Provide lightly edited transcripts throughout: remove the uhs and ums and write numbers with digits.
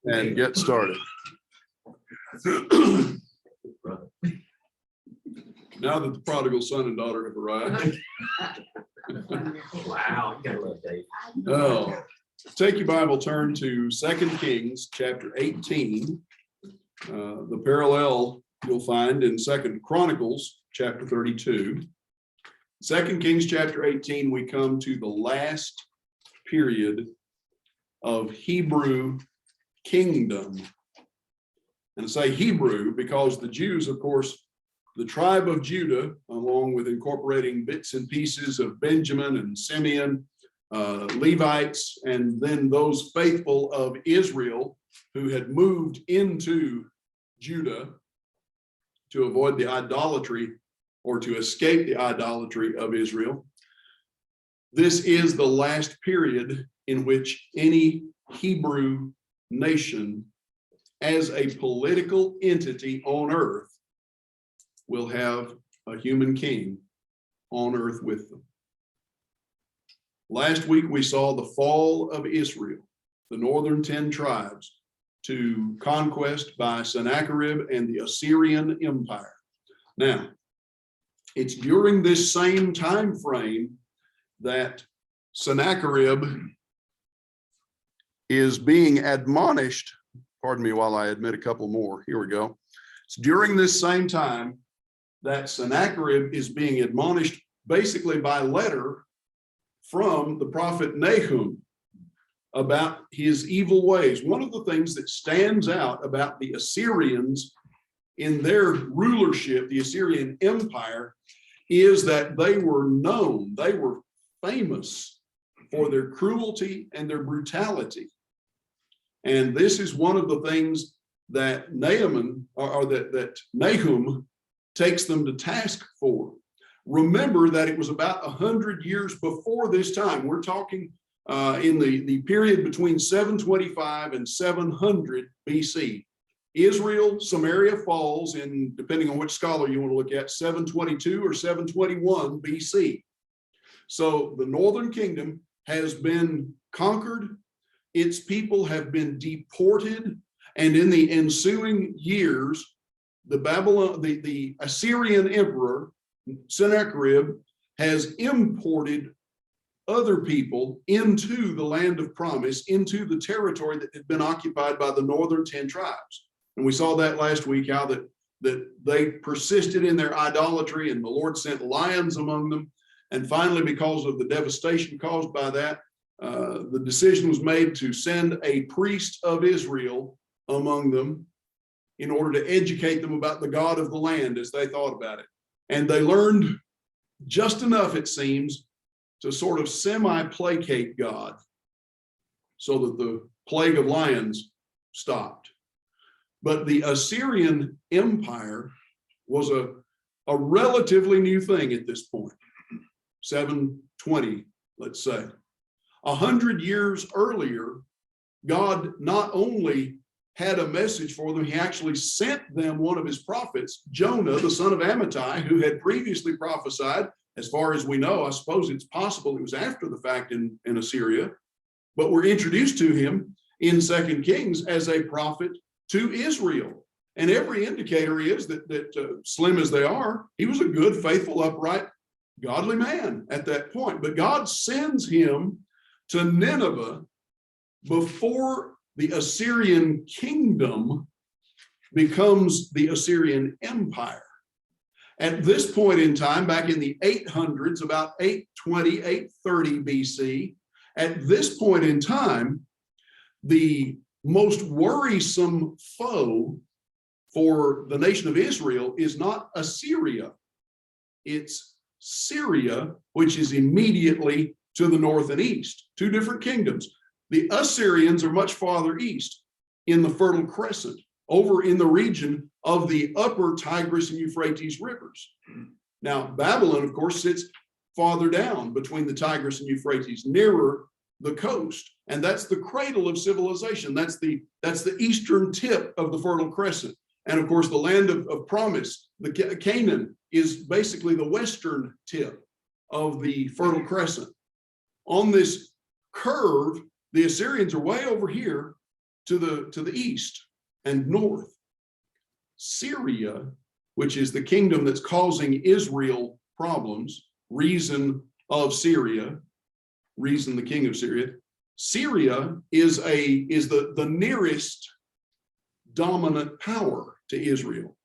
and get started. Now that the prodigal son and daughter have arrived. Wow, you gotta love Dave. Oh, take your Bible, turn to 2 Kings chapter 18. The parallel you'll find in 2 Chronicles chapter 32. 2 Kings chapter 18, we come to the last period of Hebrew kingdom. And I say Hebrew because the Jews, of course, the tribe of Judah, along with incorporating bits and pieces of Benjamin and Simeon, Levites, and then those faithful of Israel who had moved into Judah to avoid the idolatry or to escape the idolatry of Israel. This is the last period in which any Hebrew nation as a political entity on earth will have a human king on earth with them. Last week we saw the fall of Israel, the northern 10 tribes, to conquest by Sennacherib and the Assyrian Empire. Now, it's during this same time frame that Sennacherib is being admonished. Pardon me while I admit a couple more. Here we go. It's during this same time that Sennacherib is being admonished basically by letter from the prophet Nahum about his evil ways. One of the things that stands out about the Assyrians in their rulership, the Assyrian Empire, is that they were known, they were famous for their cruelty and their brutality. And this is one of the things that Nahum takes them to task for. Remember that it was about 100 years before this time. We're talking in the period between 725 and 700 BC. Israel, Samaria falls in, depending on which scholar you want to look at, 722 or 721 BC. So the northern kingdom has been conquered. Its people have been deported. And in the ensuing years, the Assyrian emperor, Sennacherib, has imported other people into the land of promise, into the territory that had been occupied by the northern 10 tribes. And we saw that last week, how that they persisted in their idolatry and the Lord sent lions among them. And finally, because of the devastation caused by that, the decision was made to send a priest of Israel among them in order to educate them about the God of the land as they thought about it. And they learned just enough, it seems, to sort of semi-placate God so that the plague of lions stopped. But the Assyrian Empire was a relatively new thing at this point, 720, let's say. 100 years earlier, God not only had a message for them, he actually sent them one of his prophets, Jonah, the son of Amittai, who had previously prophesied. As far as we know, I suppose it's possible it was after the fact in Assyria, but we're introduced to him in 2 Kings as a prophet to Israel. And every indicator is that slim as they are, he was a good, faithful, upright, godly man at that point. But God sends him to Nineveh before the Assyrian kingdom becomes the Assyrian Empire. At this point in time, back in the 800s, about 820, 830 BC, at this point in time, the most worrisome foe for the nation of Israel is not Assyria. It's Syria, which is immediately to the north and east, two different kingdoms. The Assyrians are much farther east in the Fertile Crescent, over in the region of the upper Tigris and Euphrates rivers. Now, Babylon, of course, sits farther down between the Tigris and Euphrates, nearer the coast. And that's the cradle of civilization. That's the eastern tip of the Fertile Crescent. And of course, the land of promise, the Canaan, is basically the western tip of the Fertile Crescent. On this curve, the Assyrians are way over here, to the east and north. Syria, which is the kingdom that's causing Israel problems, Rezin of Syria, Rezin the king of Syria. Syria is the nearest dominant power to Israel.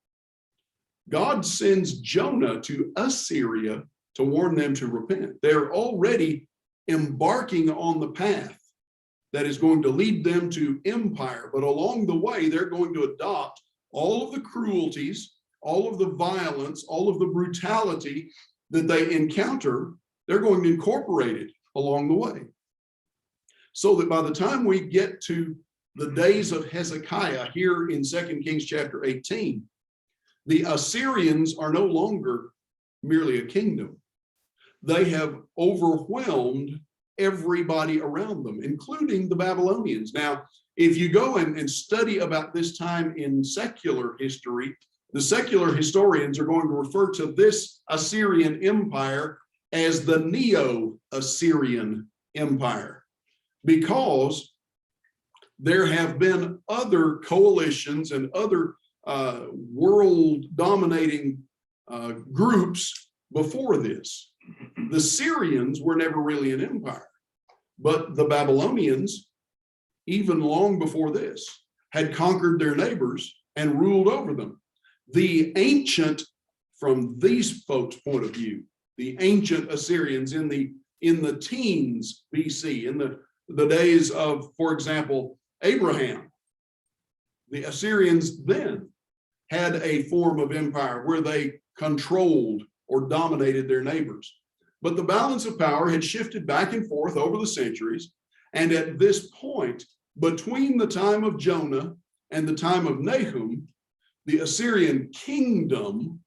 God sends Jonah to Assyria to warn them to repent. They're already embarking on the path that is going to lead them to empire, but along the way, they're going to adopt all of the cruelties, all of the violence, all of the brutality that they encounter. They're going to incorporate it along the way. So that by the time we get to the days of Hezekiah here in 2 Kings chapter 18, the Assyrians are no longer merely a kingdom. They have overwhelmed everybody around them, including the Babylonians. Now, if you go and study about this time in secular history, the secular historians are going to refer to this Assyrian Empire as the Neo-Assyrian Empire, because there have been other coalitions and other world-dominating groups before this. The Syrians were never really an empire, but the Babylonians, even long before this, had conquered their neighbors and ruled over them. The ancient, from these folks' point of view, the ancient Assyrians in the teens BC, in the days of, for example, Abraham, the Assyrians then had a form of empire where they controlled or dominated their neighbors. But the balance of power had shifted back and forth over the centuries. And at this point, between the time of Jonah and the time of Nahum, the Assyrian kingdom,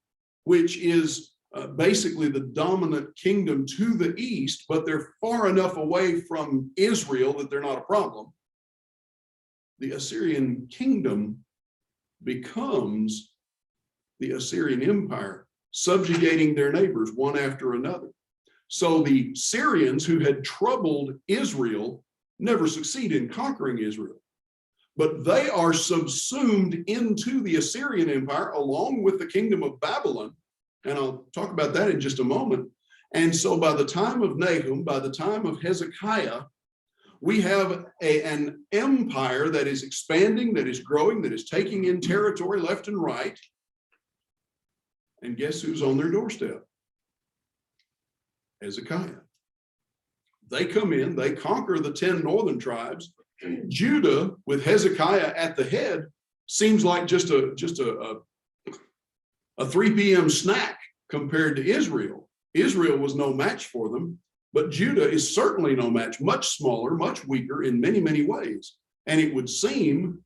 which is basically the dominant kingdom to the east, but they're far enough away from Israel that they're not a problem. The Assyrian kingdom becomes the Assyrian Empire, subjugating their neighbors one after another. So the Syrians, who had troubled Israel, never succeed in conquering Israel, but they are subsumed into the Assyrian Empire along with the kingdom of Babylon. And I'll talk about that in just a moment. And so by the time of Nahum, by the time of Hezekiah, we have an empire that is expanding, that is growing, that is taking in territory left and right. And guess who's on their doorstep? Hezekiah. They come in, they conquer the 10 northern tribes. Judah, with Hezekiah at the head, seems like just a 3 p.m. snack compared to Israel. Israel was no match for them, but Judah is certainly no match, much smaller, much weaker in many, many ways. And it would seem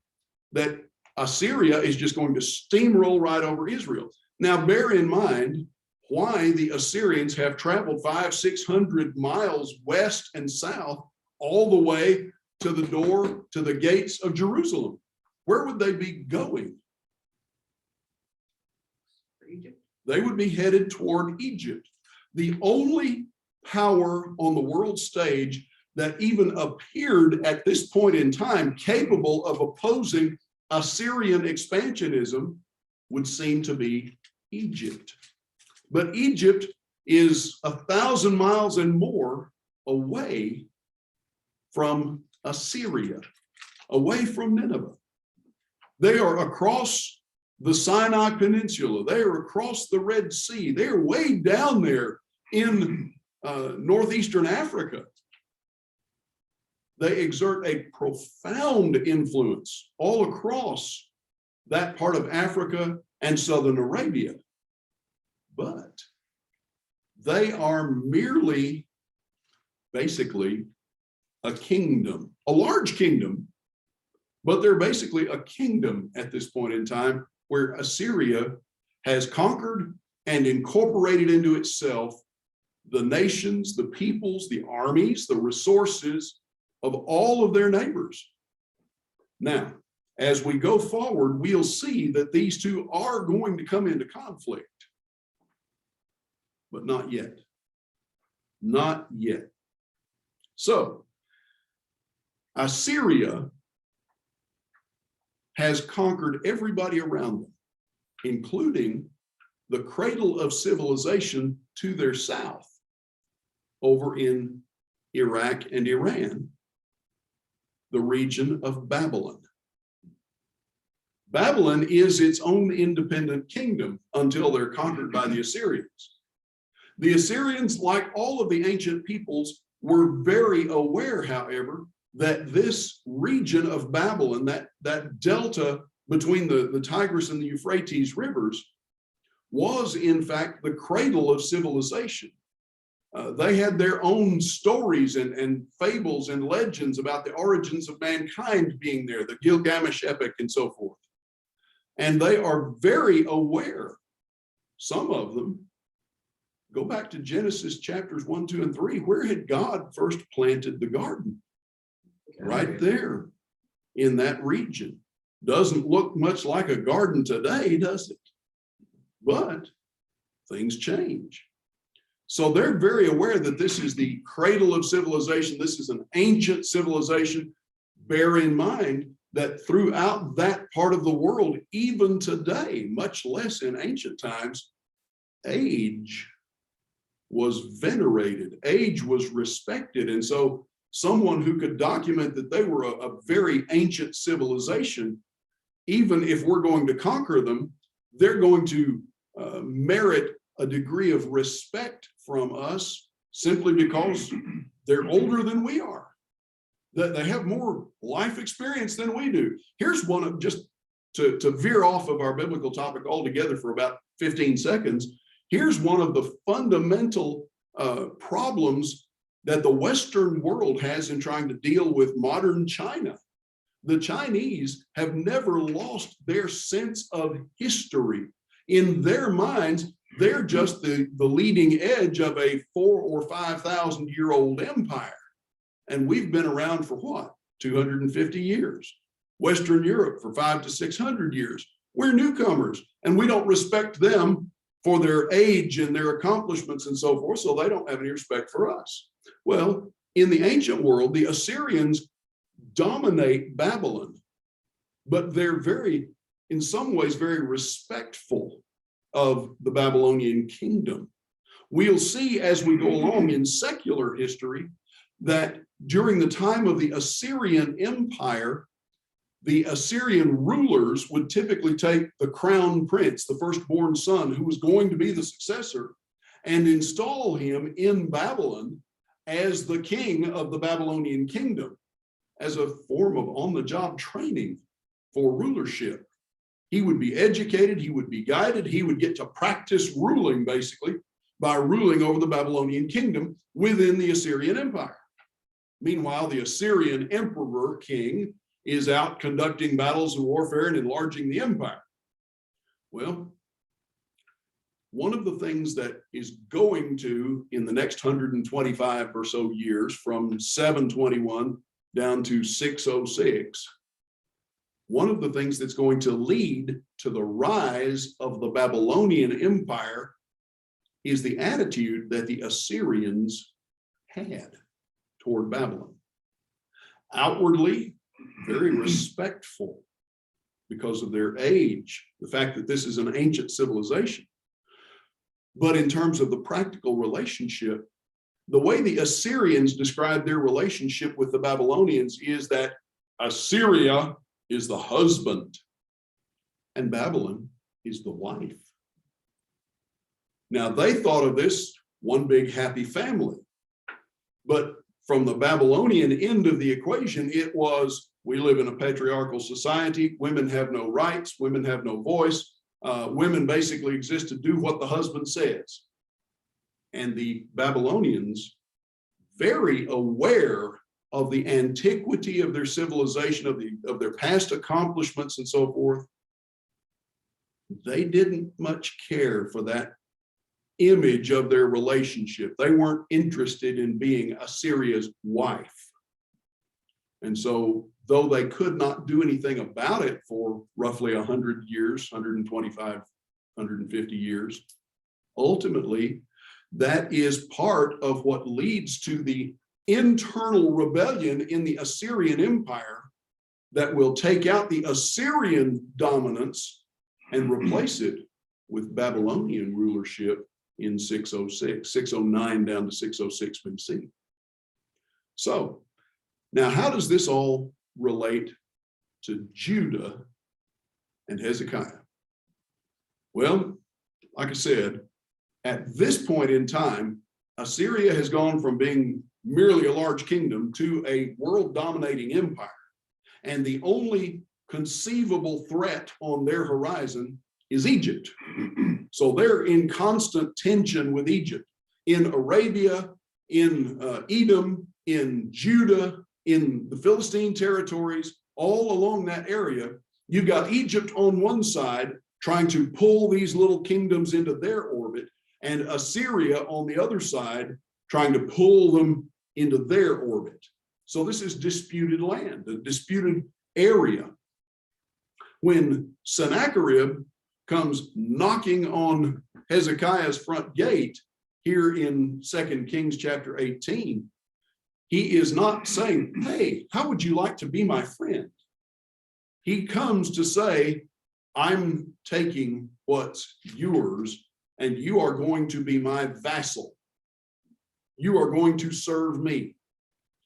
that Assyria is just going to steamroll right over Israel. Now, bear in mind why the Assyrians have traveled 500-600 miles west and south, all the way to the door, to the gates of Jerusalem. Where would they be going? Egypt. They would be headed toward Egypt. The only power on the world stage that even appeared at this point in time capable of opposing Assyrian expansionism would seem to be Egypt. But Egypt is 1,000 miles and more away from Assyria, away from Nineveh. They are across the Sinai Peninsula. They are across the Red Sea. They are way down there in northeastern Africa. They exert a profound influence all across that part of Africa and southern Arabia. But they are merely, basically, a kingdom, a large kingdom, but they're basically a kingdom at this point in time where Assyria has conquered and incorporated into itself the nations, the peoples, the armies, the resources of all of their neighbors. Now, as we go forward, we'll see that these two are going to come into conflict, but not yet. Not yet. So, Assyria has conquered everybody around them, including the cradle of civilization to their south, over in Iraq and Iran, the region of Babylon. Babylon is its own independent kingdom until they're conquered by the Assyrians. The Assyrians, like all of the ancient peoples, were very aware, however, that this region of Babylon, that delta between the Tigris and the Euphrates rivers, was in fact the cradle of civilization. They had their own stories and fables and legends about the origins of mankind being there, the Gilgamesh epic and so forth. And they are very aware, some of them. Go back to Genesis chapters 1, 2, and 3. Where had God first planted the garden? Right there in that region. Doesn't look much like a garden today, does it? But things change. So they're very aware that this is the cradle of civilization. This is an ancient civilization. Bear in mind that throughout that part of the world, even today, much less in ancient times, age was venerated, age was respected. And so someone who could document that they were a very ancient civilization, even if we're going to conquer them, they're going to merit a degree of respect from us simply because they're older than we are. That they have more life experience than we do. Here's one of, just to veer off of our biblical topic altogether for about 15 seconds. Here's one of the fundamental problems that the Western world has in trying to deal with modern China. The Chinese have never lost their sense of history. In their minds, they're just the leading edge of a 4,000 or 5,000 year old empire. And we've been around for what? 250 years. Western Europe for 500 to 600 years. We're newcomers and we don't respect them for their age and their accomplishments and so forth, so they don't have any respect for us. Well, in the ancient world, the Assyrians dominate Babylon, but they're very, in some ways, very respectful of the Babylonian kingdom. We'll see as we go along in secular history that during the time of the Assyrian Empire, the Assyrian rulers would typically take the crown prince, the firstborn son, who was going to be the successor, and install him in Babylon as the king of the Babylonian kingdom, as a form of on-the-job training for rulership. He would be educated, he would be guided, he would get to practice ruling, basically, by ruling over the Babylonian kingdom within the Assyrian Empire. Meanwhile, the Assyrian emperor king is out conducting battles and warfare and enlarging the empire. Well, one of the things that is going to, in the next 125 or so years, from 721 down to 606, one of the things that's going to lead to the rise of the Babylonian Empire is the attitude that the Assyrians had toward Babylon. Outwardly, very respectful because of their age, the fact that this is an ancient civilization. But in terms of the practical relationship, the way the Assyrians describe their relationship with the Babylonians is that Assyria is the husband and Babylon is the wife. Now, they thought of this one big happy family, but from the Babylonian end of the equation, it was, we live in a patriarchal society, women have no rights, women have no voice, women basically exist to do what the husband says. And the Babylonians, very aware of the antiquity of their civilization, of their past accomplishments and so forth, they didn't much care for that image of their relationship. They weren't interested in being Assyria's wife. And so, though they could not do anything about it for roughly 100 years, 125, 150 years, ultimately, that is part of what leads to the internal rebellion in the Assyrian Empire that will take out the Assyrian dominance and replace it with Babylonian rulership in 609 down to 606 BC. So now how does this all relate to Judah and Hezekiah? Well, like I said, at this point in time, Assyria has gone from being merely a large kingdom to a world-dominating empire. And the only conceivable threat on their horizon is Egypt. So they're in constant tension with Egypt. In Arabia, in Edom, in Judah, in the Philistine territories, all along that area, you've got Egypt on one side trying to pull these little kingdoms into their orbit, and Assyria on the other side trying to pull them into their orbit. So this is disputed land, a disputed area. When Sennacherib comes knocking on Hezekiah's front gate here in 2 Kings chapter 18, he is not saying, hey, how would you like to be my friend? He comes to say, I'm taking what's yours and you are going to be my vassal. You are going to serve me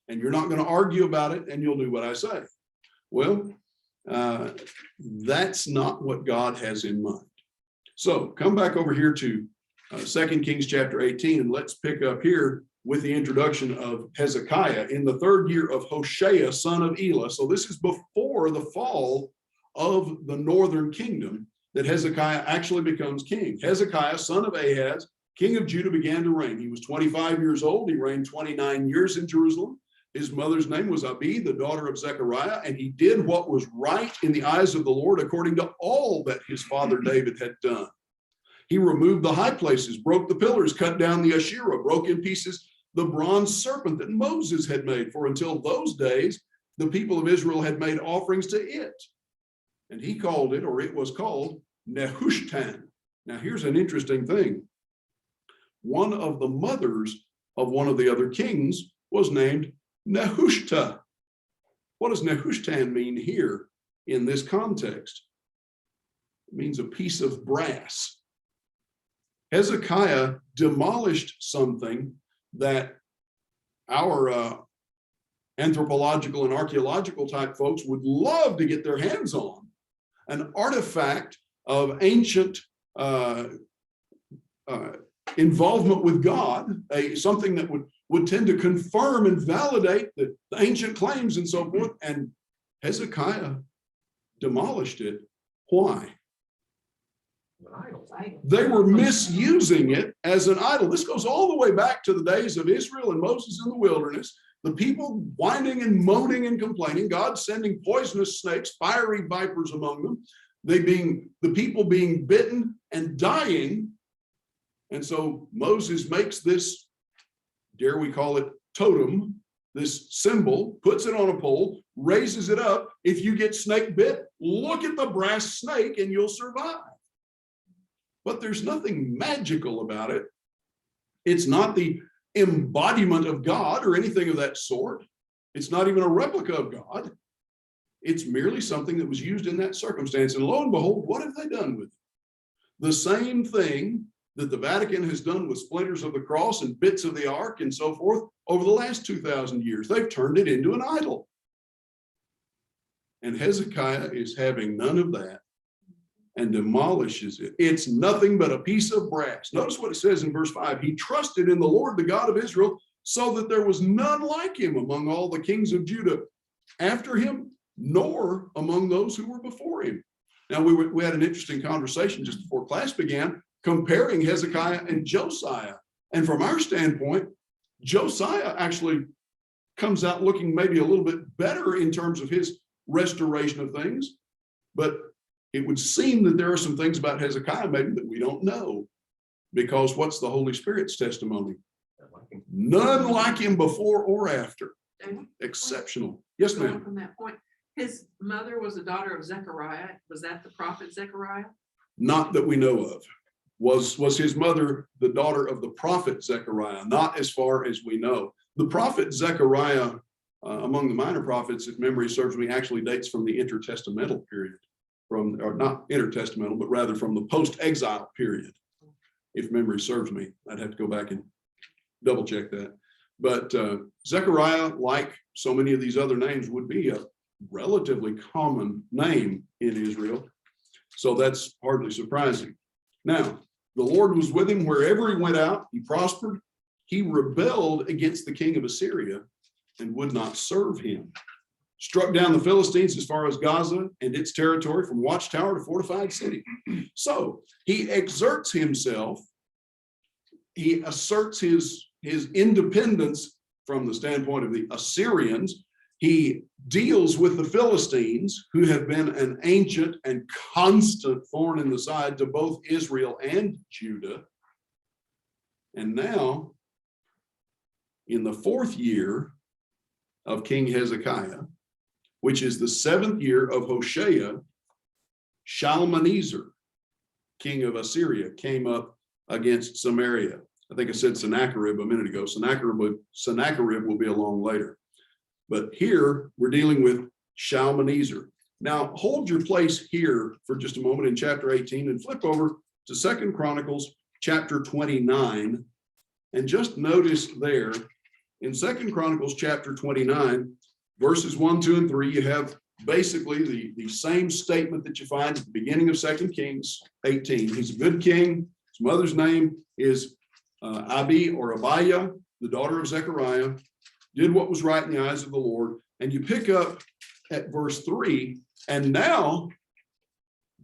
and you're not going to argue about it and you'll do what I say. Well, that's not what God has in mind. So come back over here to 2 Kings chapter 18, and let's pick up here with the introduction of Hezekiah in the 3rd year of Hoshea, son of Elah. So this is before the fall of the northern kingdom that Hezekiah actually becomes king. Hezekiah, son of Ahaz, king of Judah, began to reign. He was 25 years old. He reigned 29 years in Jerusalem. His mother's name was Abi, the daughter of Zechariah, and he did what was right in the eyes of the Lord according to all that his father David had done. He removed the high places, broke the pillars, cut down the Asherah, broke in pieces the bronze serpent that Moses had made, for until those days, the people of Israel had made offerings to it. And he called it, or it was called, Nehushtan. Now here's an interesting thing. One of the mothers of one of the other kings was named Nehushta. What does Nehushtan mean here in this context? It means a piece of brass. Hezekiah demolished something that our anthropological and archaeological type folks would love to get their hands on, an artifact of ancient involvement with God, something that would tend to confirm and validate the ancient claims and so forth. And Hezekiah demolished it. Why? They were misusing it as an idol. This goes all the way back to the days of Israel and Moses in the wilderness. The people whining and moaning and complaining, God sending poisonous snakes, fiery vipers among them, the people being bitten and dying. And so Moses makes this, dare we call it, totem, this symbol, puts it on a pole, raises it up. If you get snake bit, look at the brass snake and you'll survive. But there's nothing magical about it. It's not the embodiment of God or anything of that sort. It's not even a replica of God. It's merely something that was used in that circumstance. And lo and behold, what have they done with it? The same thing that the Vatican has done with splinters of the cross and bits of the ark and so forth over the last 2,000 years. They've turned it into an idol. And Hezekiah is having none of that and demolishes it. It's nothing but a piece of brass. Notice what it says in verse 5. He trusted in the Lord, the God of Israel, so that there was none like him among all the kings of Judah after him, nor among those who were before him. Now, we had an interesting conversation just before class began, comparing Hezekiah and Josiah. And from our standpoint, Josiah actually comes out looking maybe a little bit better in terms of his restoration of things. But it would seem that there are some things about Hezekiah maybe that we don't know, because what's the Holy Spirit's testimony? None like him before or after. Exceptional. Yes, ma'am. From that point, his mother was the daughter of Zechariah. Was that the prophet Zechariah? Not that we know of. Was his mother the daughter of the prophet Zechariah? Not as far as we know. The prophet Zechariah among the minor prophets, if memory serves me, actually dates from the intertestamental period, or not intertestamental, but rather from the post-exile period. If memory serves me, I'd have to go back and double check that. But Zechariah, like so many of these other names, would be a relatively common name in Israel. So that's hardly surprising. Now, the Lord was with him wherever he went out. He prospered. He rebelled against the king of Assyria and would not serve him. Struck down the Philistines as far as Gaza and its territory, from watchtower to fortified city. So he exerts himself. He asserts his independence from the standpoint of the Assyrians. He deals with the Philistines, who have been an ancient and constant thorn in the side to both Israel and Judah. And now, in the 4th year of King Hezekiah, which is the 7th year of Hoshea, Shalmaneser, king of Assyria, came up against Samaria. I think I said Sennacherib a minute ago. Sennacherib will be along later. But here we're dealing with Shalmaneser. Now hold your place here for just a moment in chapter 18 and flip over to 2 Chronicles chapter 29. And just notice there in 2 Chronicles chapter 29, verses 1, 2, and 3, you have basically the same statement that you find at the beginning of 2 Kings 18. He's a good king. His mother's name is Abi or Abiah, the daughter of Zechariah, did what was right in the eyes of the Lord. And you pick up at verse 3, and now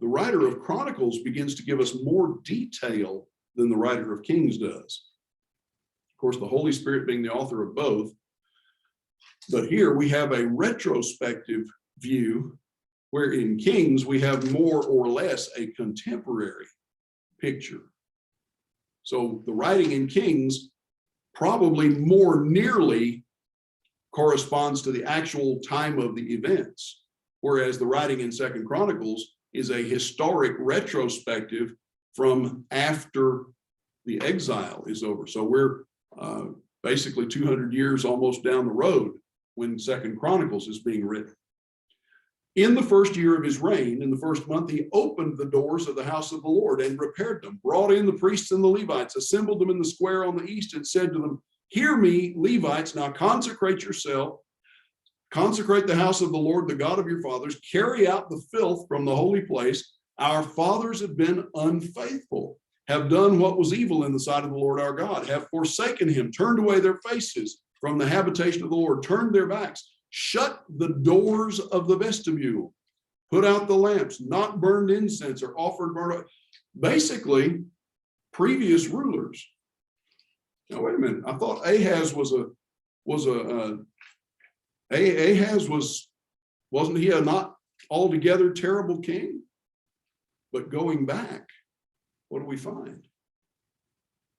the writer of Chronicles begins to give us more detail than the writer of Kings does. Of course, the Holy Spirit being the author of both. But here we have a retrospective view, where in Kings we have more or less a contemporary picture. So the writing in Kings probably more nearly corresponds to the actual time of the events, whereas the writing in 2 Chronicles is a historic retrospective from after the exile is over. So we're basically 200 years almost down the road when 2 Chronicles is being written. In the 1st year of his reign, in the 1st month, he opened the doors of the house of the Lord and repaired them, brought in the priests and the Levites, assembled them in the square on the east, and said to them, "Hear me, Levites, now consecrate yourself, consecrate the house of the Lord, the God of your fathers, carry out the filth from the holy place. Our fathers have been unfaithful, have done what was evil in the sight of the Lord our God, have forsaken him, turned away their faces from the habitation of the Lord, turned their backs, shut the doors of the vestibule, put out the lamps, not burned incense or offered burnt." Basically, previous rulers. Now, wait a minute. I thought Ahaz wasn't he a not altogether terrible king? But going back, what do we find?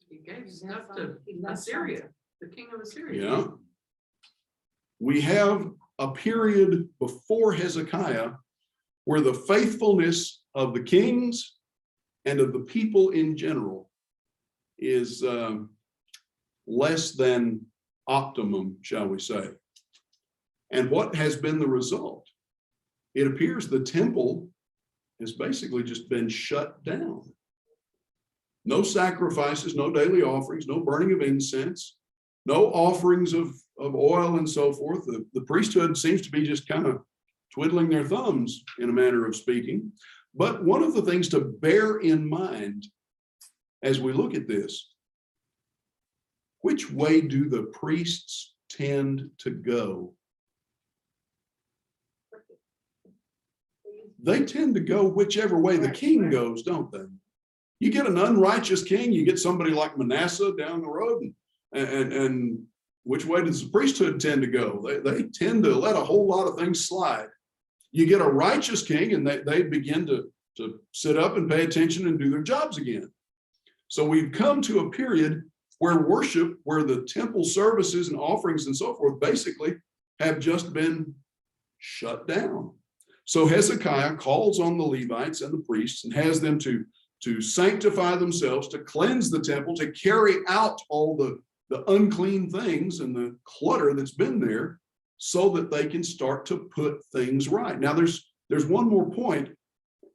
He gave stuff to Assyria, the king of Assyria. Yeah. We have a period before Hezekiah where the faithfulness of the kings and of the people in general is less than optimum, shall we say. And what has been the result? It appears the temple has basically just been shut down. No sacrifices, no daily offerings, no burning of incense, no offerings of oil and so forth. The priesthood seems to be just kind of twiddling their thumbs in a manner of speaking. But one of the things to bear in mind as we look at this, which way do the priests tend to go? They tend to go whichever way the king goes, don't they? You get an unrighteous king, you get somebody like Manasseh down the road, and which way does the priesthood tend to go? They tend to let a whole lot of things slide. You get a righteous king, and they begin to sit up and pay attention and do their jobs again. So we've come to a period where worship, where the temple services and offerings and so forth basically have just been shut down. So Hezekiah calls on the Levites and the priests and has them to sanctify themselves, to cleanse the temple, to carry out all the unclean things and the clutter that's been there, so that they can start to put things right. Now, there's one more point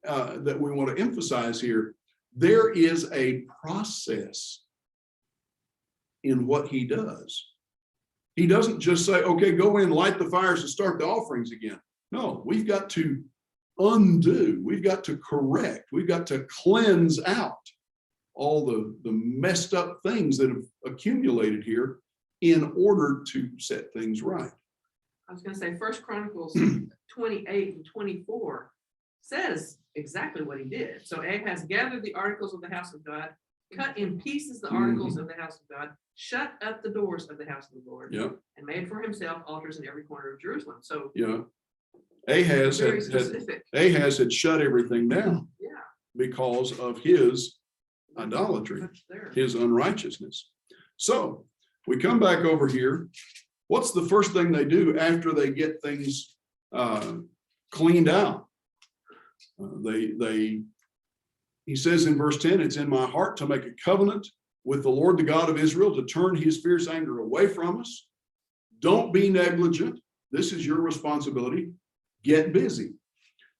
that we want to emphasize here. There is a process in what he does. He doesn't just say, okay, go in, light the fires and start the offerings again. No, we've got to undo, we've got to correct, we've got to cleanse out all the messed up things that have accumulated here in order to set things right. I was going to say, First Chronicles 28 and 24 says exactly what he did. So Ahaz gathered the articles of the house of God, cut in pieces the articles of the house of God, shut up the doors of the house of the Lord, and made for himself altars in every corner of Jerusalem. So Ahaz had shut everything down because of his idolatry, his unrighteousness. So we come back over here. What's the first thing they do after they get things cleaned out? He says in verse 10, it's in my heart to make a covenant with the Lord, the God of Israel, to turn his fierce anger away from us. Don't be negligent. This is your responsibility. Get busy.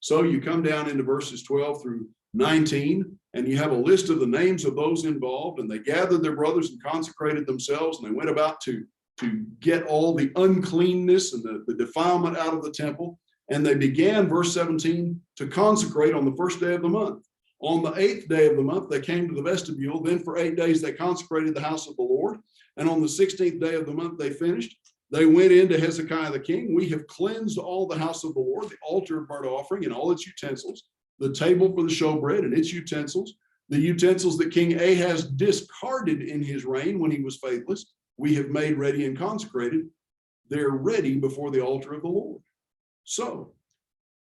So you come down into verses 12 through 19, and you have a list of the names of those involved, and they gathered their brothers and consecrated themselves, and they went about to get all the uncleanness and the defilement out of the temple. And they began, verse 17, to consecrate on the first day of the month. On the 8th day of the month, they came to the vestibule. Then for 8 days, they consecrated the house of the Lord. And on the 16th day of the month, they finished. They went into Hezekiah the king. We have cleansed all the house of the Lord, the altar of burnt offering and all its utensils, the table for the showbread and its utensils, the utensils that King Ahaz discarded in his reign when he was faithless. We have made ready and consecrated. They're ready before the altar of the Lord. So,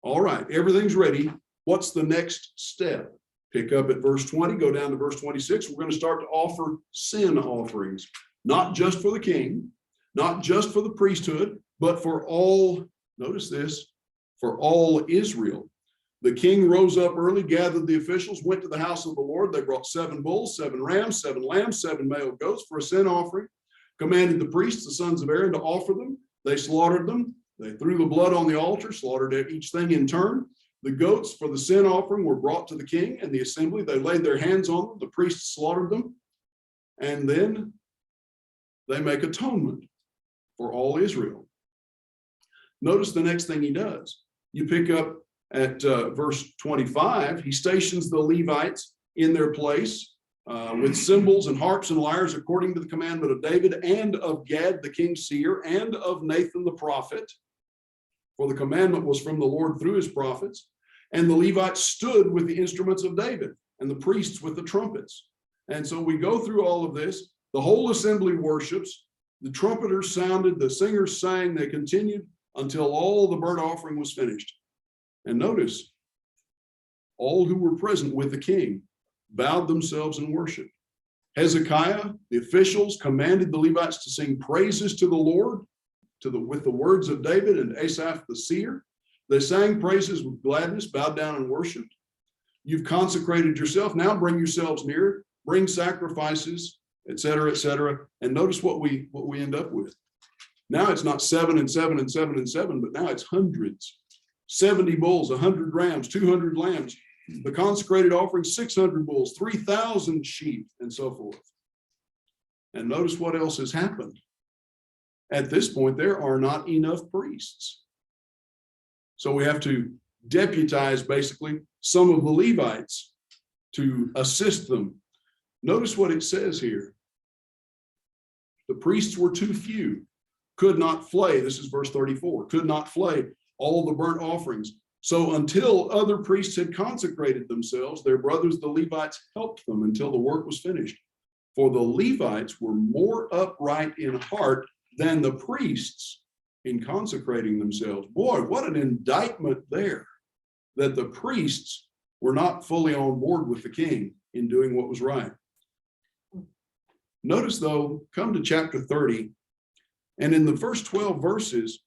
all right, everything's ready. What's the next step? Pick up at verse 20, go down to verse 26. We're going to start to offer sin offerings, not just for the king, not just for the priesthood, but for all, notice this, for all Israel. The king rose up early, gathered the officials, went to the house of the Lord. They brought 7 bulls, 7 rams, 7 lambs, 7 male goats for a sin offering, commanded the priests, the sons of Aaron, to offer them. They slaughtered them. They threw the blood on the altar, slaughtered each thing in turn. The goats for the sin offering were brought to the king and the assembly. They laid their hands on them. The priests slaughtered them. And then they make atonement for all Israel. Notice the next thing he does. You pick up at verse 25. He stations the Levites in their place with cymbals and harps and lyres according to the commandment of David and of Gad the king's seer and of Nathan the prophet. For the commandment was from the Lord through his prophets. And the Levites stood with the instruments of David and the priests with the trumpets. And so we go through all of this. The whole assembly worships. The trumpeters sounded, the singers sang, they continued until all the burnt offering was finished. And notice, all who were present with the king bowed themselves in worship. Hezekiah, the officials, commanded the Levites to sing praises to the Lord with the words of David and Asaph the seer. They sang praises with gladness, bowed down and worshiped. You've consecrated yourself. Now bring yourselves near, bring sacrifices, etc., etc. And notice what we end up with. Now it's not 7 and 7 and 7 and 7, but now it's hundreds. 70 bulls, 100 rams, 200 lambs, the consecrated offering, 600 bulls, 3,000 sheep, and so forth. And notice what else has happened. At this point, there are not enough priests. So we have to deputize basically some of the Levites to assist them. Notice what it says here. The priests were too few, could not flay. This is verse 34, could not flay all the burnt offerings. So until other priests had consecrated themselves, their brothers, the Levites, helped them until the work was finished. For the Levites were more upright in heart than the priests in consecrating themselves. Boy, what an indictment there, that the priests were not fully on board with the king in doing what was right. Notice though, come to chapter 30, and in the first 12 verses,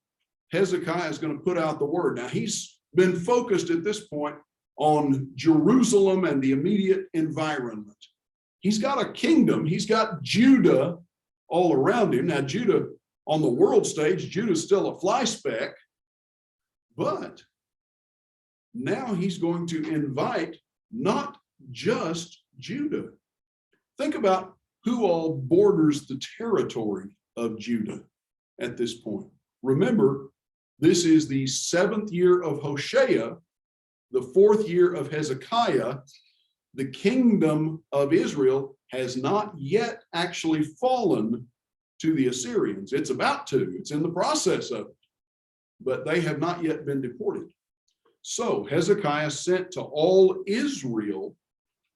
Hezekiah is going to put out the word. Now he's been focused at this point on Jerusalem and the immediate environment. He's got a kingdom. He's got Judah all around him. Now Judah On the world stage, Judah's still a fly speck, but now he's going to invite not just Judah. Think about who all borders the territory of Judah at this point. Remember, this is the 7th year of Hoshea, the 4th year of Hezekiah. The kingdom of Israel has not yet actually fallen to the Assyrians. It's about to, it's in the process of it, but they have not yet been deported. So Hezekiah sent to all Israel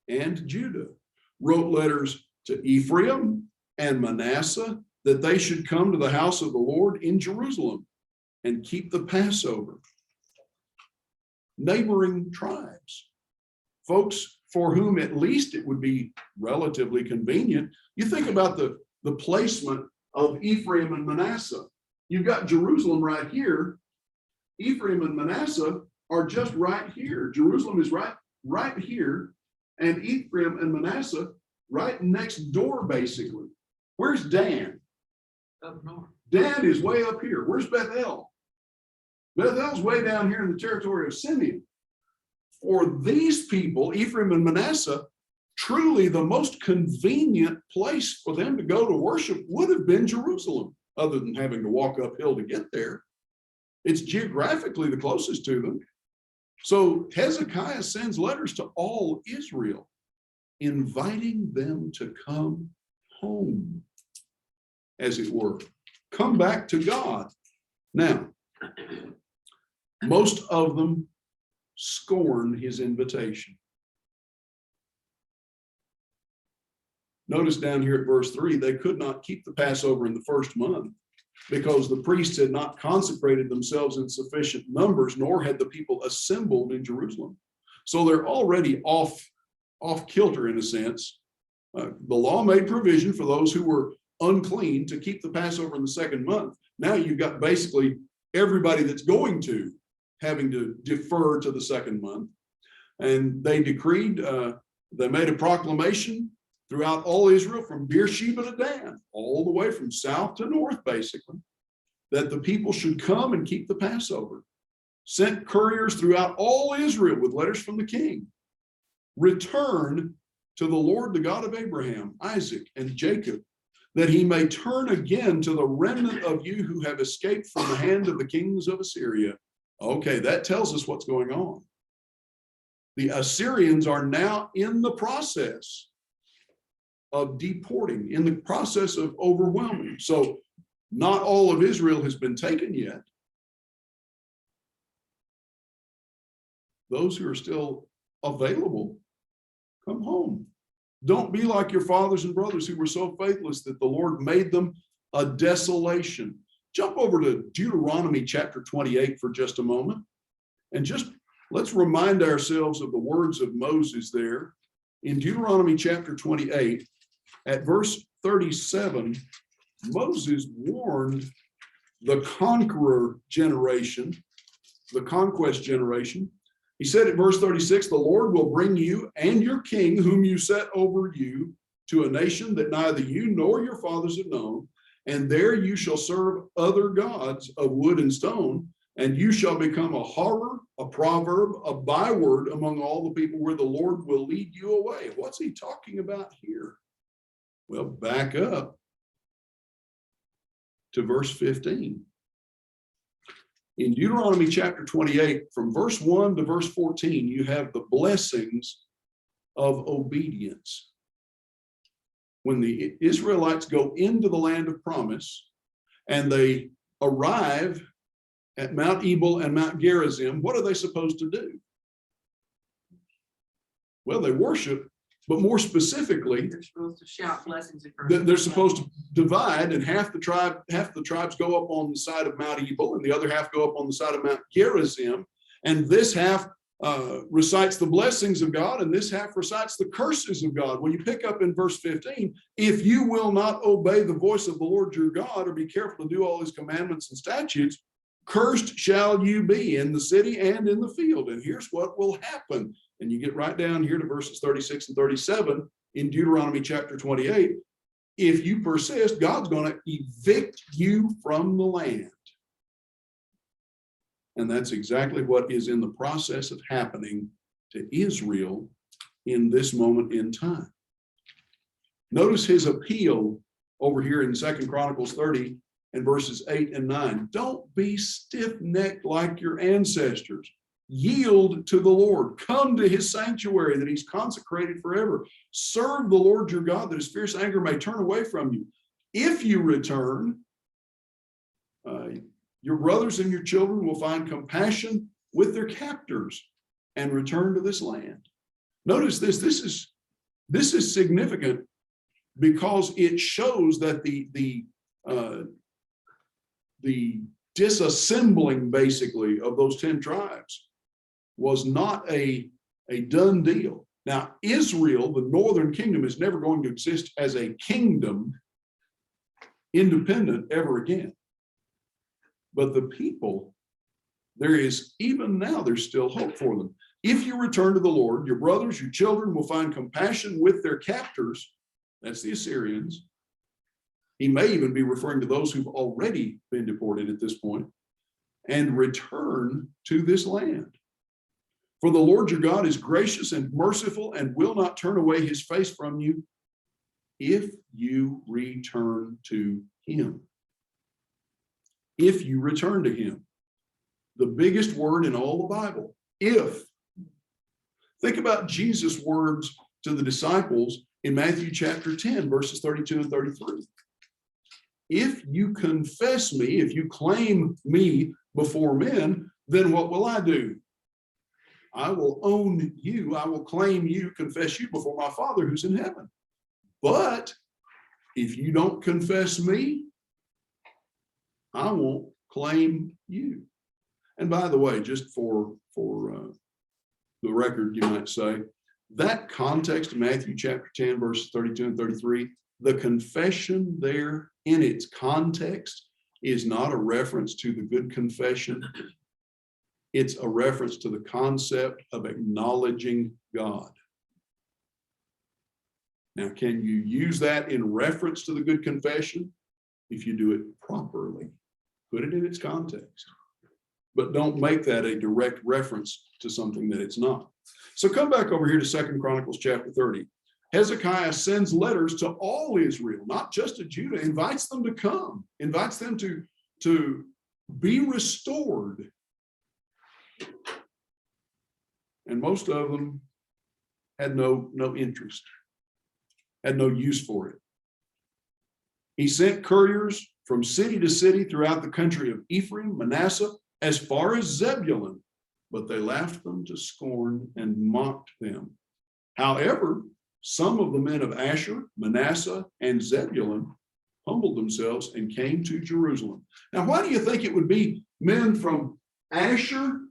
and Judah, wrote letters to Ephraim and Manasseh that they should come to the house of the Lord in Jerusalem and keep the Passover. Neighboring tribes, folks for whom at least it would be relatively convenient. You think about the placement of Ephraim and Manasseh. You've got Jerusalem right here. Ephraim and Manasseh are just right here. Jerusalem is right here, and Ephraim and Manasseh right next door, basically. Where's Dan? Up north. Dan is way up here. Where's Bethel? Bethel's way down here in the territory of Simeon. For these people, Ephraim and Manasseh, truly the most convenient place for them to go to worship would have been Jerusalem, other than having to walk uphill to get there. It's geographically the closest to them. So Hezekiah sends letters to all Israel, inviting them to come home, as it were. Come back to God. Now, most of them scorn his invitation. Notice down here at verse 3, they could not keep the Passover in the first month because the priests had not consecrated themselves in sufficient numbers, nor had the people assembled in Jerusalem. So they're already off kilter in a sense. The law made provision for those who were unclean to keep the Passover in the second month. Now you've got basically everybody that's going to having to defer to the second month. And they decreed, they made a proclamation throughout all Israel from Beersheba to Dan, all the way from south to north, basically, that the people should come and keep the Passover. Sent couriers throughout all Israel with letters from the king. Return to the Lord, the God of Abraham, Isaac, and Jacob, that he may turn again to the remnant of you who have escaped from the hand of the kings of Assyria. Okay, that tells us what's going on. The Assyrians are now in the process of deporting, in the process of overwhelming. So not all of Israel has been taken yet. Those who are still available, come home. Don't be like your fathers and brothers who were so faithless that the Lord made them a desolation. Jump over to Deuteronomy chapter 28 for just a moment. And just let's remind ourselves of the words of Moses there. In Deuteronomy chapter 28, at verse 37, Moses warned the conqueror generation, the conquest generation. He said at verse 36, the Lord will bring you and your king, whom you set over you, to a nation that neither you nor your fathers have known, and there you shall serve other gods of wood and stone, and you shall become a horror, a proverb, a byword among all the people where the Lord will lead you away. What's he talking about here? Well, back up to verse 15. In Deuteronomy chapter 28, from verse 1 to verse 14, you have the blessings of obedience. When the Israelites go into the land of promise and they arrive at Mount Ebal and Mount Gerizim, what are they supposed to do? Well, they worship, but more specifically, They're supposed to shout blessings and they're supposed to divide, and half the tribes go up on the side of Mount Ebal, and the other half go up on the side of Mount Gerizim, and this half recites the blessings of God, and this half recites the curses of God. When you pick up in verse 15, if you will not obey the voice of the Lord your God, or be careful to do all his commandments and statutes, cursed shall you be in the city and in the field. And here's what will happen. And you get right down here to verses 36 and 37 in Deuteronomy chapter 28. if you persist, God's going to evict you from the land. And that's exactly what is in the process of happening to Israel in this moment in time. Notice his appeal over here in 2 Chronicles 30 and verses 8 and 9. Don't be stiff-necked like your ancestors. Yield to the Lord. Come to his sanctuary that he's consecrated forever. Serve the Lord your God, that his fierce anger may turn away from you. If you return, your brothers and your children will find compassion with their captors and return to this land. Notice this. This is significant because it shows that the disassembling, basically, of those 10 tribes was not a done deal. Now, Israel, the northern kingdom, is never going to exist as a kingdom independent ever again. But the people, there's still hope for them. If you return to the Lord, your brothers, your children will find compassion with their captors. That's the Assyrians. He may even be referring to those who've already been deported at this point, and return to this land. For the Lord your God is gracious and merciful and will not turn away his face from you if you return to him. If you return to him. The biggest word in all the Bible, if. Think about Jesus' words to the disciples in Matthew chapter 10, verses 32 and 33. If you confess me, if you claim me before men, then what will I do? I will own you. I will claim you, confess you before my Father who's in heaven. But if you don't confess me, I won't claim you. And by the way, just for the record, you might say, that context, Matthew chapter 10, verses 32 and 33, the confession there in its context is not a reference to the good confession. It's a reference to the concept of acknowledging God. Now, can you use that in reference to the good confession? If you do it properly, put it in its context. But don't make that a direct reference to something that it's not. So come back over here to 2 Chronicles chapter 30. Hezekiah sends letters to all Israel, not just to Judah, invites them to come, invites them to be restored. And most of them had no interest, had no use for it. He sent couriers from city to city throughout the country of Ephraim, Manasseh, as far as Zebulun, but they laughed them to scorn and mocked them. However, some of the men of Asher, Manasseh, and Zebulun humbled themselves and came to Jerusalem. Now, why do you think it would be men from Asher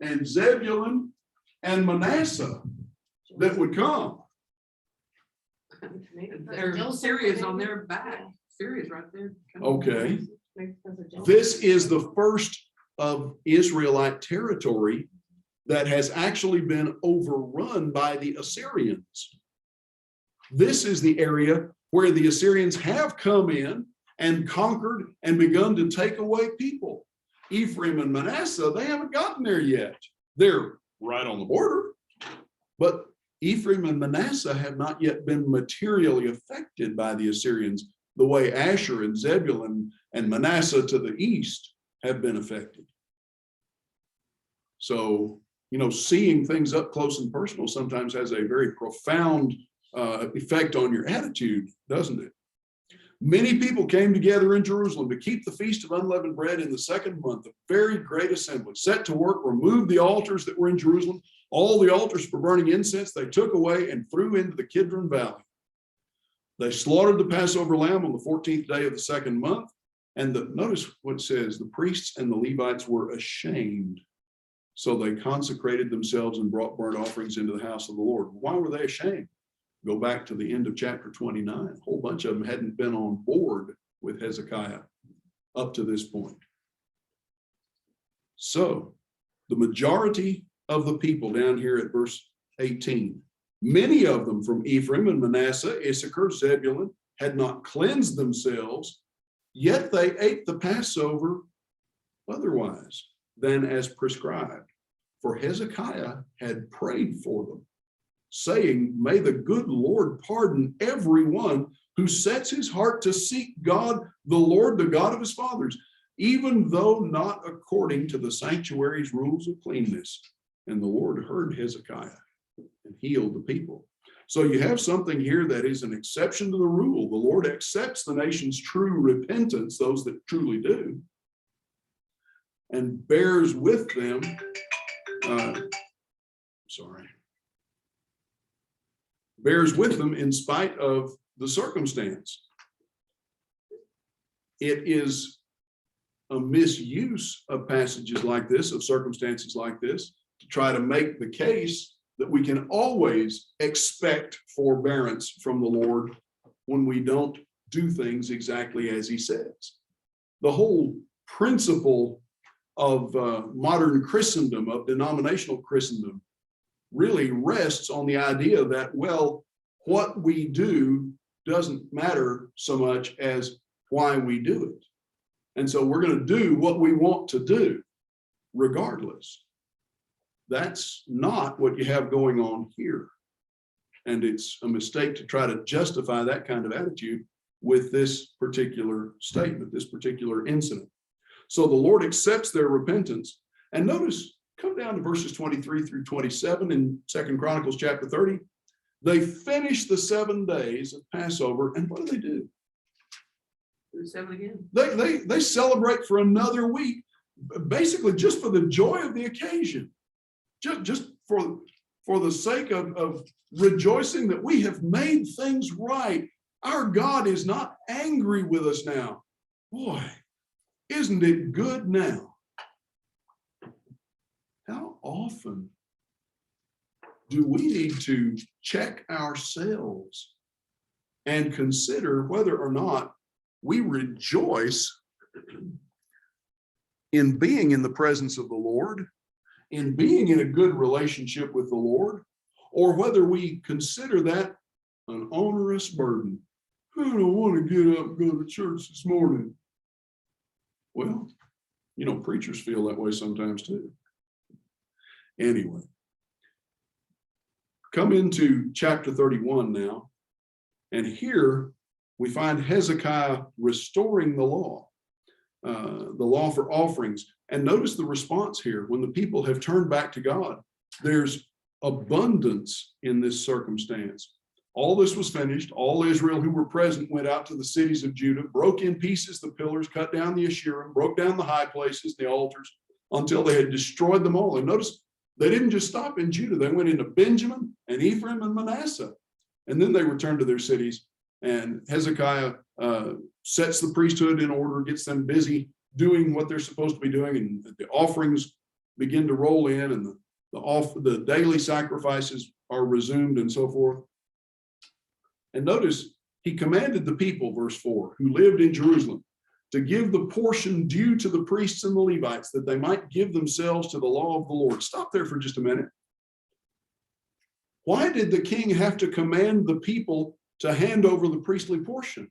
and Zebulun and Manasseh that would come? Syria's on their back. Syria's right there. Okay. This is the first of Israelite territory that has actually been overrun by the Assyrians. This is the area where the Assyrians have come in and conquered and begun to take away people. Ephraim and Manasseh, they haven't gotten there yet. They're right on the border, but Ephraim and Manasseh have not yet been materially affected by the Assyrians the way Asher and Zebulun and Manasseh to the east have been affected. So, seeing things up close and personal sometimes has a very profound effect on your attitude, doesn't it? Many people came together in Jerusalem to keep the Feast of Unleavened Bread in the second month, a very great assembly, set to work, removed the altars that were in Jerusalem, all the altars for burning incense they took away and threw into the Kidron Valley. They slaughtered the Passover lamb on the 14th day of the second month. And notice what it says, the priests and the Levites were ashamed. So they consecrated themselves and brought burnt offerings into the house of the Lord. Why were they ashamed? Go back to the end of chapter 29. A whole bunch of them hadn't been on board with Hezekiah up to this point. So the majority of the people down here at verse 18, many of them from Ephraim and Manasseh, Issachar, Zebulun, had not cleansed themselves, yet they ate the Passover otherwise than as prescribed. For Hezekiah had prayed for them, saying, may the good Lord pardon everyone who sets his heart to seek God, the Lord, the God of his fathers, even though not according to the sanctuary's rules of cleanness. And the Lord heard Hezekiah and healed the people. So you have something here that is an exception to the rule. The Lord accepts the nation's true repentance, those that truly do, and bears with them. Bears with them in spite of the circumstance. It is a misuse of passages like this, of circumstances like this, to try to make the case that we can always expect forbearance from the Lord when we don't do things exactly as he says. The whole principle of modern Christendom, of denominational Christendom, really rests on the idea that, well, what we do doesn't matter so much as why we do it. And so we're going to do what we want to do regardless. That's not what you have going on here. And it's a mistake to try to justify that kind of attitude with this particular statement, this particular incident. So the Lord accepts their repentance. And notice, come down to verses 23 through 27 in 2 Chronicles chapter 30. They finish the 7 days of Passover, and what do? Do 7 again. They celebrate for another week, basically just for the joy of the occasion, just for the sake of rejoicing that we have made things right. Our God is not angry with us now. Boy, isn't it good now? How often do we need to check ourselves and consider whether or not we rejoice in being in the presence of the Lord, in being in a good relationship with the Lord, or whether we consider that an onerous burden? I don't want to get up and go to church this morning. Well, preachers feel that way sometimes too. Anyway, come into chapter 31 now, and here we find Hezekiah restoring the law for offerings. And notice the response here. When the people have turned back to God, there's abundance in this circumstance. All this was finished. All Israel who were present went out to the cities of Judah, broke in pieces the pillars, cut down the Assyrian, broke down the high places, the altars, until they had destroyed them all. And notice, they didn't just stop in Judah. They went into Benjamin and Ephraim and Manasseh. And then they returned to their cities. And Hezekiah sets the priesthood in order, gets them busy doing what they're supposed to be doing. And the offerings begin to roll in, and the daily sacrifices are resumed and so forth. And notice, he commanded the people, verse 4, who lived in Jerusalem, to give the portion due to the priests and the Levites, that they might give themselves to the law of the Lord. Stop there for just a minute. Why did the king have to command the people to hand over the priestly portion?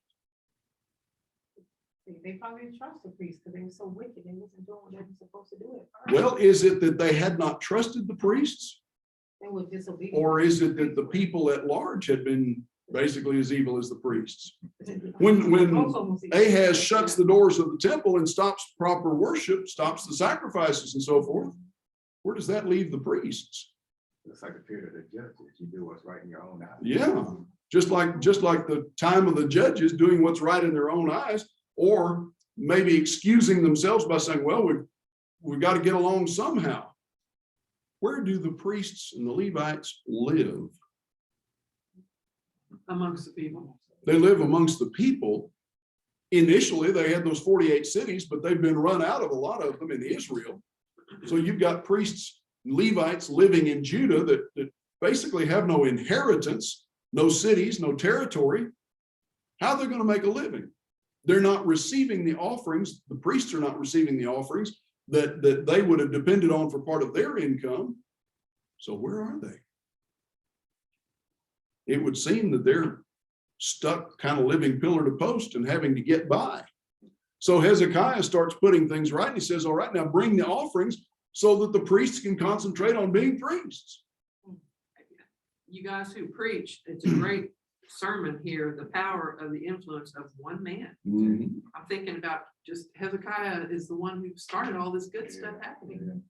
They probably didn't trust the priests because they were so wicked. They wasn't doing what they were supposed to do. Well, is it that they had not trusted the priests? They were disobedient. Or is it that the people at large had been basically as evil as the priests? When Ahaz shuts the doors of the temple and stops proper worship, stops the sacrifices and so forth, where does that leave the priests? It's like a period of the judges. You do what's right in your own eyes. Yeah, just like the time of the judges doing what's right in their own eyes, or maybe excusing themselves by saying, well, we've got to get along somehow. Where do the priests and the Levites live? Amongst the people. They live amongst the people. Initially, they had those 48 cities, but they've been run out of a lot of them in Israel. So you've got priests, Levites living in Judah that basically have no inheritance, no cities, no territory. How are they going to make a living? They're not receiving the offerings. The priests are not receiving the offerings that they would have depended on for part of their income. So where are they? It would seem that they're stuck kind of living pillar to post and having to get by. So Hezekiah starts putting things right. And he says, all right, now bring the offerings so that the priests can concentrate on being priests. You guys who preach, it's a great sermon here, the power of the influence of one man. Mhm. I'm thinking about just Hezekiah is the one who started all this good stuff happening.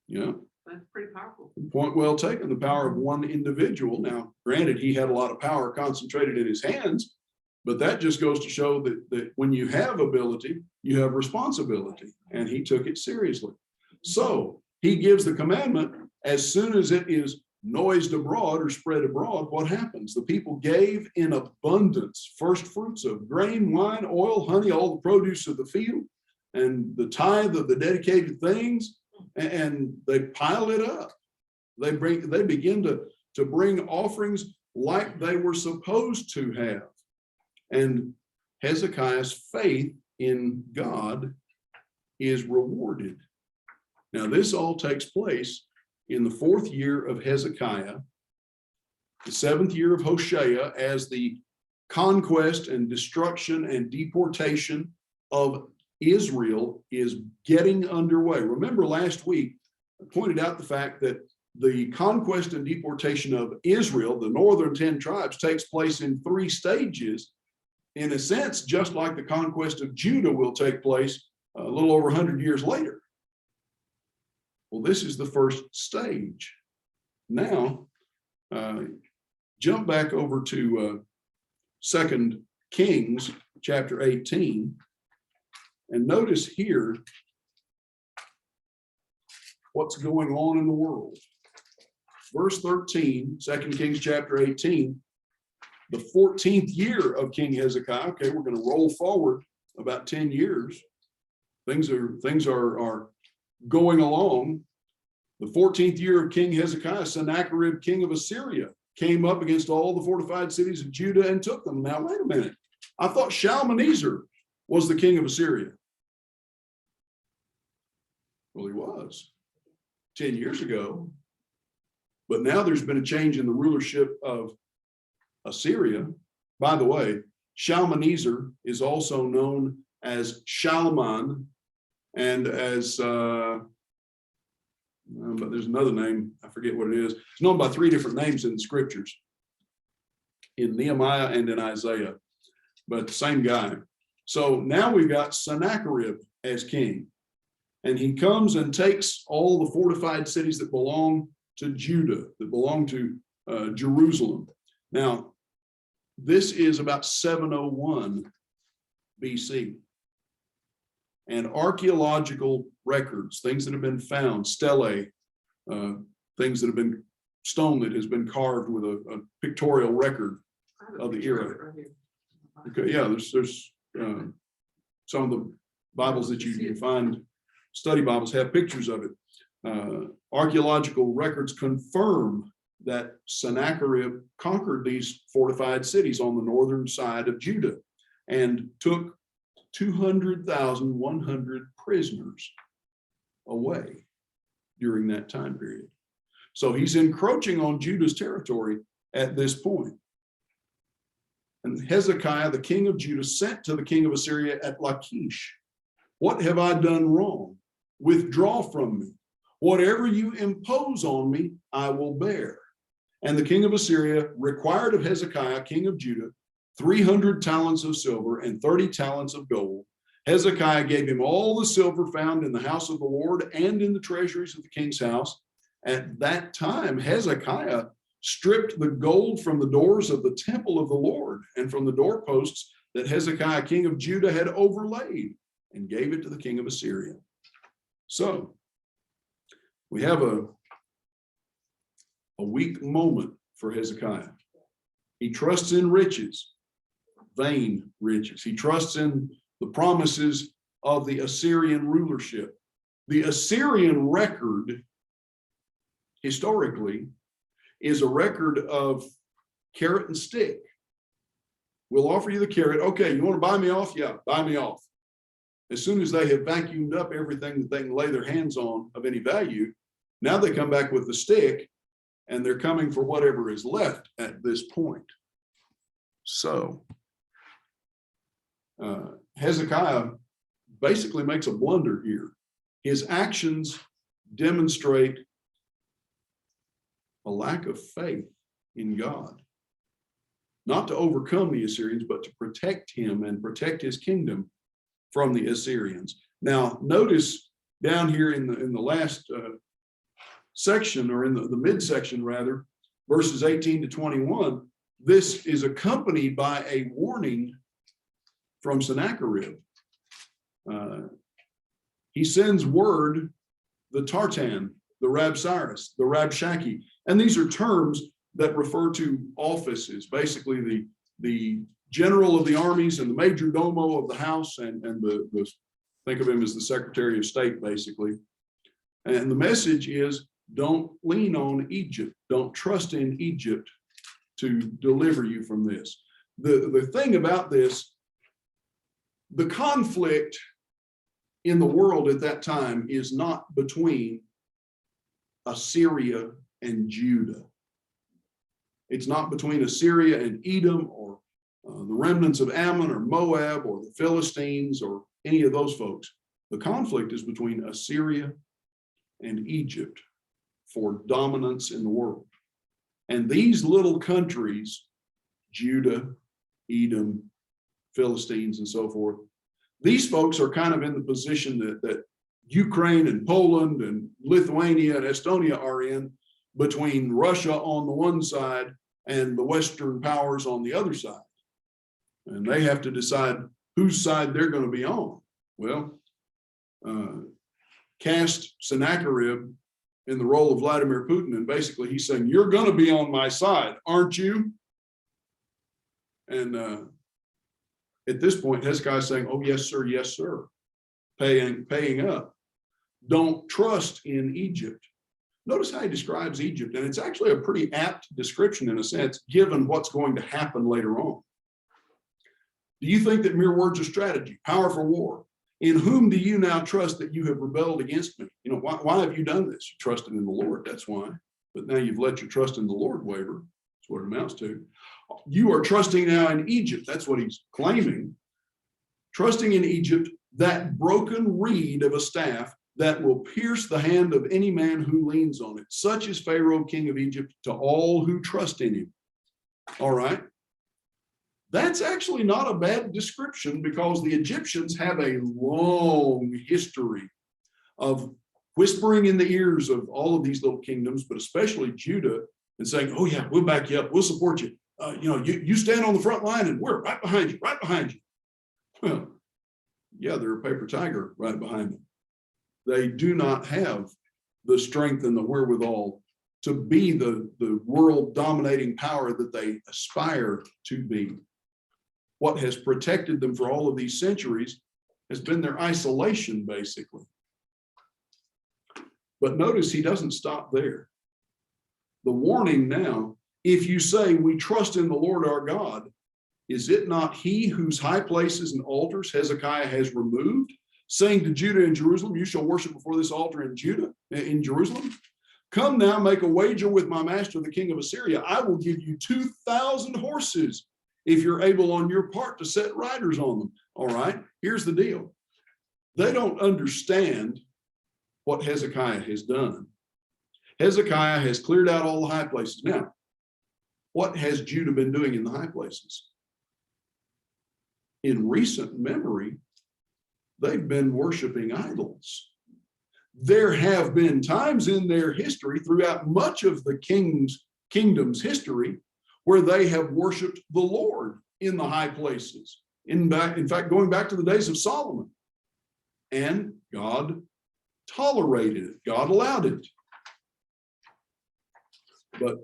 Yeah. That's pretty powerful. Point well taken, the power of one individual. Now, granted, he had a lot of power concentrated in his hands, but that just goes to show that when you have ability, you have responsibility, and he took it seriously. So he gives the commandment. As soon as it is noised abroad or spread abroad, what happens? The people gave in abundance first fruits of grain, wine, oil, honey, all the produce of the field, and the tithe of the dedicated things, and they pile it up. They begin to bring offerings like they were supposed to have. And Hezekiah's faith in God is rewarded. Now, this all takes place in the 4th year of Hezekiah, the 7th year of Hoshea, as the conquest and destruction and deportation of Israel is getting underway. Remember last week, I pointed out the fact that the conquest and deportation of Israel, the northern 10 tribes, takes place in 3 stages, in a sense, just like the conquest of Judah will take place a little over 100 years later. Well, this is the first stage. Now, jump back over to 2 Kings chapter 18, and notice here what's going on in the world. Verse 13, 2 Kings chapter 18, the 14th year of King Hezekiah. Okay, we're going to roll forward about 10 years. Things are going along. The 14th year of King Hezekiah, Sennacherib, king of Assyria, came up against all the fortified cities of Judah and took them. Now, wait a minute. I thought Shalmaneser was the king of Assyria. Well, he was 10 years ago. But now there's been a change in the rulership of Assyria. By the way, Shalmaneser is also known as Shalman, and as but there's another name, I forget what it is. It's known by 3 different names in the scriptures, in Nehemiah and in Isaiah, but same guy. So now we've got Sennacherib as king, and he comes and takes all the fortified cities that belong to Judah, that belong to Jerusalem. Now, this is about 701 BC. And archaeological records, things that have been found, stelae, things that have been, stone that has been carved with a pictorial record of the era. Okay, yeah, there's some of the Bibles that you can find, study Bibles have pictures of it. Archaeological records confirm that Sennacherib conquered these fortified cities on the northern side of Judah and took 200,100 prisoners away during that time period. So he's encroaching on Judah's territory at this point. And Hezekiah, the king of Judah, sent to the king of Assyria at Lachish, "What have I done wrong? Withdraw from me. Whatever you impose on me, I will bear." And the king of Assyria required of Hezekiah, king of Judah, 300 talents of silver and 30 talents of gold. Hezekiah gave him all the silver found in the house of the Lord and in the treasuries of the king's house. At that time, Hezekiah stripped the gold from the doors of the temple of the Lord and from the doorposts that Hezekiah, king of Judah, had overlaid, and gave it to the king of Assyria. So we have a weak moment for Hezekiah. He trusts in riches, vain riches. He trusts in the promises of the Assyrian rulership. The Assyrian record, historically, is a record of carrot and stick. We'll offer you the carrot. Okay, you want to buy me off? Yeah, buy me off. As soon as they have vacuumed up everything that they can lay their hands on of any value, now they come back with the stick, and they're coming for whatever is left at this point. So Hezekiah basically makes a blunder here. His actions demonstrate a lack of faith in God, not to overcome the Assyrians, but to protect him and protect his kingdom from the Assyrians. Now, notice down here in the last section, or in the midsection rather, verses 18 to 21, this is accompanied by a warning from Sennacherib. He sends word, the Tartan, the Rabsaris, the Rabshakeh, and these are terms that refer to offices, basically the general of the armies and the major domo of the house, and the think of him as the Secretary of State, basically. And the message is, don't lean on Egypt. Don't trust in Egypt to deliver you from this. The thing about this, the conflict in the world at that time is not between Assyria and Judah. It's not between Assyria and Edom, or the remnants of Ammon or Moab or the Philistines or any of those folks. The conflict is between Assyria and Egypt for dominance in the world. And these little countries, Judah, Edom, Philistines, and so forth, these folks are kind of in the position that Ukraine and Poland and Lithuania and Estonia are in, between Russia on the one side and the Western powers on the other side. And they have to decide whose side they're going to be on. Well, cast Sennacherib in the role of Vladimir Putin, and basically he's saying, you're going to be on my side, aren't you? And at this point, Hezekiah is saying, oh, yes, sir, paying up. Don't trust in Egypt. Notice how he describes Egypt, and it's actually a pretty apt description in a sense, given what's going to happen later on. Do you think that mere words are strategy, power for war? In whom do you now trust that you have rebelled against me? You know, why have you done this? You trusted in the Lord, that's why. But now you've let your trust in the Lord waver. That's what it amounts to. You are trusting now in Egypt. That's what he's claiming. Trusting in Egypt, that broken reed of a staff that will pierce the hand of any man who leans on it. Such is Pharaoh, king of Egypt, to all who trust in him. All right. That's actually not a bad description, because the Egyptians have a long history of whispering in the ears of all of these little kingdoms, but especially Judah, and saying, oh yeah, we'll back you up, we'll support you. You stand on the front line and we're right behind you, right behind you. Well, yeah, they're a paper tiger right behind them. They do not have the strength and the wherewithal to be the world dominating power that they aspire to be. What has protected them for all of these centuries has been their isolation, basically. But notice he doesn't stop there. The warning now, if you say, we trust in the Lord our God, is it not he whose high places and altars Hezekiah has removed, saying to Judah and Jerusalem, you shall worship before this altar in Jerusalem? Come now, make a wager with my master, the king of Assyria. I will give you 2,000 horses if you're able on your part to set riders on them. All right, here's the deal. They don't understand what Hezekiah has done. Hezekiah has cleared out all the high places. Now, what has Judah been doing in the high places? In recent memory, they've been worshiping idols. There have been times in their history, throughout much of the kingdom's history, where they have worshiped the Lord in the high places. In fact, going back to the days of Solomon. And God tolerated it. God allowed it. But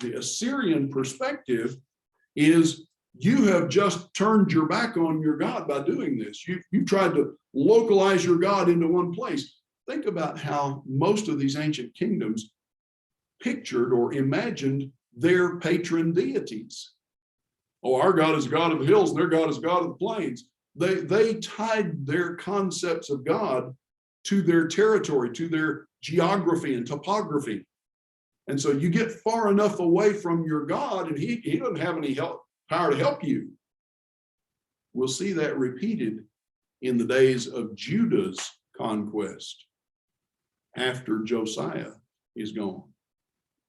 the Assyrian perspective is, you have just turned your back on your God by doing this. You've tried to localize your God into one place. Think about how most of these ancient kingdoms pictured or imagined their patron deities. Oh, our God is a God of the hills, and their God is a God of the plains. They tied their concepts of God to their territory, to their geography and topography. And so you get far enough away from your God, and he doesn't have any help. power to help you. We'll see that repeated in the days of Judah's conquest after Josiah is gone.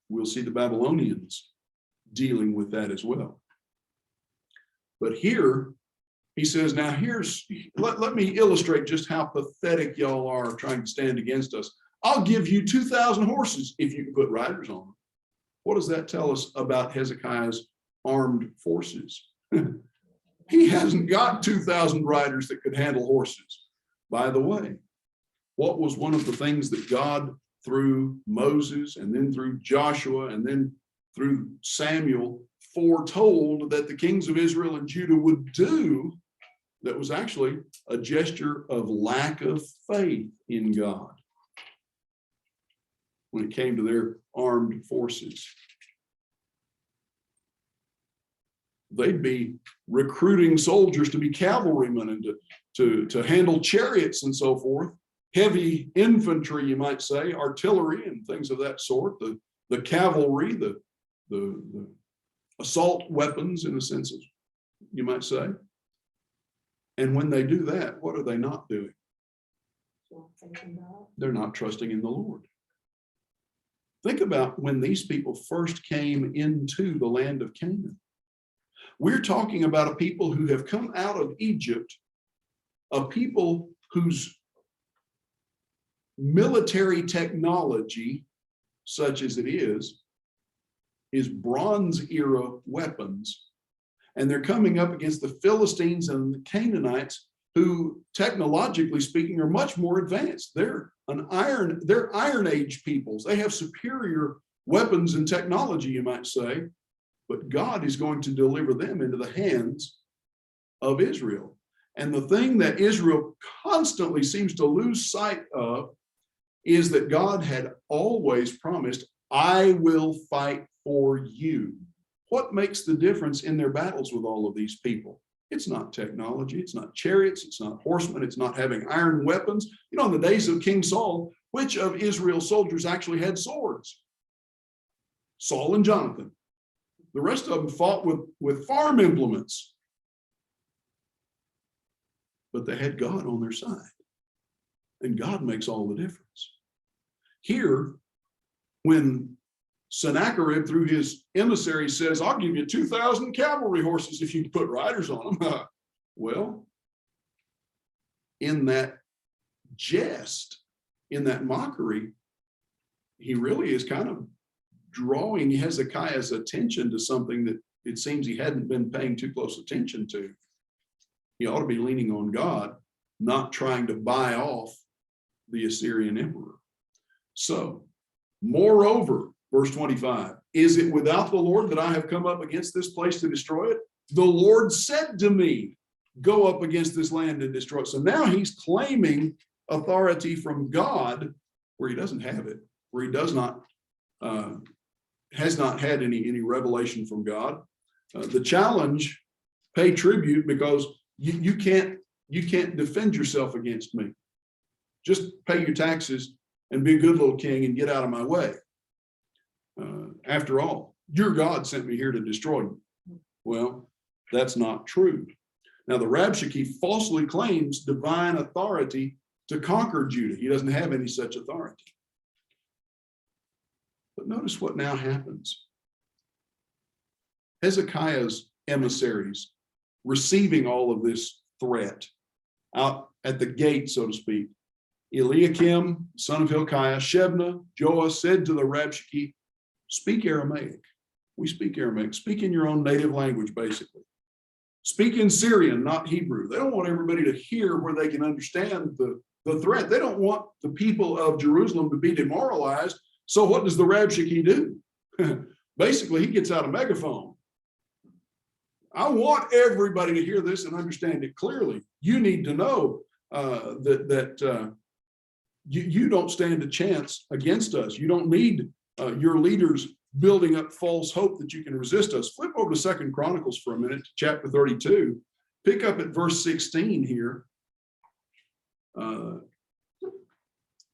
We'll see the Babylonians dealing with that as well. But here he says, now let me illustrate just how pathetic y'all are trying to stand against us. I'll give you 2,000 horses if you can put riders on them. What does that tell us about Hezekiah's armed forces? He hasn't got 2,000 riders that could handle horses. By the way, what was one of the things that God, through Moses and then through Joshua and then through Samuel, foretold that the kings of Israel and Judah would do, that was actually a gesture of lack of faith in God when it came to their armed forces? They'd be recruiting soldiers to be cavalrymen and to handle chariots and so forth, heavy infantry, you might say, artillery and things of that sort, the cavalry, the assault weapons, in a sense, you might say. And when they do that, what are they not doing? They're not trusting in the Lord. Think about when these people first came into the land of Canaan. We're talking about a people who have come out of Egypt, a people whose military technology, such as it is Bronze era weapons. And they're coming up against the Philistines and the Canaanites, who technologically speaking are much more advanced. They're Iron Age peoples. They have superior weapons and technology, you might say, but God is going to deliver them into the hands of Israel. And the thing that Israel constantly seems to lose sight of is that God had always promised, I will fight for you. What makes the difference in their battles with all of these people? It's not technology, it's not chariots, it's not horsemen, it's not having iron weapons. You know, in the days of King Saul, which of Israel's soldiers actually had swords? Saul and Jonathan. The rest of them fought with farm implements. But they had God on their side. And God makes all the difference. Here, when Sennacherib, through his emissary, says, I'll give you 2,000 cavalry horses if you can put riders on them. Well, in that jest, in that mockery, he really is kind of drawing Hezekiah's attention to something that it seems he hadn't been paying too close attention to. He ought to be leaning on God, not trying to buy off the Assyrian emperor. So, moreover, verse 25, is it without the Lord that I have come up against this place to destroy it? The Lord said to me, go up against this land and destroy it. So now he's claiming authority from God where he doesn't have it, where he does not, has not had any revelation from God. The challenge, pay tribute, because you can't defend yourself against me. Just pay your taxes and be a good little king and get out of my way. After all, your God sent me here to destroy you. Well, that's not true. Now, the Rabshakeh falsely claims divine authority to conquer Judah. He doesn't have any such authority. But notice what now happens. Hezekiah's emissaries receiving all of this threat out at the gate, so to speak. Eliakim, son of Hilkiah, Shebna, Joah said to the Rabshakeh, speak Aramaic. We speak Aramaic. Speak in your own native language, basically. Speak in Syrian, not Hebrew. They don't want everybody to hear where they can understand the threat. They don't want the people of Jerusalem to be demoralized. So what does the Rabshakeh do? Basically, he gets out a megaphone. I want everybody to hear this and understand it clearly. You need to know that you don't stand a chance against us. You don't need your leaders building up false hope that you can resist us. Flip over to 2 Chronicles for a minute, to chapter 32. Pick up at verse 16 here.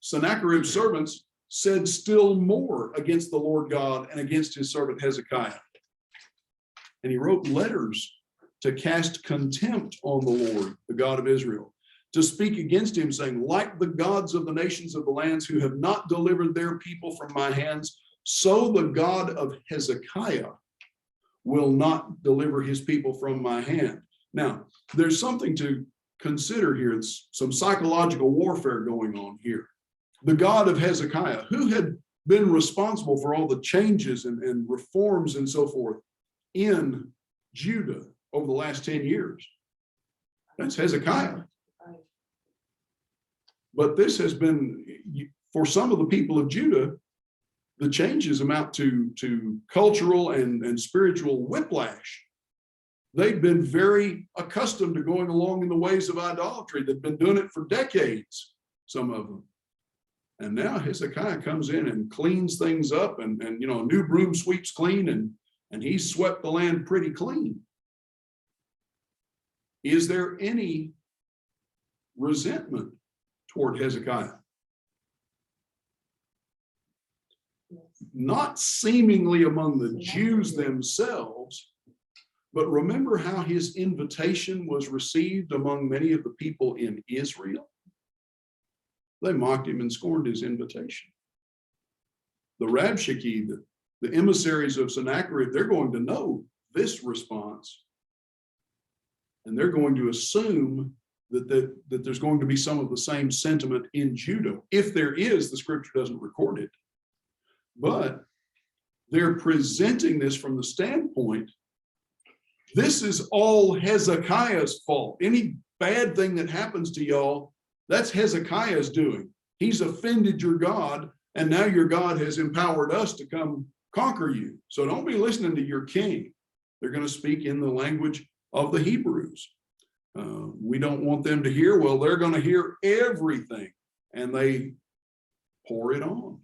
Sennacherib's servants said still more against the Lord God and against his servant Hezekiah. and he wrote letters to cast contempt on the Lord, the God of Israel, to speak against him, saying, like the gods of the nations of the lands who have not delivered their people from my hands, so the God of Hezekiah will not deliver his people from my hand. Now, there's something to consider here. It's some psychological warfare going on here. The God of Hezekiah, who had been responsible for all the changes and reforms and so forth in Judah over the last 10 years. That's Hezekiah. But this has been, for some of the people of Judah, the changes amount to cultural and spiritual whiplash. They've been very accustomed to going along in the ways of idolatry. They've been doing it for decades, some of them. And now Hezekiah comes in and cleans things up, and you know, a new broom sweeps clean, and he's swept the land pretty clean. Is there any resentment toward Hezekiah? Not seemingly among the Jews themselves, but remember how his invitation was received among many of the people in Israel? They mocked him and scorned his invitation. The Rabshakeh, the emissaries of Sennacherib, they're going to know this response. And they're going to assume that there's going to be some of the same sentiment in Judah. If there is, the scripture doesn't record it. But they're presenting this from the standpoint, this is all Hezekiah's fault. Any bad thing that happens to y'all, that's Hezekiah's doing. He's offended your God, and now your God has empowered us to come conquer you. So don't be listening to your king. They're going to speak in the language of the Hebrews. We don't want them to hear, well, they're going to hear everything, and they pour it on.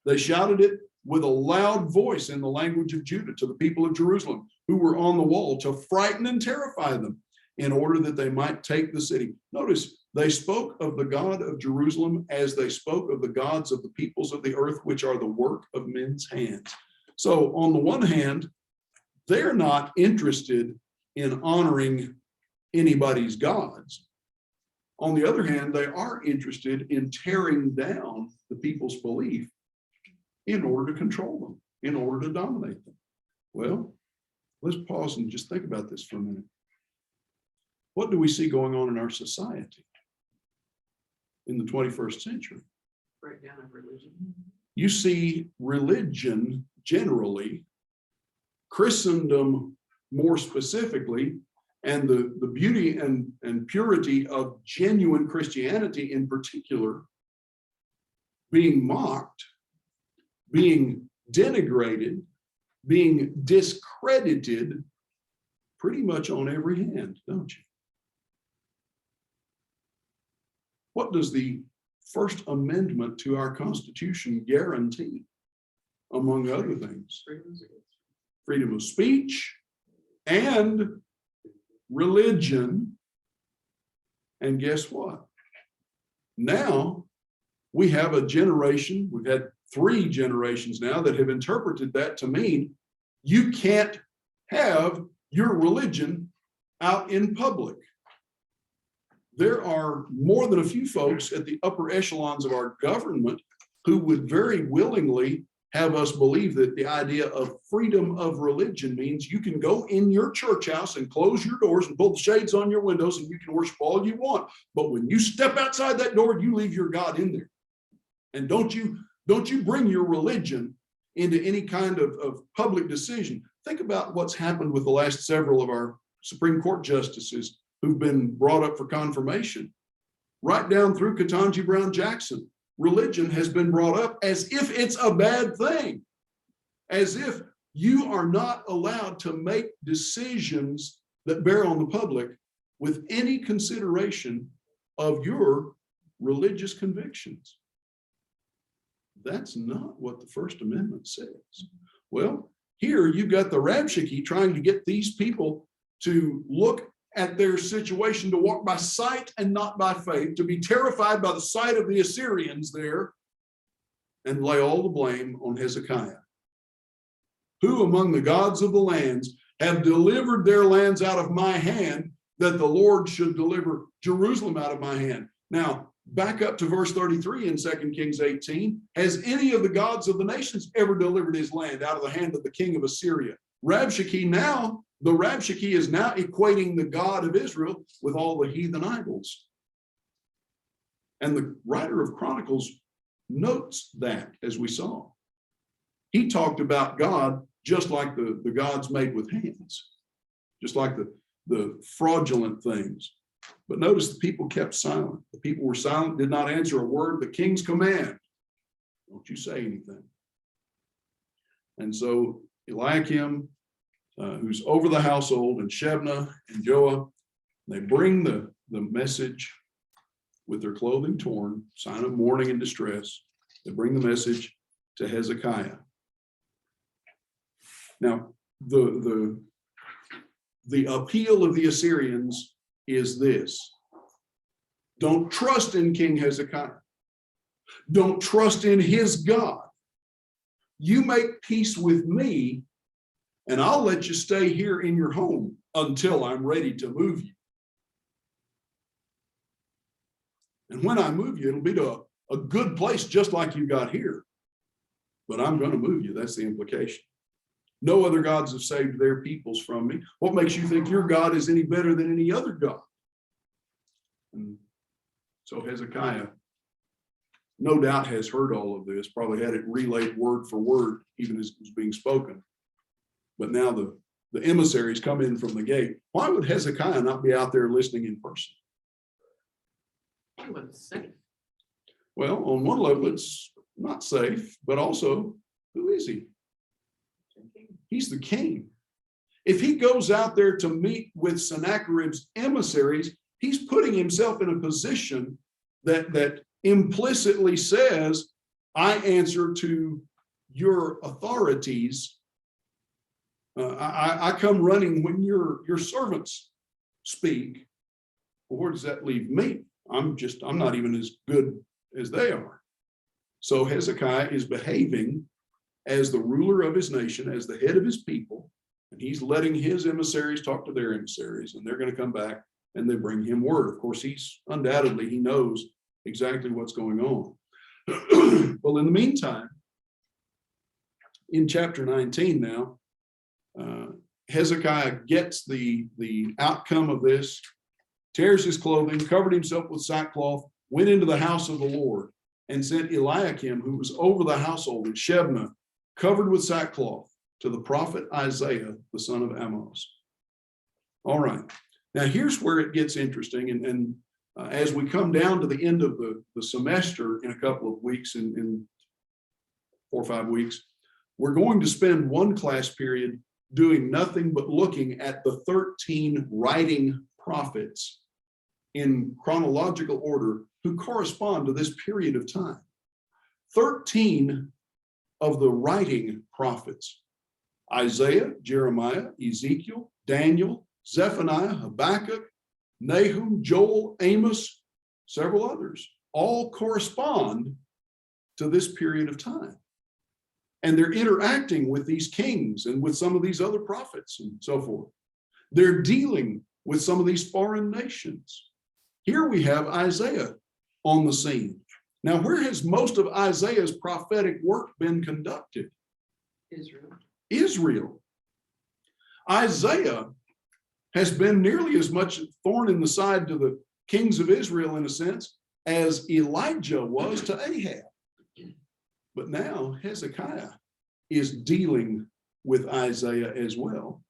They shouted it with a loud voice in the language of Judah to the people of Jerusalem who were on the wall, to frighten and terrify them in order that they might take the city. Notice, they spoke of the God of Jerusalem as they spoke of the gods of the peoples of the earth, which are the work of men's hands. So on the one hand, they're not interested in honoring anybody's gods. On the other hand, they are interested in tearing down the people's belief in order to control them, in order to dominate them. Well, let's pause and just think about this for a minute. What do we see going on in our society in the 21st century? Breakdown of religion. You see religion generally, Christendom more specifically, and the beauty and purity of genuine Christianity in particular being mocked, being denigrated, being discredited pretty much on every hand, don't you? What does the First Amendment to our Constitution guarantee, among other things? Freedom of speech and religion. And guess what? Now we have a generation, we've had 3 generations now that have interpreted that to mean you can't have your religion out in public. There are more than a few folks at the upper echelons of our government who would very willingly have us believe that the idea of freedom of religion means you can go in your church house and close your doors and pull the shades on your windows and you can worship all you want. But when you step outside that door, you leave your God in there. And don't you bring your religion into any kind of public decision. Think about what's happened with the last several of our Supreme Court justices who've been brought up for confirmation. Right down through Ketanji Brown Jackson, religion has been brought up as if it's a bad thing, as if you are not allowed to make decisions that bear on the public with any consideration of your religious convictions. That's not what the First Amendment says. Well, here you've got the Rabshakeh trying to get these people to look at their situation, to walk by sight and not by faith, to be terrified by the sight of the Assyrians there, and lay all the blame on Hezekiah. Who among the gods of the lands have delivered their lands out of my hand, that the Lord should deliver Jerusalem out of my hand? Now, back up to verse 33 in 2 Kings 18. Has any of the gods of the nations ever delivered his land out of the hand of the king of Assyria? Rabshakeh is now equating the God of Israel with all the heathen idols. And the writer of Chronicles notes that, as we saw. He talked about God just like the gods made with hands, just like the fraudulent things. But notice the people kept silent. The people were silent, did not answer a word. The king's command, don't you say anything. And so Eliakim, who's over the household, and Shebna and Joah, they bring the message with their clothing torn, sign of mourning and distress. They bring the message to Hezekiah. Now, the appeal of the Assyrians is this: don't trust in King Hezekiah. Don't trust in his God. You make peace with me, and I'll let you stay here in your home until I'm ready to move you. And when I move you, it'll be to a good place just like you got here. But I'm going to move you. That's the implication. No other gods have saved their peoples from me. What makes you think your God is any better than any other God? And so Hezekiah, no doubt, has heard all of this, probably had it relayed word for word, even as it was being spoken. But now the emissaries come in from the gate. Why would Hezekiah not be out there listening in person? He wasn't safe. Well, on one level, it's not safe, but also, who is he? He's the king. If he goes out there to meet with Sennacherib's emissaries, he's putting himself in a position that implicitly says, I answer to your authorities. I come running when your servants speak. Well, where does that leave me? I'm not even as good as they are. So Hezekiah is behaving as the ruler of his nation, as the head of his people, and he's letting his emissaries talk to their emissaries, and they're going to come back and they bring him word. Of course, he knows exactly what's going on. Well, in the meantime, in chapter 19 now, Hezekiah gets the outcome of this, tears his clothing, covered himself with sackcloth, went into the house of the Lord, and sent Eliakim, who was over the household, and Shebna, covered with sackcloth, to the prophet Isaiah, the son of Amoz. All right. Now here's where it gets interesting. And as we come down to the end of the semester in a couple of weeks, in 4 or 5 weeks, we're going to spend one class period doing nothing but looking at the 13 writing prophets in chronological order who correspond to this period of time. 13 of the writing prophets: Isaiah, Jeremiah, Ezekiel, Daniel, Zephaniah, Habakkuk, Nahum, Joel, Amos, several others, all correspond to this period of time. And they're interacting with these kings and with some of these other prophets and so forth. They're dealing with some of these foreign nations. Here we have Isaiah on the scene. Now, where has most of Isaiah's prophetic work been conducted? Israel. Isaiah has been nearly as much a thorn in the side to the kings of Israel, in a sense, as Elijah was to Ahab. But now Hezekiah is dealing with Isaiah as well.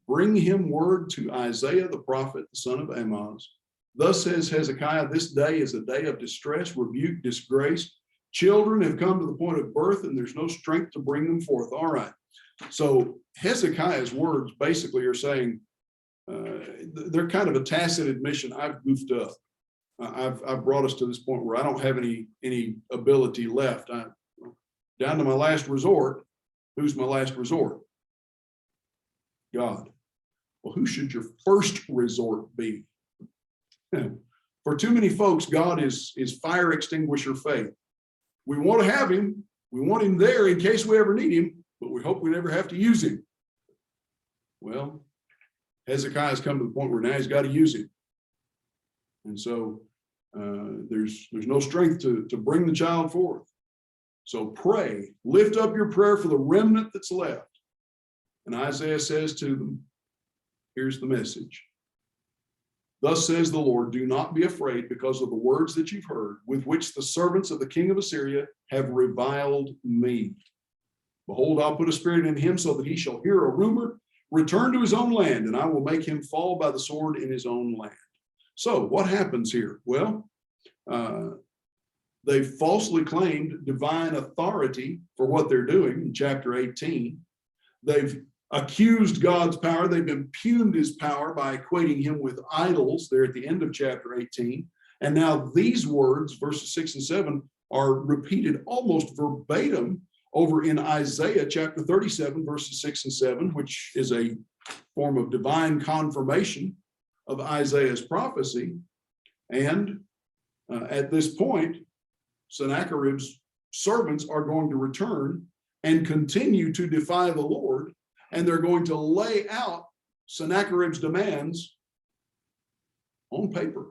Bring him word to Isaiah the prophet, the son of Amoz. Thus says Hezekiah, this day is a day of distress, rebuke, disgrace. Children have come to the point of birth, and there's no strength to bring them forth. All right. So Hezekiah's words basically are saying, they're kind of a tacit admission. I've goofed up. I've brought us to this point where I don't have any ability left. I'm down to my last resort. Who's my last resort? God. Well, who should your first resort be? For too many folks, God is fire extinguisher faith. We want to have him. We want him there in case we ever need him, but we hope we never have to use him. Well, Hezekiah's come to the point where now he's got to use him. And so there's no strength to bring the child forth. So pray, lift up your prayer for the remnant that's left. And Isaiah says to them, here's the message. Thus says the Lord, do not be afraid because of the words that you've heard, with which the servants of the king of Assyria have reviled me. Behold, I'll put a spirit in him so that he shall hear a rumor, return to his own land, and I will make him fall by the sword in his own land. So what happens here? Well, they falsely claimed divine authority for what they're doing in chapter 18. They've accused God's power. They've impugned his power by equating him with idols there at the end of chapter 18. And now these words, verses 6 and 7, are repeated almost verbatim over in Isaiah chapter 37, verses 6 and 7, which is a form of divine confirmation of Isaiah's prophecy. And at this point, Sennacherib's servants are going to return and continue to defy the Lord, and they're going to lay out Sennacherib's demands on paper.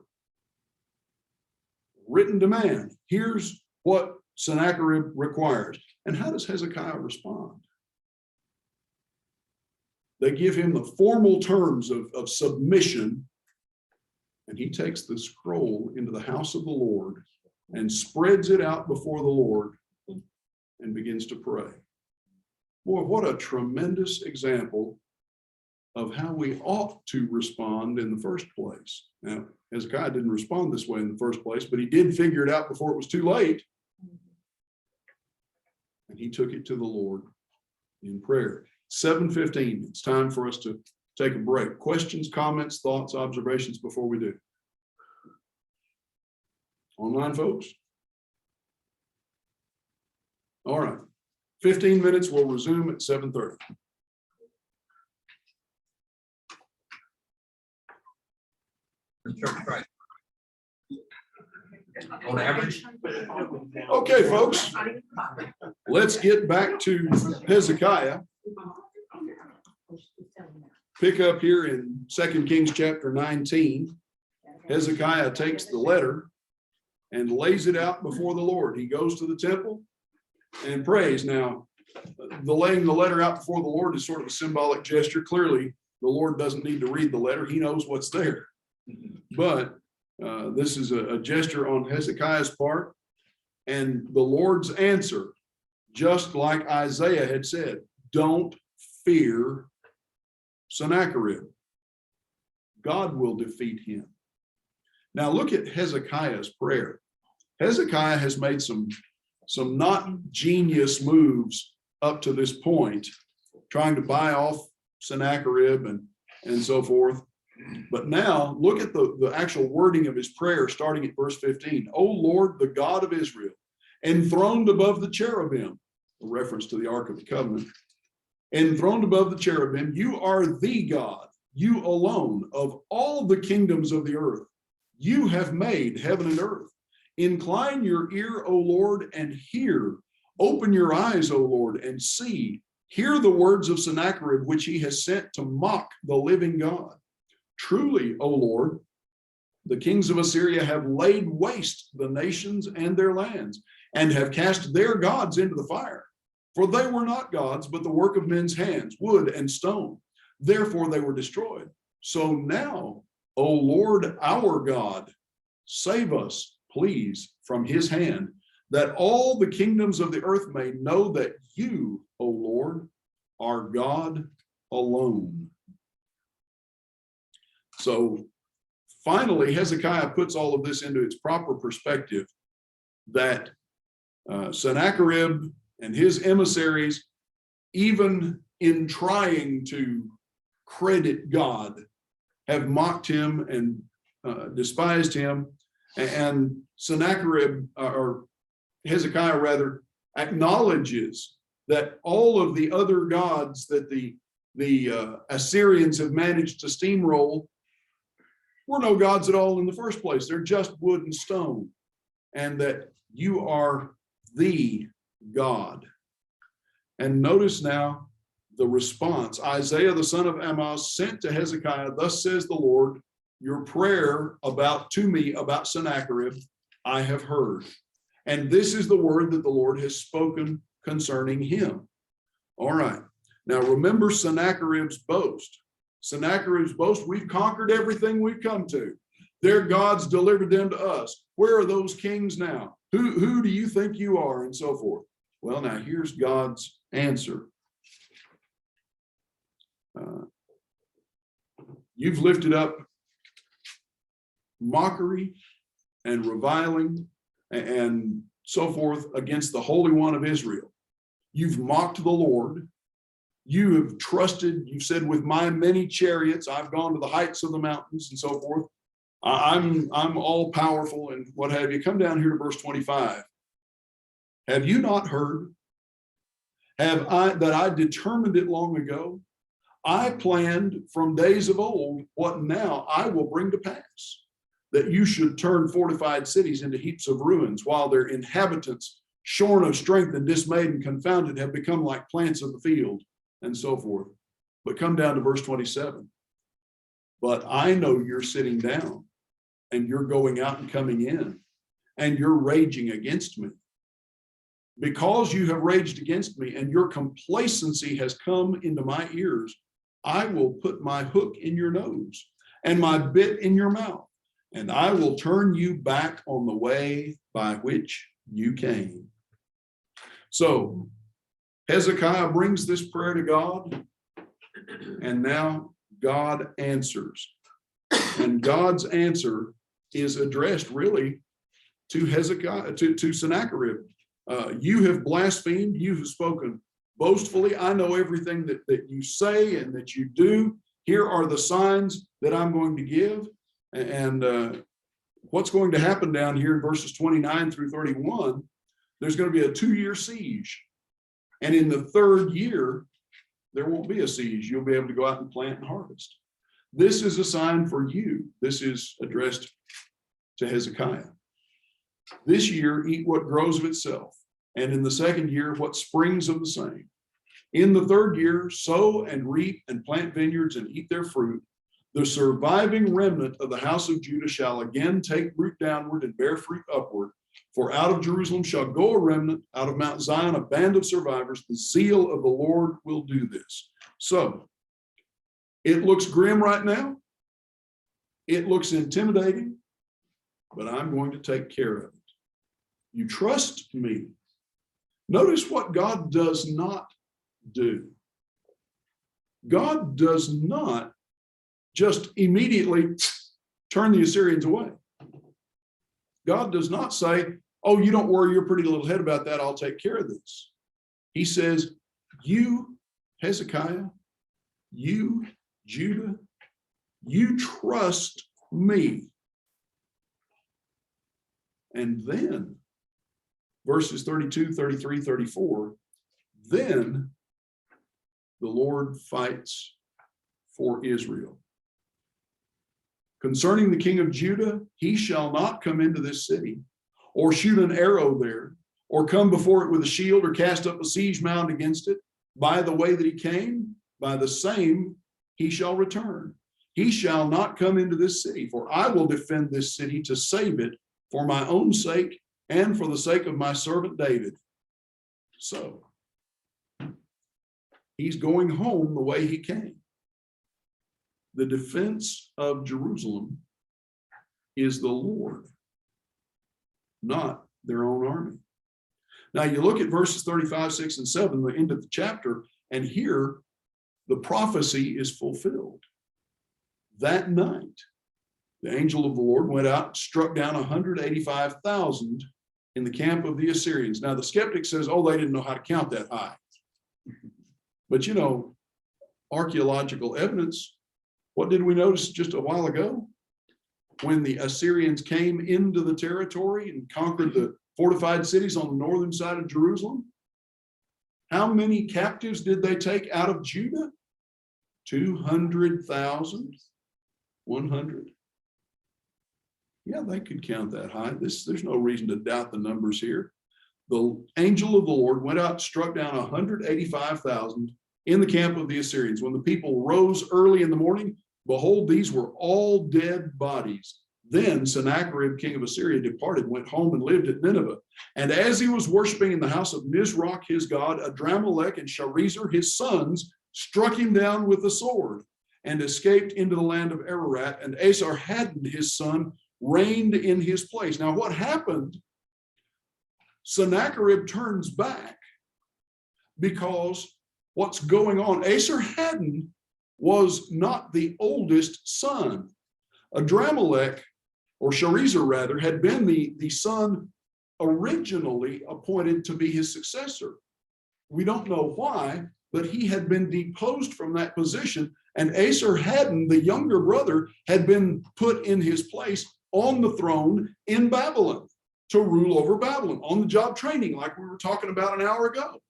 Written demand. Here's what Sennacherib requires. And how does Hezekiah respond? They give him the formal terms of submission, and he takes the scroll into the house of the Lord and spreads it out before the Lord and begins to pray. Boy, what a tremendous example of how we ought to respond in the first place. Now, Hezekiah didn't respond this way in the first place, but he did figure it out before it was too late. And he took it to the Lord in prayer. 7:15, it's time for us to take a break. Questions, comments, thoughts, observations before we do? Online folks? All right. 15 minutes, we'll resume at 7:30. On average. Okay, folks, let's get back to Hezekiah. Pick up here in 2 Kings chapter 19. Hezekiah takes the letter and lays it out before the Lord. He goes to the temple and prays. Now, the laying the letter out before the Lord is sort of a symbolic gesture. Clearly, the Lord doesn't need to read the letter. He knows what's there. But this is a gesture on Hezekiah's part. And the Lord's answer, just like Isaiah had said, don't fear Sennacherib. God will defeat him. Now look at Hezekiah's prayer. Hezekiah has made some not genius moves up to this point, trying to buy off Sennacherib and so forth. But now look at the actual wording of his prayer, starting at verse 15. O Lord, the God of Israel, enthroned above the cherubim, a reference to the Ark of the Covenant, enthroned above the cherubim, you are the God, you alone, of all the kingdoms of the earth. You have made heaven and earth. Incline your ear, O Lord, and hear. Open your eyes, O Lord, and see. Hear the words of Sennacherib, which he has sent to mock the living God. Truly, O Lord, the kings of Assyria have laid waste the nations and their lands, and have cast their gods into the fire. For they were not gods, but the work of men's hands, wood and stone. Therefore they were destroyed. So now, O Lord our God, save us, please, from his hand, that all the kingdoms of the earth may know that you, O Lord, are God alone. So finally, Hezekiah puts all of this into its proper perspective, that Sennacherib and his emissaries, even in trying to credit God, have mocked him and despised him. And Sennacherib, or Hezekiah rather, acknowledges that all of the other gods that the Assyrians have managed to steamroll were no gods at all in the first place. They're just wood and stone. And that you are the God. And notice now the response. Isaiah, the son of Amoz, sent to Hezekiah, thus says the Lord, your prayer to me about Sennacherib, I have heard. And this is the word that the Lord has spoken concerning him. All right. Now remember Sennacherib's boast. Sennacherib's boast, we've conquered everything we've come to. Their gods delivered them to us. Where are those kings now? Who do you think you are? And so forth. Well, now here's God's answer. You've lifted up mockery and reviling and so forth against the Holy One of Israel. You've mocked the Lord. You have trusted, you said, with my many chariots, I've gone to the heights of the mountains and so forth. I'm all powerful and what have you. Come down here to verse 25. Have you not heard? That I determined it long ago? I planned from days of old what now I will bring to pass, that you should turn fortified cities into heaps of ruins, while their inhabitants, shorn of strength and dismayed and confounded, have become like plants of the field, and so forth. But come down to verse 27. But I know you're sitting down, and you're going out and coming in, and you're raging against me. Because you have raged against me, and your complacency has come into my ears, I will put my hook in your nose and my bit in your mouth, and I will turn you back on the way by which you came. So Hezekiah brings this prayer to God, and now God answers. And God's answer is addressed really to Hezekiah, to Sennacherib. You have blasphemed, you have spoken boastfully. I know everything that you say and that you do. Here are the signs that I'm going to give. And what's going to happen down here in verses 29 through 31, there's going to be a 2-year siege. And in the 3rd year, there won't be a siege. You'll be able to go out and plant and harvest. This is a sign for you. This is addressed to Hezekiah. This year, eat what grows of itself. And in the 2nd year, what springs of the same. In the 3rd year, sow and reap and plant vineyards and eat their fruit. The surviving remnant of the house of Judah shall again take root downward and bear fruit upward. For out of Jerusalem shall go a remnant, out of Mount Zion a band of survivors. The zeal of the Lord will do this. So it looks grim right now. It looks intimidating, but I'm going to take care of it. You trust me. Notice what God does not do. God does not just immediately turn the Assyrians away. God does not say, oh, you don't worry your pretty little head about that. I'll take care of this. He says, you, Hezekiah, you, Judah, you trust me. And then verses 32, 33, 34, then the Lord fights for Israel. Concerning the king of Judah, he shall not come into this city, or shoot an arrow there, or come before it with a shield, or cast up a siege mound against it. By the way that he came, by the same he shall return. He shall not come into this city, for I will defend this city to save it for my own sake and for the sake of my servant David. So he's going home the way he came. The defense of Jerusalem is the Lord, not their own army. Now you look at verses 35, 6, and 7, the end of the chapter, and here the prophecy is fulfilled. That night, the angel of the Lord went out and struck down 185,000 in the camp of the Assyrians. Now the skeptic says, oh, they didn't know how to count that high. But you know, archaeological evidence, what did we notice just a while ago? When the Assyrians came into the territory and conquered the fortified cities on the northern side of Jerusalem, how many captives did they take out of Judah? 200,000? 100? Yeah, they could count that high. There's no reason to doubt the numbers here. the angel of the Lord went out and struck down 185,000 in the camp of the Assyrians. When the people rose early in the morning, behold, these were all dead bodies. Then Sennacherib, king of Assyria, departed, went home and lived at Nineveh. And as he was worshiping in the house of Nisroch, his god, Adramelech and Sharezer, his sons, struck him down with the sword and escaped into the land of Ararat. And Esarhaddon, his son, reigned in his place. Now, what happened? Sennacherib turns back because what's going on? Esarhaddon was not the oldest son. Adramelech, or Sharezer rather, had been the son originally appointed to be his successor. We don't know why, but he had been deposed from that position, and Esarhaddon, the younger brother, had been put in his place on the throne in Babylon to rule over Babylon, on the job training like we were talking about an hour ago.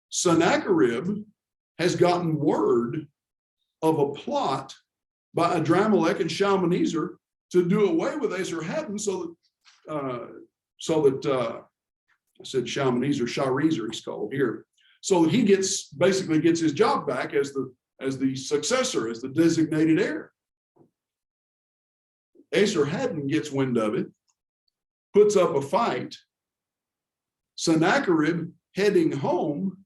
Sennacherib has gotten word of a plot by Adramelech and Shalmaneser to do away with Esarhaddon so that I said Shalmaneser, Sharezer he's called here, so that he basically gets his job back as the successor, as the designated heir. Esarhaddon gets wind of it, puts up a fight. Sennacherib, heading home,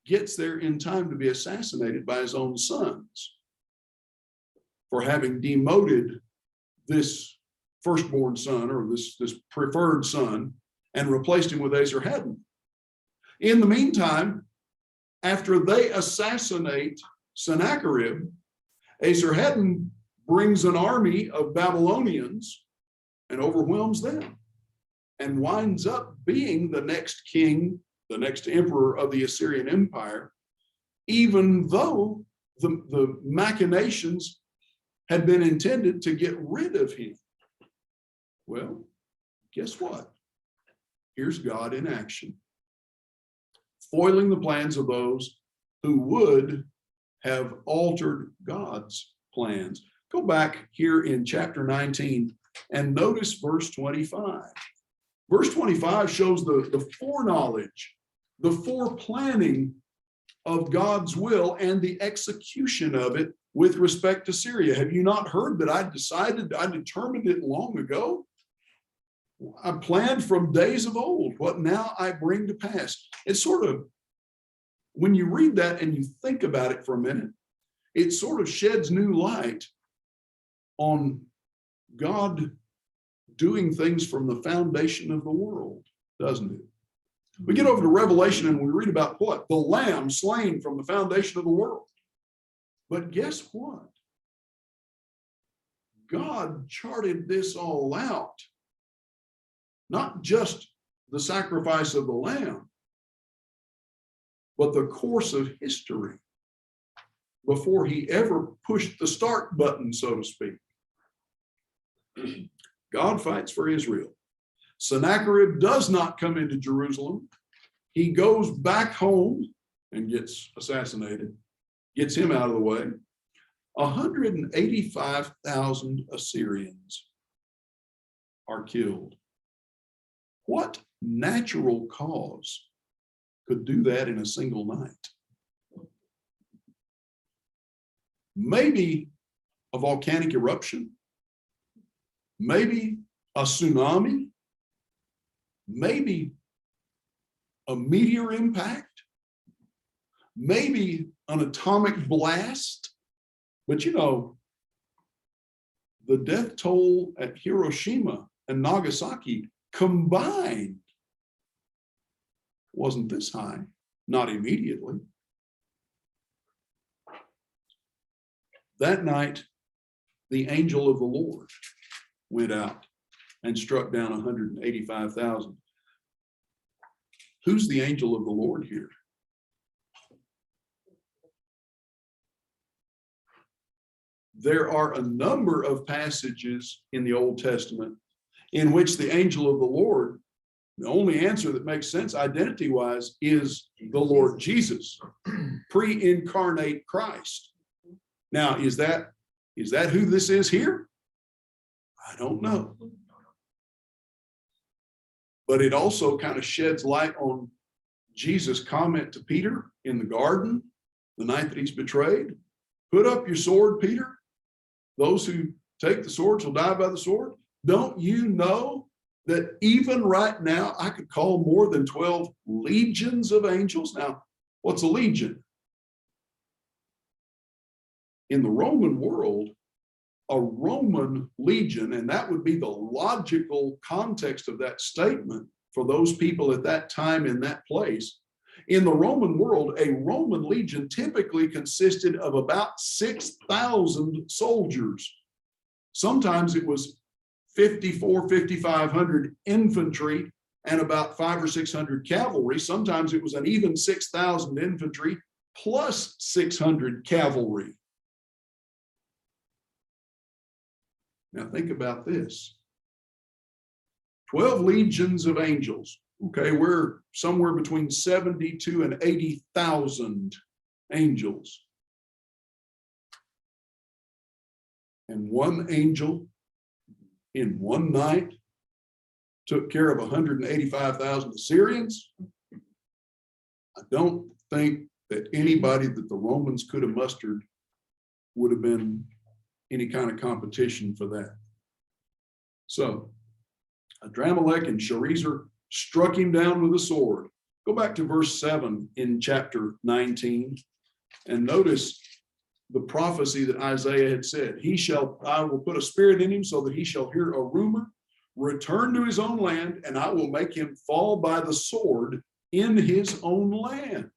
gets there in time to be assassinated by his own sons for having demoted this firstborn son, or this preferred son, and replaced him with Esarhaddon. In the meantime, after they assassinate Sennacherib, Esarhaddon brings an army of Babylonians and overwhelms them and winds up being the next king, the next emperor of the Assyrian Empire, even though the machinations had been intended to get rid of him. Well, guess what? Here's God in action, foiling the plans of those who would have altered God's plans. Go back here in chapter 19 and notice verse 25. Verse 25 shows the foreknowledge, the foreplanning of God's will and the execution of it with respect to Syria. Have you not heard that I determined it long ago? I planned from days of old what now I bring to pass. It's sort of, when you read that and you think about it for a minute, it sort of sheds new light on God doing things from the foundation of the world, doesn't it? We get over to Revelation and we read about what? The Lamb slain from the foundation of the world. But guess what? God charted this all out. Not just the sacrifice of the Lamb, but the course of history before he ever pushed the start button, so to speak. God fights for Israel. Sennacherib does not come into Jerusalem. He goes back home and gets assassinated, gets him out of the way. 185,000 Assyrians are killed. What natural cause could do that in a single night? Maybe a volcanic eruption, maybe a tsunami, maybe a meteor impact, maybe an atomic blast. But you know, the death toll at Hiroshima and Nagasaki combined wasn't this high, not immediately. That night, the angel of the Lord went out and struck down 185,000. Who's the angel of the Lord here? There are a number of passages in the Old Testament in which the angel of the Lord, the only answer that makes sense identity-wise is the Lord Jesus, pre-incarnate Christ. Now, is that who this is here? I don't know. But it also kind of sheds light on Jesus' comment to Peter in the garden, the night that he's betrayed. Put up your sword, Peter. Those who take the swords will die by the sword. Don't you know that even right now, I could call more than 12 legions of angels? Now, what's a legion? In the Roman world, a Roman legion, and that would be the logical context of that statement for those people at that time in that place. In the Roman world, a Roman legion typically consisted of about 6,000 soldiers. Sometimes it was 5,500 infantry and about 500 or 600 cavalry. Sometimes it was an even 6,000 infantry plus 600 cavalry. Now think about this. 12 legions of angels. Okay, we're somewhere between 72 and 80,000 angels. And one angel in one night took care of 185,000 Assyrians. I don't think that anybody that the Romans could have mustered would have been any kind of competition for that. So Adramelech and Sharezer struck him down with a sword. Go back to verse 7 in chapter 19 and notice the prophecy that Isaiah had said. I will put a spirit in him so that he shall hear a rumor, return to his own land, and I will make him fall by the sword in his own land.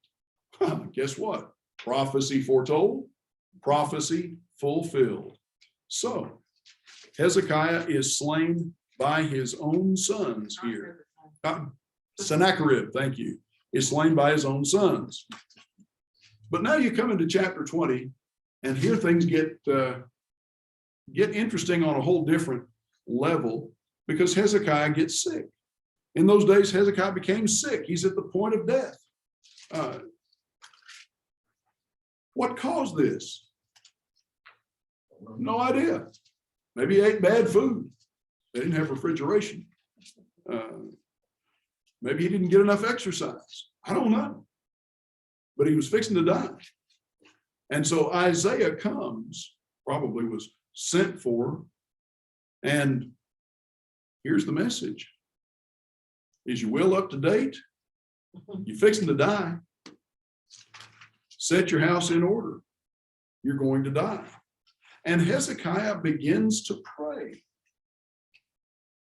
Guess what? Prophecy foretold, prophecy fulfilled. So Hezekiah is slain by his own sons here. Sennacherib, thank you, is slain by his own sons. But now you come into chapter 20, and here things get interesting on a whole different level, because Hezekiah gets sick. In those days, Hezekiah became sick. He's at the point of death. What caused this? No idea. Maybe he ate bad food. They didn't have refrigeration. Maybe he didn't get enough exercise. I don't know. But he was fixing to die. And so Isaiah comes, probably was sent for, and here's the message. Is your will up to date? You're fixing to die. Set your house in order. You're going to die. And Hezekiah begins to pray.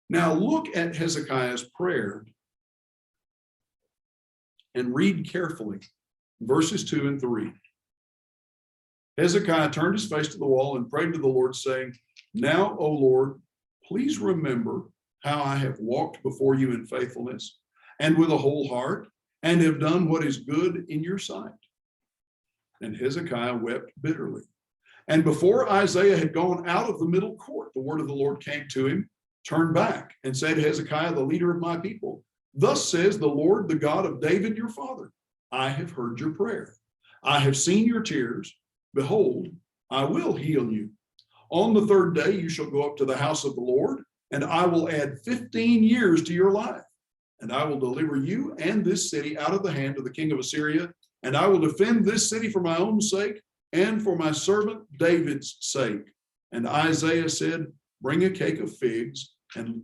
Now look at Hezekiah's prayer and read carefully verses 2 and 3. Hezekiah turned his face to the wall and prayed to the Lord, saying, Now, O Lord, please remember how I have walked before you in faithfulness and with a whole heart, and have done what is good in your sight. And Hezekiah wept bitterly. And before Isaiah had gone out of the middle court, the word of the Lord came to him, turned back, and said, Hezekiah, the leader of my people, thus says the Lord, the God of David your father, I have heard your prayer. I have seen your tears. Behold, I will heal you. On the third day you shall go up to the house of the Lord, and I will add 15 years to your life. And I will deliver you and this city out of the hand of the king of Assyria, and I will defend this city for my own sake and for my servant David's sake. And Isaiah said, Bring a cake of figs and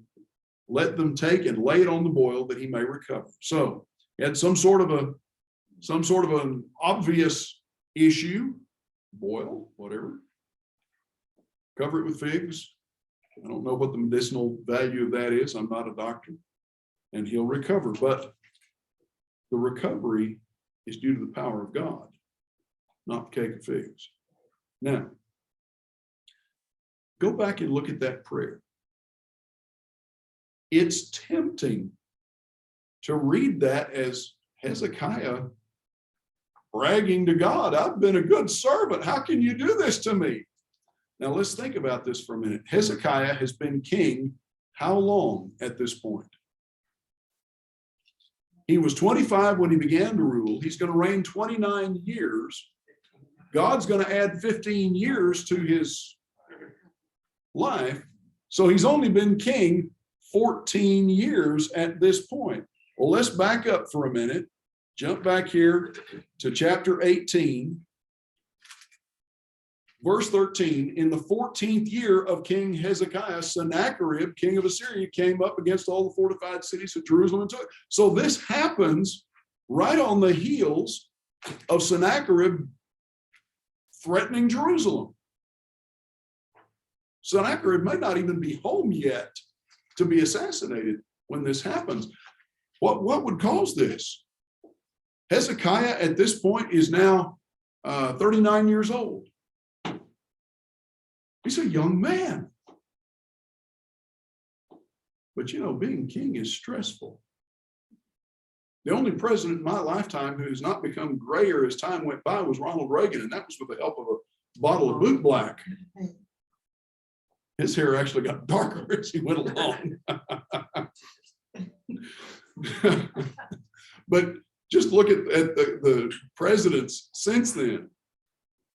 let them take and lay it on the boil that he may recover. So he had some sort of an obvious issue, boil, whatever. Cover it with figs. I don't know what the medicinal value of that is. I'm not a doctor. And he'll recover. But the recovery is due to the power of God, not the cake of figs. Now, go back and look at that prayer. It's tempting to read that as Hezekiah bragging to God, I've been a good servant. How can you do this to me? Now let's think about this for a minute. Hezekiah has been king how long at this point? He was 25 when he began to rule. He's going to reign 29 years. God's going to add 15 years to his life. So he's only been king 14 years at this point. Well, let's back up for a minute. Jump back here to chapter 18. Verse 13, in the 14th year of King Hezekiah, Sennacherib, king of Assyria, came up against all the fortified cities of Jerusalem and took. So this happens right on the heels of Sennacherib threatening Jerusalem. Sennacherib may not even be home yet to be assassinated when this happens. What would cause this? Hezekiah at this point is now 39 years old. He's a young man. But you know, being king is stressful. The only president in my lifetime who has not become grayer as time went by was Ronald Reagan, and that was with the help of a bottle of boot black. His hair actually got darker as he went along. But just look at the presidents since then.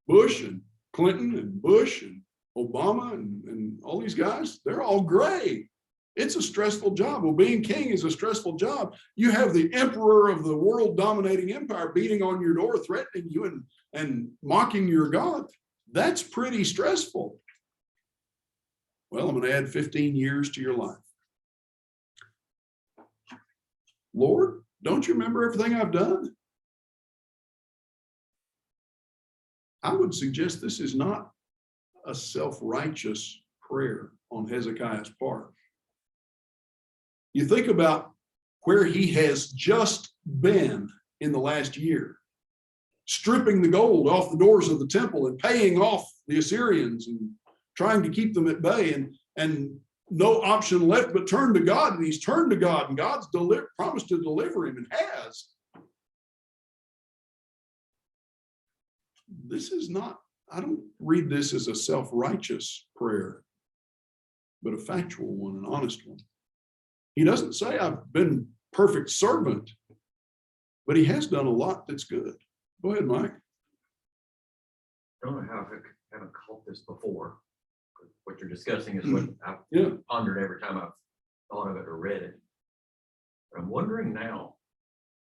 Bush and Clinton and Bush and Obama and all these guys, they're all gray. It's a stressful job. Well, being king is a stressful job. You have the emperor of the world dominating empire beating on your door, threatening you and mocking your God. That's pretty stressful. Well, I'm going to add 15 years to your life. Lord, don't you remember everything I've done? I would suggest this is not a self-righteous prayer on Hezekiah's part. You think about where he has just been in the last year, stripping the gold off the doors of the temple and paying off the Assyrians and trying to keep them at bay, and no option left but turn to God. And he's turned to God, and God's promised to deliver him and has. This is not, I don't read this as a self-righteous prayer, but a factual one, an honest one. He doesn't say I've been perfect servant, but he has done a lot that's good. Go ahead, Mike. I don't know how I haven't caught this before. What you're discussing is what I've pondered every time I've thought of it or read it. But I'm wondering now,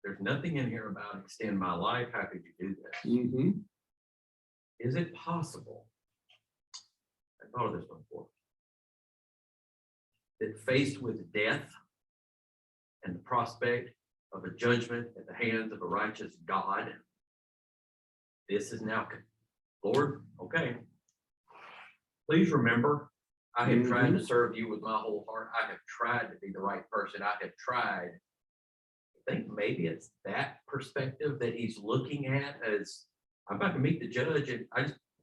there's nothing in here about extend my life. How could you do this? Mm-hmm. Is it possible? I thought of this one before. That faced with death and the prospect of a judgment at the hands of a righteous God, this is now, Lord, okay. Please remember, I have tried to serve you with my whole heart. I have tried to be the right person. I have tried. I think maybe it's that perspective that he's looking at as I'm about to meet the judge, and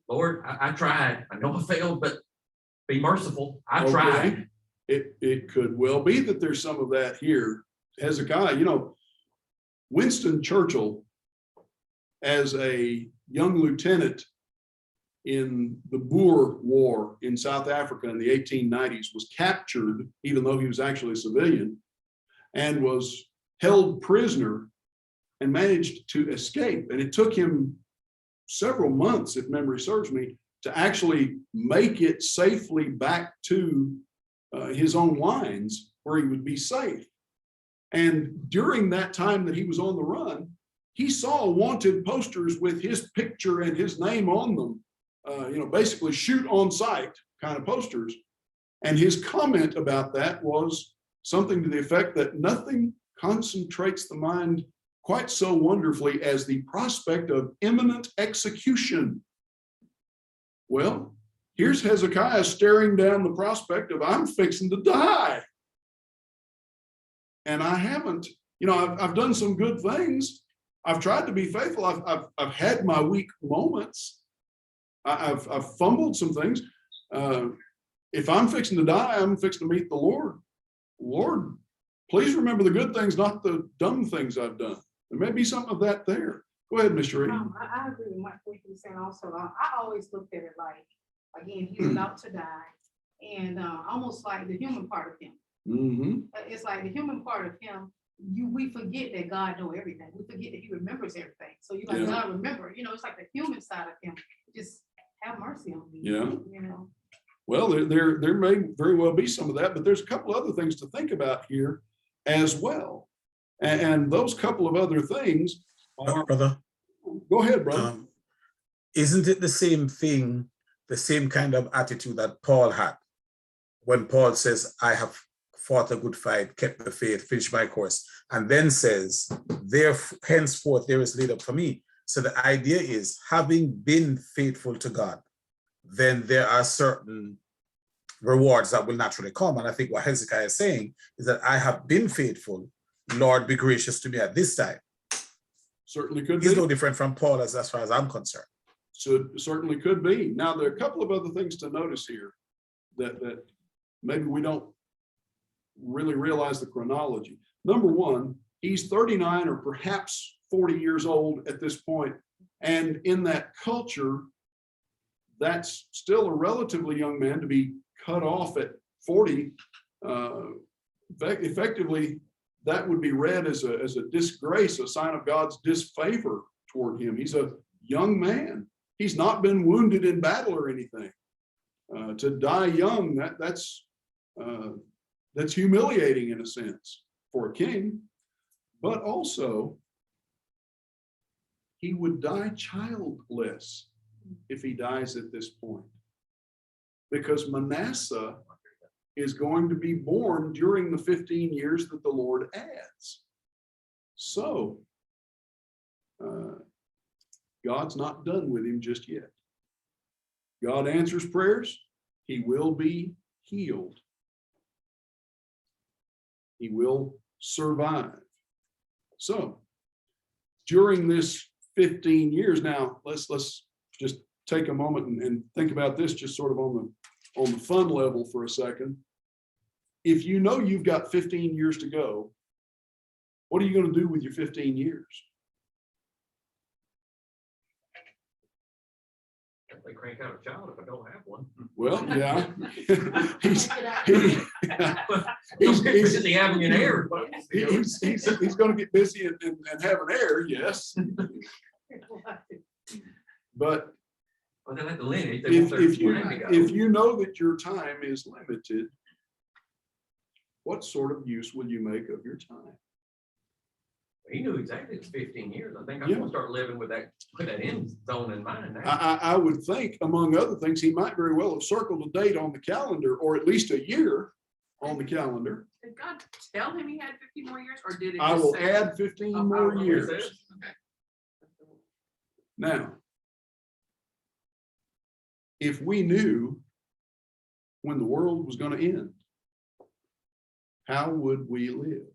Lord, I tried. I know I failed, but be merciful. I tried. It could well be that there's some of that here. Hezekiah, you know, Winston Churchill, as a young lieutenant in the Boer War in South Africa in the 1890s, was captured, even though he was actually a civilian, and was held prisoner and managed to escape. And it took him several months, if memory serves me, to actually make it safely back to his own lines where he would be safe. And during that time that he was on the run, he saw wanted posters with his picture and his name on them, basically shoot on sight kind of posters. And his comment about that was something to the effect that nothing concentrates the mind quite so wonderfully as the prospect of imminent execution. Well, here's Hezekiah staring down the prospect of I'm fixing to die. And I haven't, I've done some good things. I've tried to be faithful. I've had my weak moments. I've fumbled some things. If I'm fixing to die, I'm fixing to meet the Lord. Lord, please remember the good things, not the dumb things I've done. There may be something of that there. Go ahead, Ms. Sheree. I agree with what you were saying also. I always looked at it like, again, he was about to die, and almost like the human part of him. Mm-hmm. It's like the human part of him. We forget that God knows everything. We forget that He remembers everything. So you like God remember. It's like the human side of him. Just have mercy on me. Yeah. Well, there may very well be some of that, but there's a couple other things to think about here as well. And those couple of other things are, Brother, go ahead, brother. isn't it the same thing, the same kind of attitude that Paul had when Paul says, I have fought a good fight, kept the faith, finished my course, and then says, there henceforth there is laid up for me. So the idea is, having been faithful to God, then there are certain rewards that will naturally come. And I think what Hezekiah is saying is that I have been faithful. Lord, be gracious to me at this time. Certainly could He's be. no different from Paul as far as I'm concerned. So certainly could be. Now, there are a couple of other things to notice here that maybe we don't really realize the chronology. Number one, he's 39 or perhaps 40 years old at this point. And in that culture, that's still a relatively young man to be cut off at 40. Effectively, that would be read as a disgrace, a sign of God's disfavor toward him. He's a young man. He's not been wounded in battle or anything. To die young, that's humiliating in a sense for a king. But also, he would die childless if he dies at this point, because Manasseh is going to be born during the 15 years that the Lord adds. So God's not done with him just yet. God answers prayers. He will be healed. He will survive. So during this 15 years, now let's just take a moment and think about this just sort of on the fun level for a second. If you know you've got 15 years to go, what are you going to do with your 15 years? They crank out a child if I don't have one. Well, yeah. He's in the avenue and air. He's going to get busy and have an heir, yes. But Well, they have the lineage. They want their if line to go. you know that your time is limited, what sort of use will you make of your time? He knew exactly it's 15 years. I think I'm Yeah. gonna start living with that end zone in mind now. I would think, among other things, he might very well have circled a date on the calendar, or at least a year on the calendar. Did God tell him he had 50 more years, or did it? I just will say- add 15 Oh, more oh, years. okay. Now, if we knew when the world was going to end, how would we live?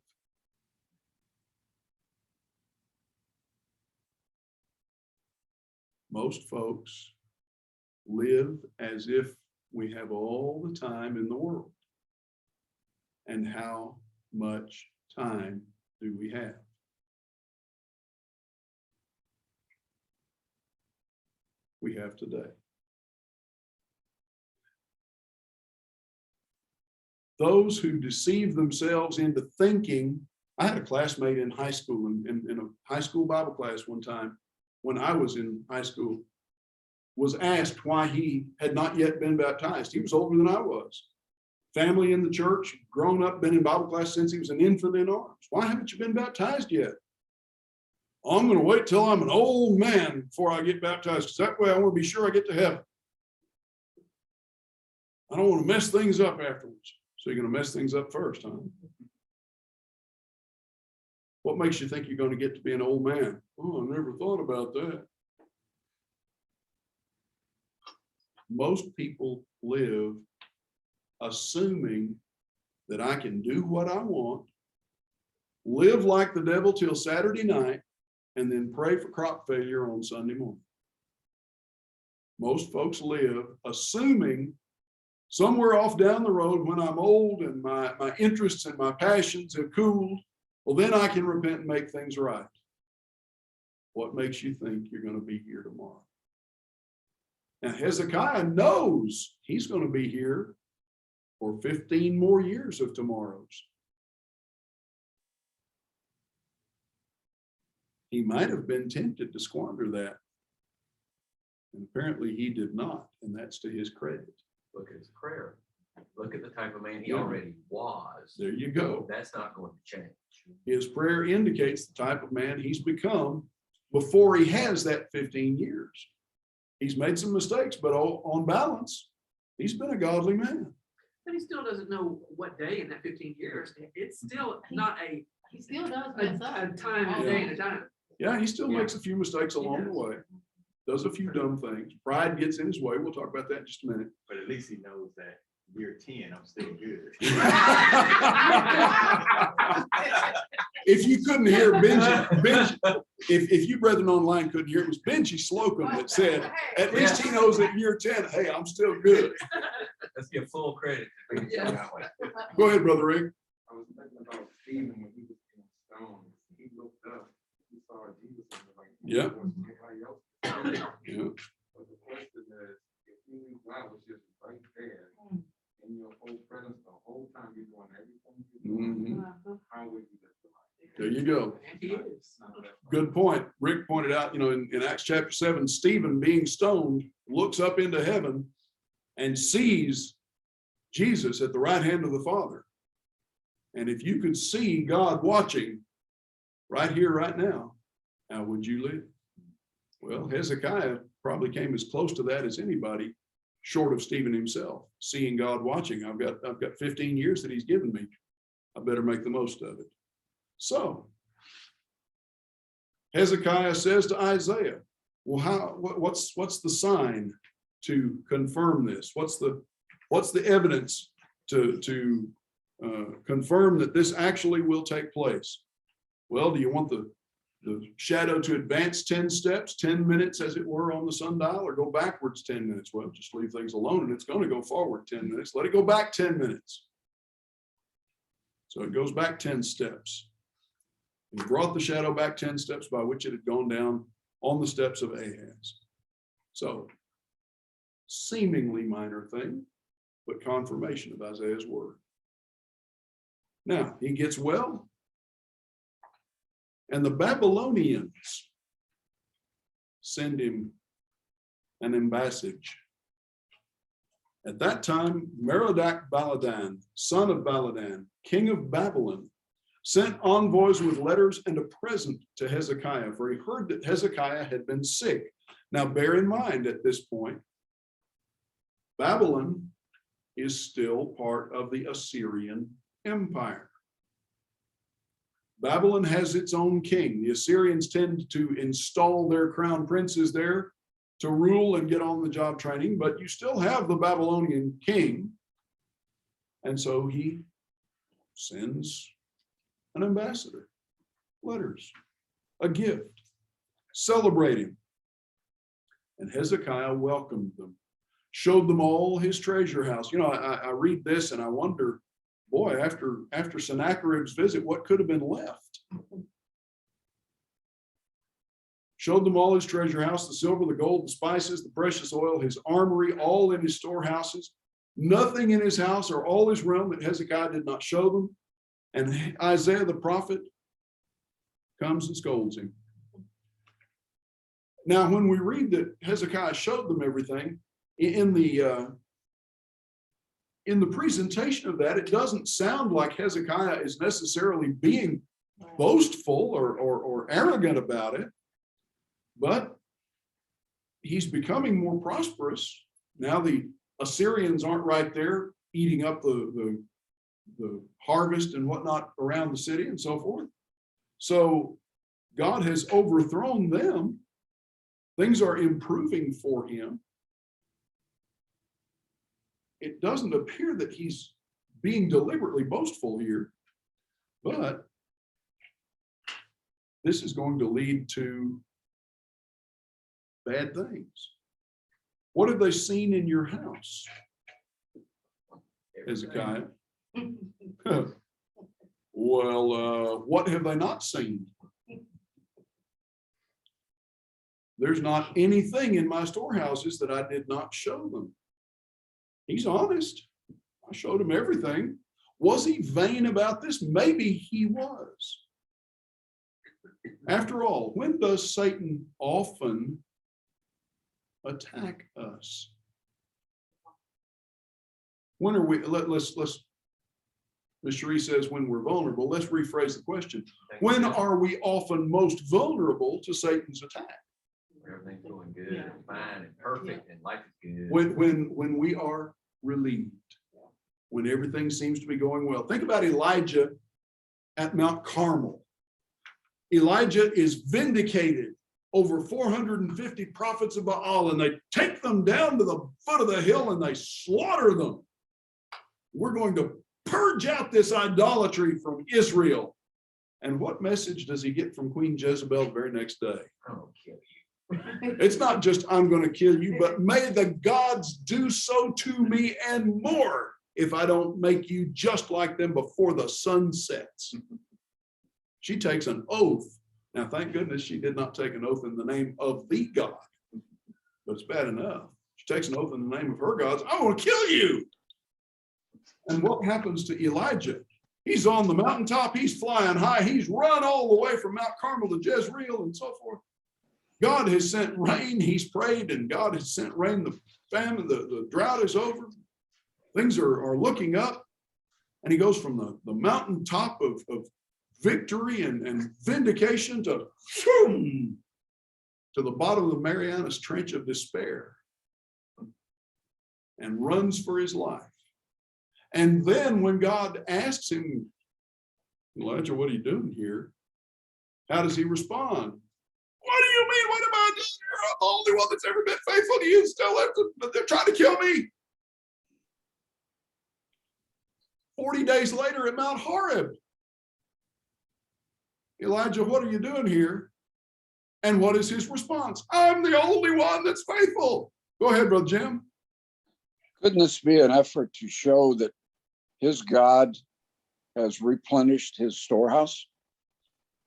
Most folks live as if we have all the time in the world. And how much time do we have? We have today. Those who deceive themselves into thinking, I had a classmate in high school, in a high school Bible class one time, when I was in high school, was asked why he had not yet been baptized. He was older than I was. Family in the church, grown up, been in Bible class since he was an infant in arms. Why haven't you been baptized yet? I'm going to wait till I'm an old man before I get baptized, because that way I want to be sure I get to heaven. I don't want to mess things up afterwards. So you're going to mess things up first, huh? What makes you think you're going to get to be an old man? Oh, I never thought about that. Most people live assuming that I can do what I want, live like the devil till Saturday night, and then pray for crop failure on Sunday morning. Most folks live assuming somewhere off down the road, when I'm old and my interests and my passions have cooled, well, then I can repent and make things right. What makes you think you're going to be here tomorrow? Now, Hezekiah knows he's going to be here for 15 more years of tomorrows. He might have been tempted to squander that. And apparently he did not, and that's to his credit. Look at his prayer. Look at the type of man he Yeah. already was. There you go. That's not going to change. His prayer indicates the type of man he's become before he has that 15 years. He's made some mistakes, but on balance, he's been a godly man. But he still doesn't know what day in that 15 years. It's still not a He still does mess up. time and day at a time. Yeah, he still Yeah. makes a few mistakes He along the does. way, does a few dumb things. Pride gets in his way. We'll talk about that in just a minute. But at least he knows that year 10, I'm still good. If you couldn't hear Benji, if you brethren online couldn't hear, it was Benji Slocum that said, at least he knows at year 10, hey, I'm still good. Let's give full credit. to Benji on that one. Go ahead, Brother Rick. I was thinking about Stephen when he was in stone. He looked up, he saw Jesus and was like, Yeah. Nobody else. Yeah. But the question is, if you knew God was just right there in your whole presence the whole time you're doing everything you're doing, Mhm. how would you live your life? There you go. And he is. Not that far. Good point. Rick pointed out, in Acts chapter 7, Stephen being stoned looks up into heaven and sees Jesus at the right hand of the Father. And if you could see God watching right here, right now, how would you live? Well, Hezekiah probably came as close to that as anybody, short of Stephen himself, seeing God watching. I've got 15 years that he's given me. I better make the most of it. So Hezekiah says to Isaiah, well, what's the sign to confirm this? What's the evidence to confirm that this actually will take place? Well, do you want the shadow to advance 10 steps, 10 minutes, as it were, on the sundial, or go backwards 10 minutes? Well, just leave things alone and it's going to go forward 10 minutes. Let it go back 10 minutes. So it goes back 10 steps. He brought the shadow back 10 steps by which it had gone down on the steps of Ahaz. So, seemingly minor thing, but confirmation of Isaiah's word. Now, he gets well, and the Babylonians send him an embassage. At that time, Merodach-Baladan, son of Baladan, king of Babylon, sent envoys with letters and a present to Hezekiah, for he heard that Hezekiah had been sick. Now, bear in mind at this point, Babylon is still part of the Assyrian Empire. Babylon has its own king. The Assyrians tend to install their crown princes there to rule and get on the job training, but you still have the Babylonian king. And so he sends an ambassador, letters, a gift, celebrating. And Hezekiah welcomed them, showed them all his treasure house. I read this and I wonder, boy, after Sennacherib's visit, what could have been left? Showed them all his treasure house, the silver, the gold, the spices, the precious oil, his armory, all in his storehouses. Nothing in his house or all his realm that Hezekiah did not show them. And Isaiah the prophet comes and scolds him. Now, when we read that Hezekiah showed them everything, in the presentation of that, it doesn't sound like Hezekiah is necessarily being boastful or arrogant about it, but he's becoming more prosperous. Now the Assyrians aren't right there eating up the harvest and whatnot around the city and so forth. So God has overthrown them. Things are improving for him. It doesn't appear that he's being deliberately boastful here, but this is going to lead to bad things. What have they seen in your house, Hezekiah? Well, what have they not seen? There's not anything in my storehouses that I did not show them. He's honest. I showed him everything. Was he vain about this? Maybe he was. After all, when does Satan often attack us? When are we, let's, Ms. Cherie says when we're vulnerable. Let's rephrase the question. When are we often most vulnerable to Satan's attack? Everything's going good and fine and perfect and life is good. When we are relieved, when everything seems to be going well. Think about Elijah at Mount Carmel. Elijah is vindicated over 450 prophets of Baal, and they take them down to the foot of the hill and they slaughter them. We're going to purge out this idolatry from Israel. And what message does he get from Queen Jezebel the very next day? I'll kill you. It's not just, I'm going to kill you, but may the gods do so to me and more if I don't make you just like them before the sun sets. She takes an oath. Now, thank goodness she did not take an oath in the name of the God, but it's bad enough. She takes an oath in the name of her gods. I want to kill you. And what happens to Elijah? He's on the mountaintop. He's flying high. He's run all the way from Mount Carmel to Jezreel and so forth. God has sent rain. He's prayed, and God has sent rain. The famine, the drought is over. Things are looking up. And he goes from the mountaintop of victory and vindication to the bottom of the Marianas Trench of despair and runs for his life. And then when God asks him, Elijah, what are you doing here? How does he respond? What do you mean? What am I doing here? I'm the only one that's ever been faithful to you and still left, but they're trying to kill me. 40 days later at Mount Horeb, Elijah, what are you doing here? And what is his response? I'm the only one that's faithful. Go ahead, Brother Jim. Couldn't this be an effort to show that his God has replenished his storehouse?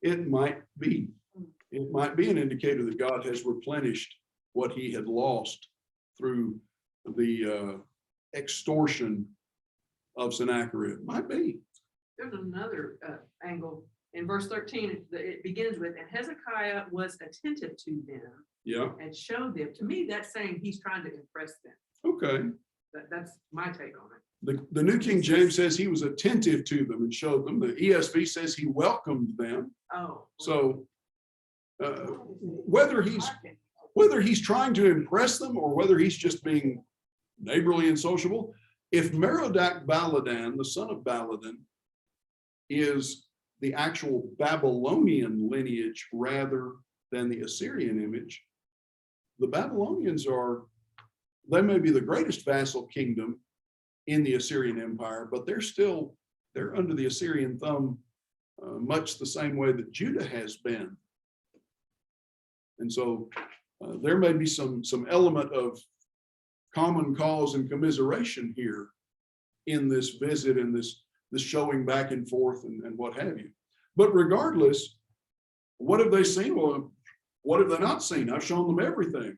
It might be. It might be an indicator that God has replenished what he had lost through the extortion of Sennacherib. Might be. There's another angle in verse 13. It begins with, and Hezekiah was attentive to them Yeah. and showed them. To me, that's saying he's trying to impress them. Okay. That's my take on it. The New King James says he was attentive to them and showed them. The ESV says he welcomed them. Oh. So whether he's trying to impress them or whether he's just being neighborly and sociable, if Merodach Baladan, the son of Baladan, is the actual Babylonian lineage rather than the Assyrian image, the Babylonians they may be the greatest vassal kingdom in the Assyrian Empire, but they're under the Assyrian thumb much the same way that Judah has been. And so there may be some element of common cause and commiseration here in this visit and this showing back and forth and what have you. But regardless, what have they seen? Well, what have they not seen? I've shown them everything.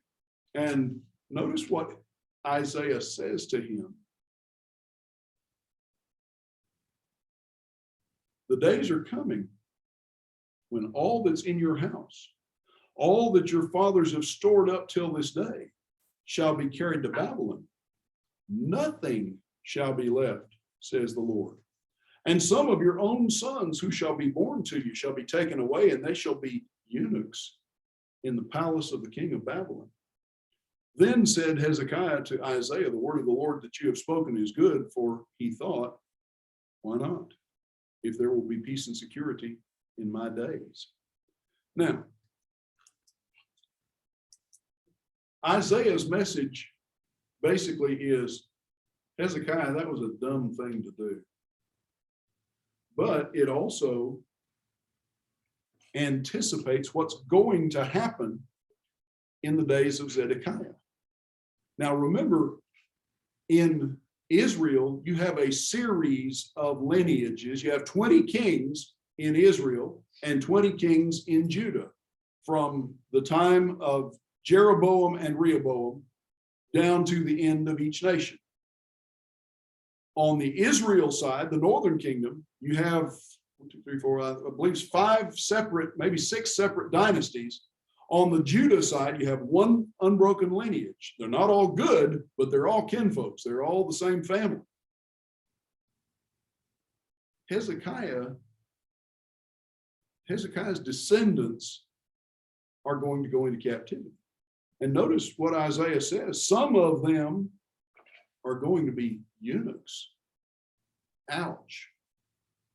And notice what Isaiah says to him. The days are coming when all that's in your house, all that your fathers have stored up till this day, shall be carried to Babylon. Nothing shall be left, says the Lord. And some of your own sons who shall be born to you shall be taken away, and they shall be eunuchs in the palace of the king of Babylon. Then said Hezekiah to Isaiah, the word of the Lord that you have spoken is good, for he thought, why not? If there will be peace and security in my days. Now, Isaiah's message basically is, Hezekiah, that was a dumb thing to do. But it also anticipates what's going to happen in the days of Zedekiah. Now remember, in Israel, you have a series of lineages. You have 20 kings in Israel and 20 kings in Judah from the time of Jeroboam and Rehoboam down to the end of each nation. On the Israel side, the northern kingdom, you have 1, 2, 3, 4, I believe 5 separate, maybe 6 separate dynasties. On the Judah side, you have one unbroken lineage. They're not all good, but they're all kinfolks. They're all the same family. Hezekiah's descendants are going to go into captivity. And notice what Isaiah says, some of them are going to be eunuchs. Ouch.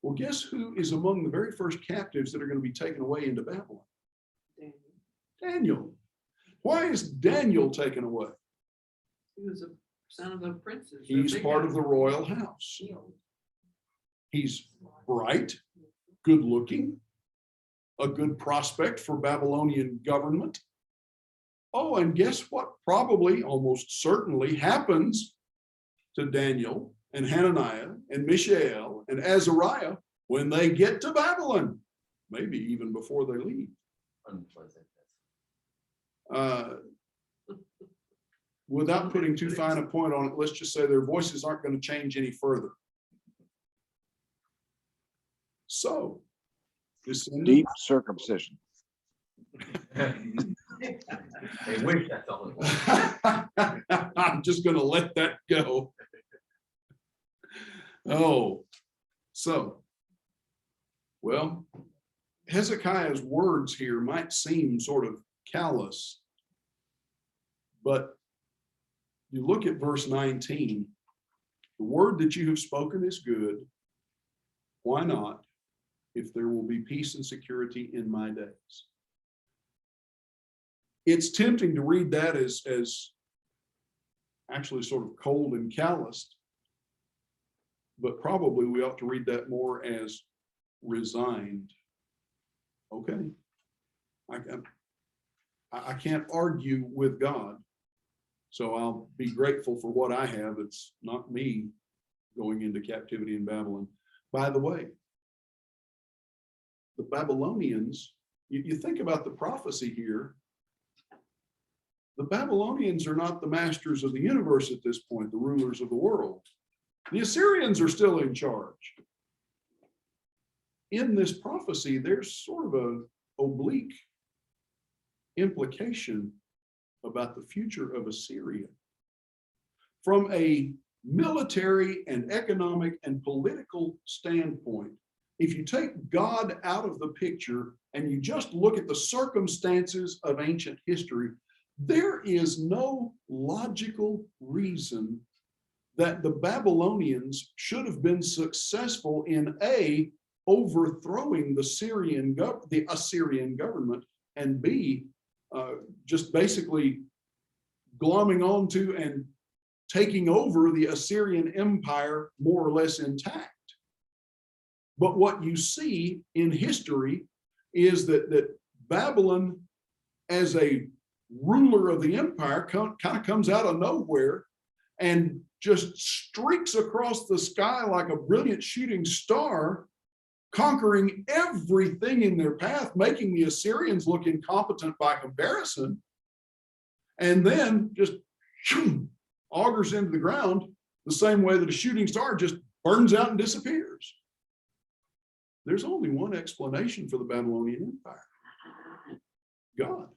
Well, guess who is among the very first captives that are going to be taken away into Babylon? Daniel. Why is Daniel taken away? He was a son of the princes. He's part of the royal house. He's bright, good looking, a good prospect for Babylonian government. Oh, and guess what probably almost certainly happens to Daniel and Hananiah and Mishael and Azariah when they get to Babylon, maybe even before they leave. Unpleasant. Without putting too fine a point on it, let's just say their voices aren't going to change any further. So, Deep circumcision. They wish that's all it was. I'm just going to let that go. Oh, so, well, Hezekiah's words here might seem sort of callous, but you look at verse 19, the word that you have spoken is good. Why not? If there will be peace and security in my days. It's tempting to read that as actually sort of cold and calloused, but probably we ought to read that more as resigned. Okay. I can't argue with God, so I'll be grateful for what I have. It's not me going into captivity in Babylon. By the way, the Babylonians, you think about the prophecy here, the Babylonians are not the masters of the universe at this point, the rulers of the world. The Assyrians are still in charge. In this prophecy, there's sort of an oblique implication about the future of Assyria. From a military and economic and political standpoint, if you take God out of the picture and you just look at the circumstances of ancient history, there is no logical reason that the Babylonians should have been successful in A, overthrowing the Assyrian government, and B, just basically glomming onto and taking over the Assyrian Empire more or less intact. But what you see in history is that Babylon, as a ruler of the empire, kind of comes out of nowhere and just streaks across the sky like a brilliant shooting star, conquering everything in their path, making the Assyrians look incompetent by comparison, and then just augers into the ground the same way that a shooting star just burns out and disappears. There's only one explanation for the Babylonian Empire: God.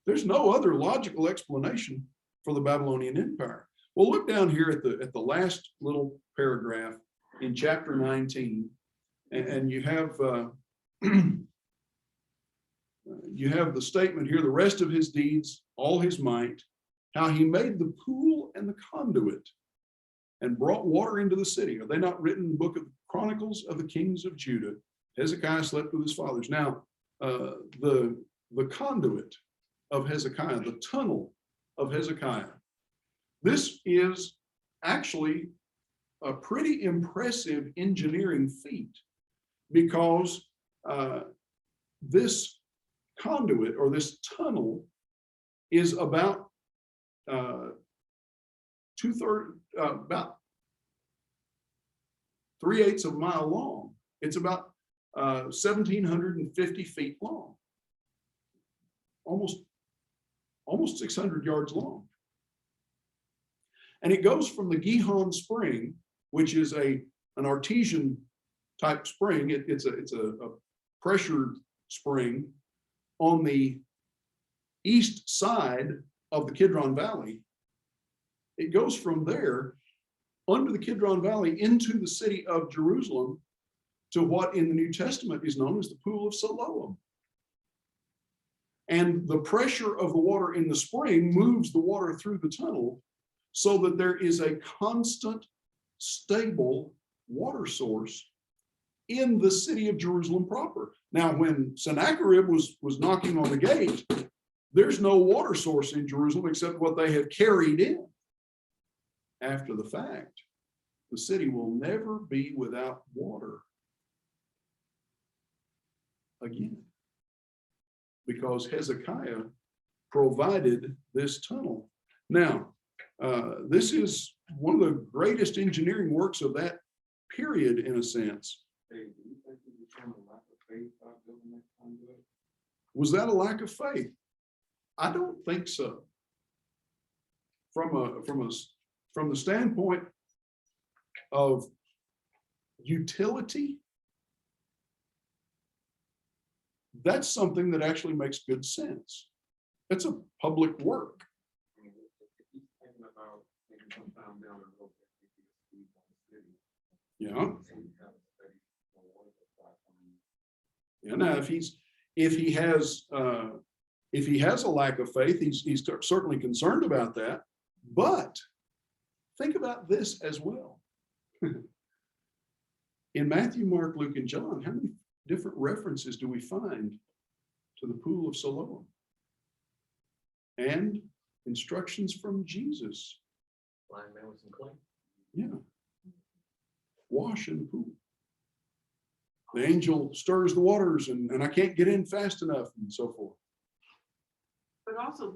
There's no other logical explanation for the Babylonian Empire. Well, look down here at the last little paragraph in chapter 19, and you have you have the statement here: the rest of his deeds, all his might, how he made the pool and the conduit and brought water into the city. Are they not written in the book of Chronicles of the kings of Judah? Hezekiah slept with his fathers. Now, the conduit of Hezekiah, the tunnel of Hezekiah, this is actually a pretty impressive engineering feat, because this conduit or this tunnel is about about 3/8 of a mile long. It's about 1,750 feet long, almost 600 yards long. And it goes from the Gihon Spring, which is an artesian type spring. It's a pressure spring on the east side of the Kidron Valley. It goes from there under the Kidron Valley into the city of Jerusalem to what in the New Testament is known as the Pool of Siloam. And the pressure of the water in the spring moves the water through the tunnel so that there is a constant, stable water source in the city of Jerusalem proper. Now, when Sennacherib was knocking on the gate, there's no water source in Jerusalem except what they have carried in. After the fact, the city will never be without water again, because Hezekiah provided this tunnel. Now, this is one of the greatest engineering works of that period, in a sense. Hey, do you think it was from a lack of faith about building that conduit? Was that a lack of faith? I don't think so. From the standpoint of utility, that's something that actually makes good sense. It's a public work. I mean, if he's thinking about maybe sometime down the road, that we could see one city. Yeah. So we have a steady water supply coming. Yeah. Now, if he has a lack of faith, he's certainly concerned about that. But think about this as well. In Matthew, Mark, Luke, and John, how many different references do we find to the Pool of Siloam? And instructions from Jesus. Blind man with some clay. Yeah. Wash in the pool. The angel stirs the waters and I can't get in fast enough and so forth. But also,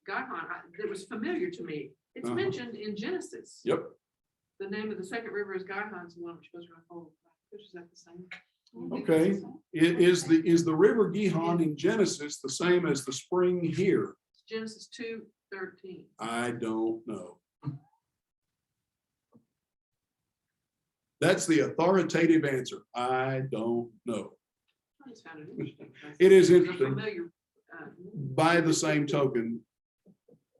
Gihon, it was familiar to me. It's mentioned in Genesis. Yep. The name of the second river is Gihon's one, which goes around whole. Is that the same? Okay. Is the river Gihon in Genesis the same as the spring here? Genesis 2:13. I don't know. That's the authoritative answer. I don't know. I just found it interesting. It is It's a interesting. familiar, By the same token,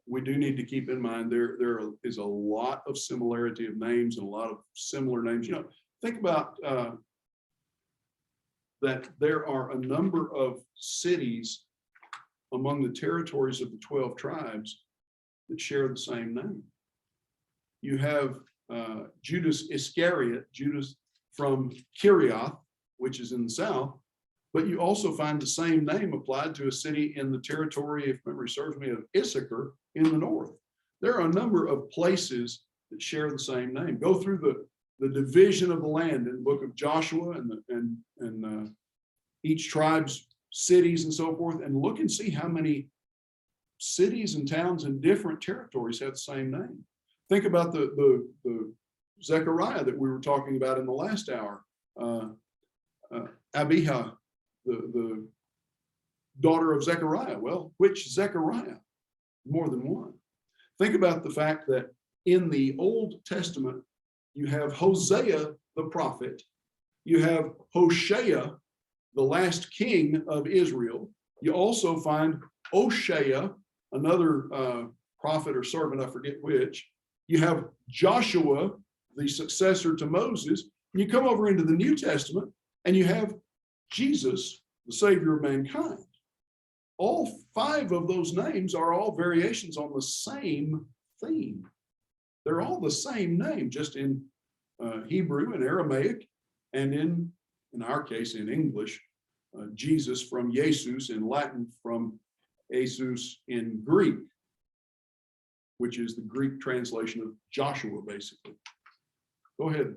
we do need to keep in mind there is a lot of similarity of names and a lot of similar names. You know, think about that there are a number of cities among the territories of the 12 tribes that share the same name. You have Judas Iscariot, Judas from Kiriath, which is in the south, but you also find the same name applied to a city in the territory, if memory serves me, of Issachar in the north. There are a number of places that share the same name. Go through the division of the land in the book of Joshua and each tribe's cities and so forth, and look and see how many cities and towns in different territories have the same name. Think about the Zechariah that we were talking about in the last hour. Abijah, the daughter of Zechariah. Well, which Zechariah? More than one. Think about the fact that in the Old Testament, you have Hosea the prophet, you have Hoshea, the last king of Israel. You also find Oshea, another prophet or servant, I forget which. You have Joshua, the successor to Moses. And you come over into the New Testament and you have Jesus, the Savior of mankind. All 5 of those names are all variations on the same theme. They're all the same name, just in Hebrew and Aramaic, and in our case, in English, Jesus from Jesus, in Latin from Jesus in Greek, which is the Greek translation of Joshua, basically. Go ahead,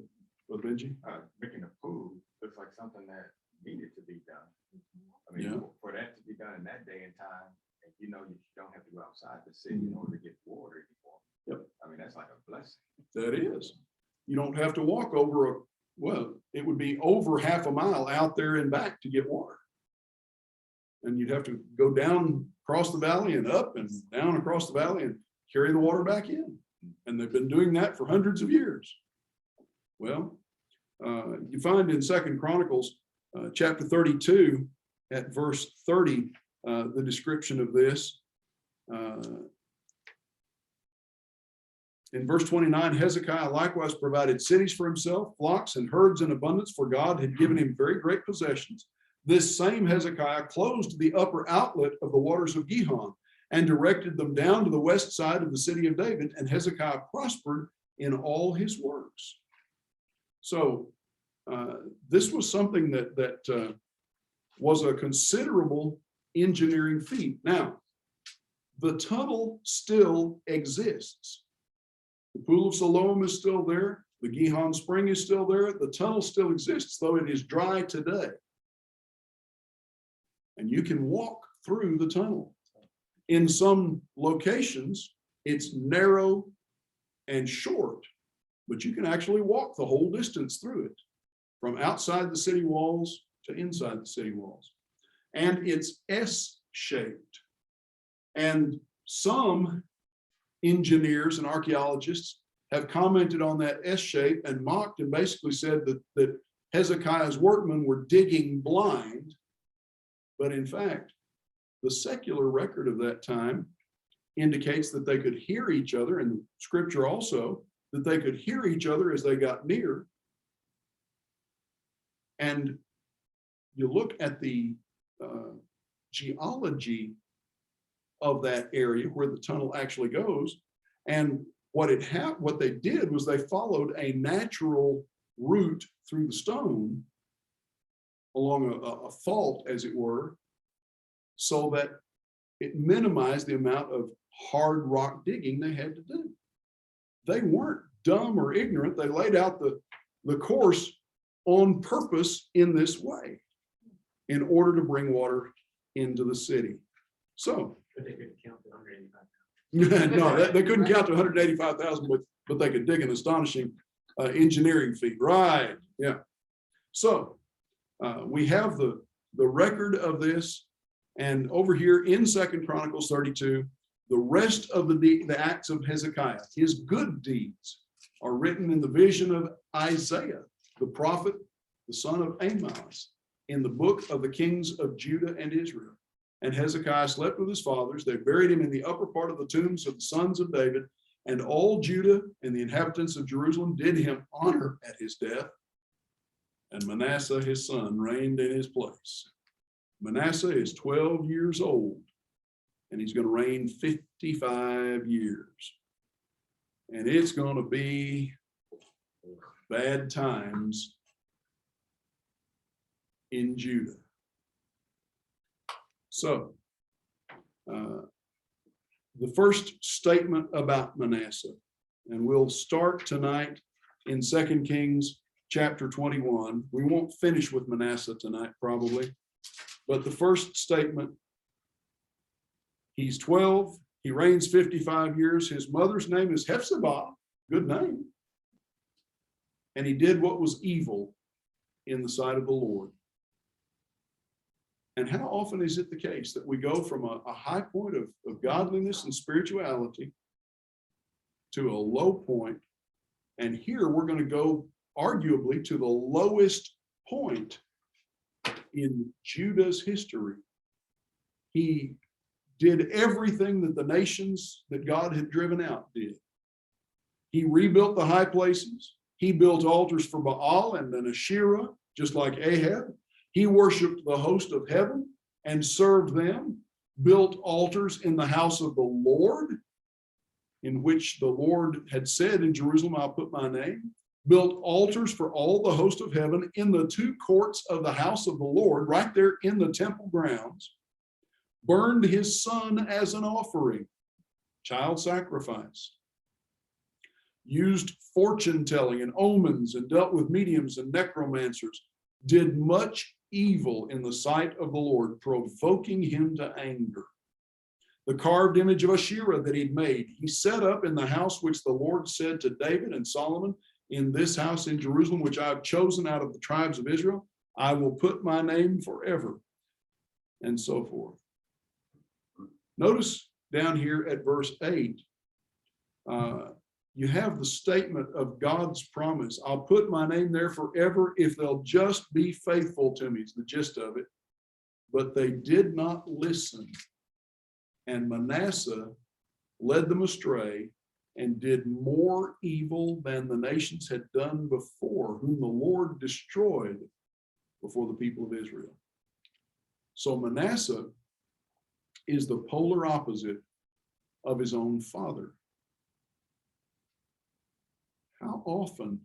Brother Benji. Making a pool looks like something that needed to be done. I mean, Yeah. for that to be done in that day and time, and you know, you don't have to go outside the city in order to get water anymore. Yep. I mean, that's like a blessing. That is. You don't have to walk over it would be over half a mile out there and back to get water. And you'd have to go down across the valley and up and down across the valley and carry the water back in. And they've been doing that for hundreds of years. Well, you find in 2 Chronicles chapter 32 at verse 30, the description of this. In verse 29, Hezekiah likewise provided cities for himself, flocks and herds in abundance, for God had given him very great possessions. This same Hezekiah closed the upper outlet of the waters of Gihon and directed them down to the west side of the city of David, and Hezekiah prospered in all his works. So this was something that was a considerable engineering feat. Now, the tunnel still exists. The Pool of Siloam is still there. The Gihon Spring is still there. The tunnel still exists, though it is dry today. And you can walk through the tunnel. In some locations, it's narrow and short, but you can actually walk the whole distance through it, from outside the city walls to inside the city walls. And it's S-shaped. And some engineers and archaeologists have commented on that S shape and mocked and basically said that Hezekiah's workmen were digging blind. But in fact, the secular record of that time indicates that they could hear each other, and scripture also, that they could hear each other as they got near. And you look at the geology of that area where the tunnel actually goes, and what they did was they followed a natural route through the stone along a fault, as it were, so that it minimized the amount of hard rock digging they had to do. They weren't dumb or ignorant. They laid out the course on purpose in this way in order to bring water into the city. So But they couldn't count to 185,000. no, they couldn't count to 185,000, but they could dig an astonishing engineering feat. Right. Yeah. So we have the record of this, and over here in 2 Chronicles 32, the rest of the acts of Hezekiah, his good deeds, are written in the vision of Isaiah, the prophet, the son of Amos, in the book of the kings of Judah and Israel. And Hezekiah slept with his fathers. They buried him in the upper part of the tombs of the sons of David, and all Judah and the inhabitants of Jerusalem did him honor at his death. And Manasseh, his son, reigned in his place. Manasseh is 12 years old, and he's going to reign 55 years. And it's going to be bad times in Judah. So, the first statement about Manasseh, and we'll start tonight in 2 Kings chapter 21. We won't finish with Manasseh tonight, probably, but the first statement, he's 12, he reigns 55 years. His mother's name is Hephzibah, good name. And he did what was evil in the sight of the Lord. And how often is it the case that we go from a high point of godliness and spirituality to a low point, and here we're going to go arguably to the lowest point in Judah's history. He did everything that the nations that God had driven out did. He rebuilt the high places. He built altars for Baal and then Asherah, just like Ahab. He worshiped the host of heaven and served them, built altars in the house of the Lord, in which the Lord had said, in Jerusalem, I'll put my name, built altars for all the host of heaven in the two courts of the house of the Lord, right there in the temple grounds, burned his son as an offering, child sacrifice, used fortune telling and omens and dealt with mediums and necromancers, did much evil in the sight of the Lord, provoking him to anger. The carved image of Asherah that he'd made, he set up in the house which the Lord said to David and Solomon, in this house in Jerusalem, which I've chosen out of the tribes of Israel, I will put my name forever, and so forth. Notice down here at verse 8, you have the statement of God's promise. I'll put my name there forever if they'll just be faithful to me. It's the gist of it. But they did not listen. And Manasseh led them astray and did more evil than the nations had done before, whom the Lord destroyed before the people of Israel. So Manasseh is the polar opposite of his own father. How often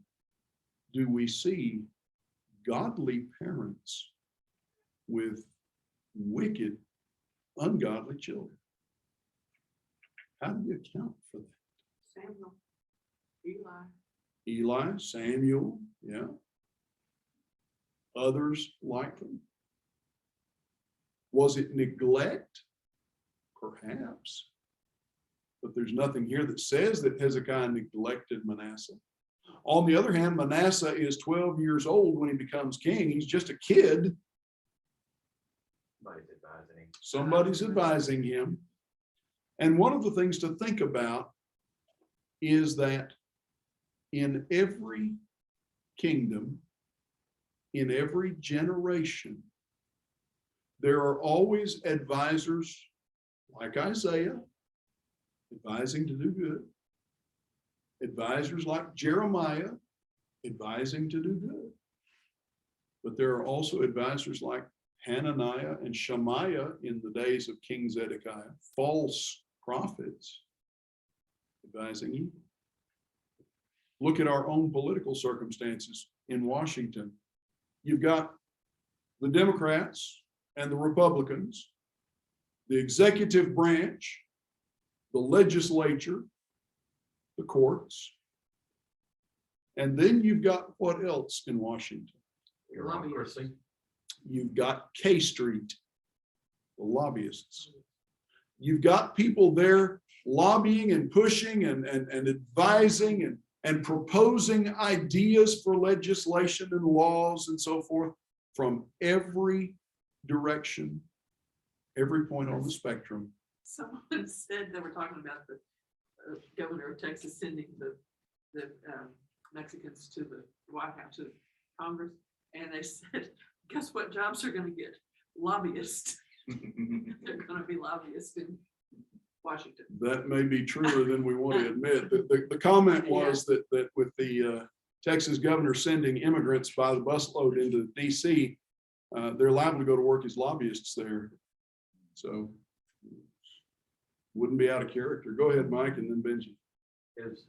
do we see godly parents with wicked, ungodly children? How do you account for that? Samuel, Eli. Eli, Samuel, yeah. Others like them. Was it neglect? Perhaps. But there's nothing here that says that Hezekiah neglected Manasseh. On the other hand, Manasseh is 12 years old when he becomes king. He's just a kid. Somebody's advising him. Somebody's advising him. And one of the things to think about is that in every kingdom, in every generation, there are always advisors like Isaiah, advising to do good. Advisors like Jeremiah, advising to do good. But there are also advisors like Hananiah and Shemaiah in the days of King Zedekiah, false prophets, advising evil. Look at our own political circumstances in Washington. You've got the Democrats and the Republicans, the executive branch, the legislature, the courts. And then you've got what else in Washington? Bureaucracy. You've got K Street, the lobbyists. You've got people there lobbying and pushing and advising and proposing ideas for legislation and laws and so forth from every direction, every point on the spectrum. Someone said they were talking about the governor of Texas sending the Mexicans to the White House, to Congress, and they said, guess what jobs are going to get? Lobbyists. They're going to be lobbyists in Washington. That may be truer than we want to admit. The comment was that with the Texas governor sending immigrants by the busload into DC, they're liable to go to work as lobbyists there. So wouldn't be out of character. Go ahead, Mike, and then Benji. Is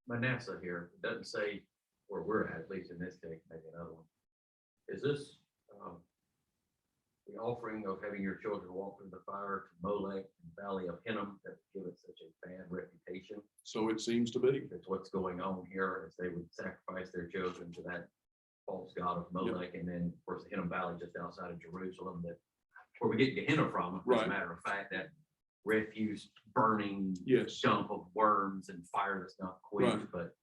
Manasseh here, it doesn't say where we're at least in this case, maybe another one. Is this the offering of having your children walk through the fire to Molech and Valley of Hinnom that give it such a bad reputation? So it seems to be. That's what's going on here, is they would sacrifice their children to that false god of Molech. And then, of course, the Hinnom Valley just outside of Jerusalem, that where we get Gehenna from, as Right. a matter of fact, that refuse burning Yes. dump of worms and fire that's not quenched. Right. But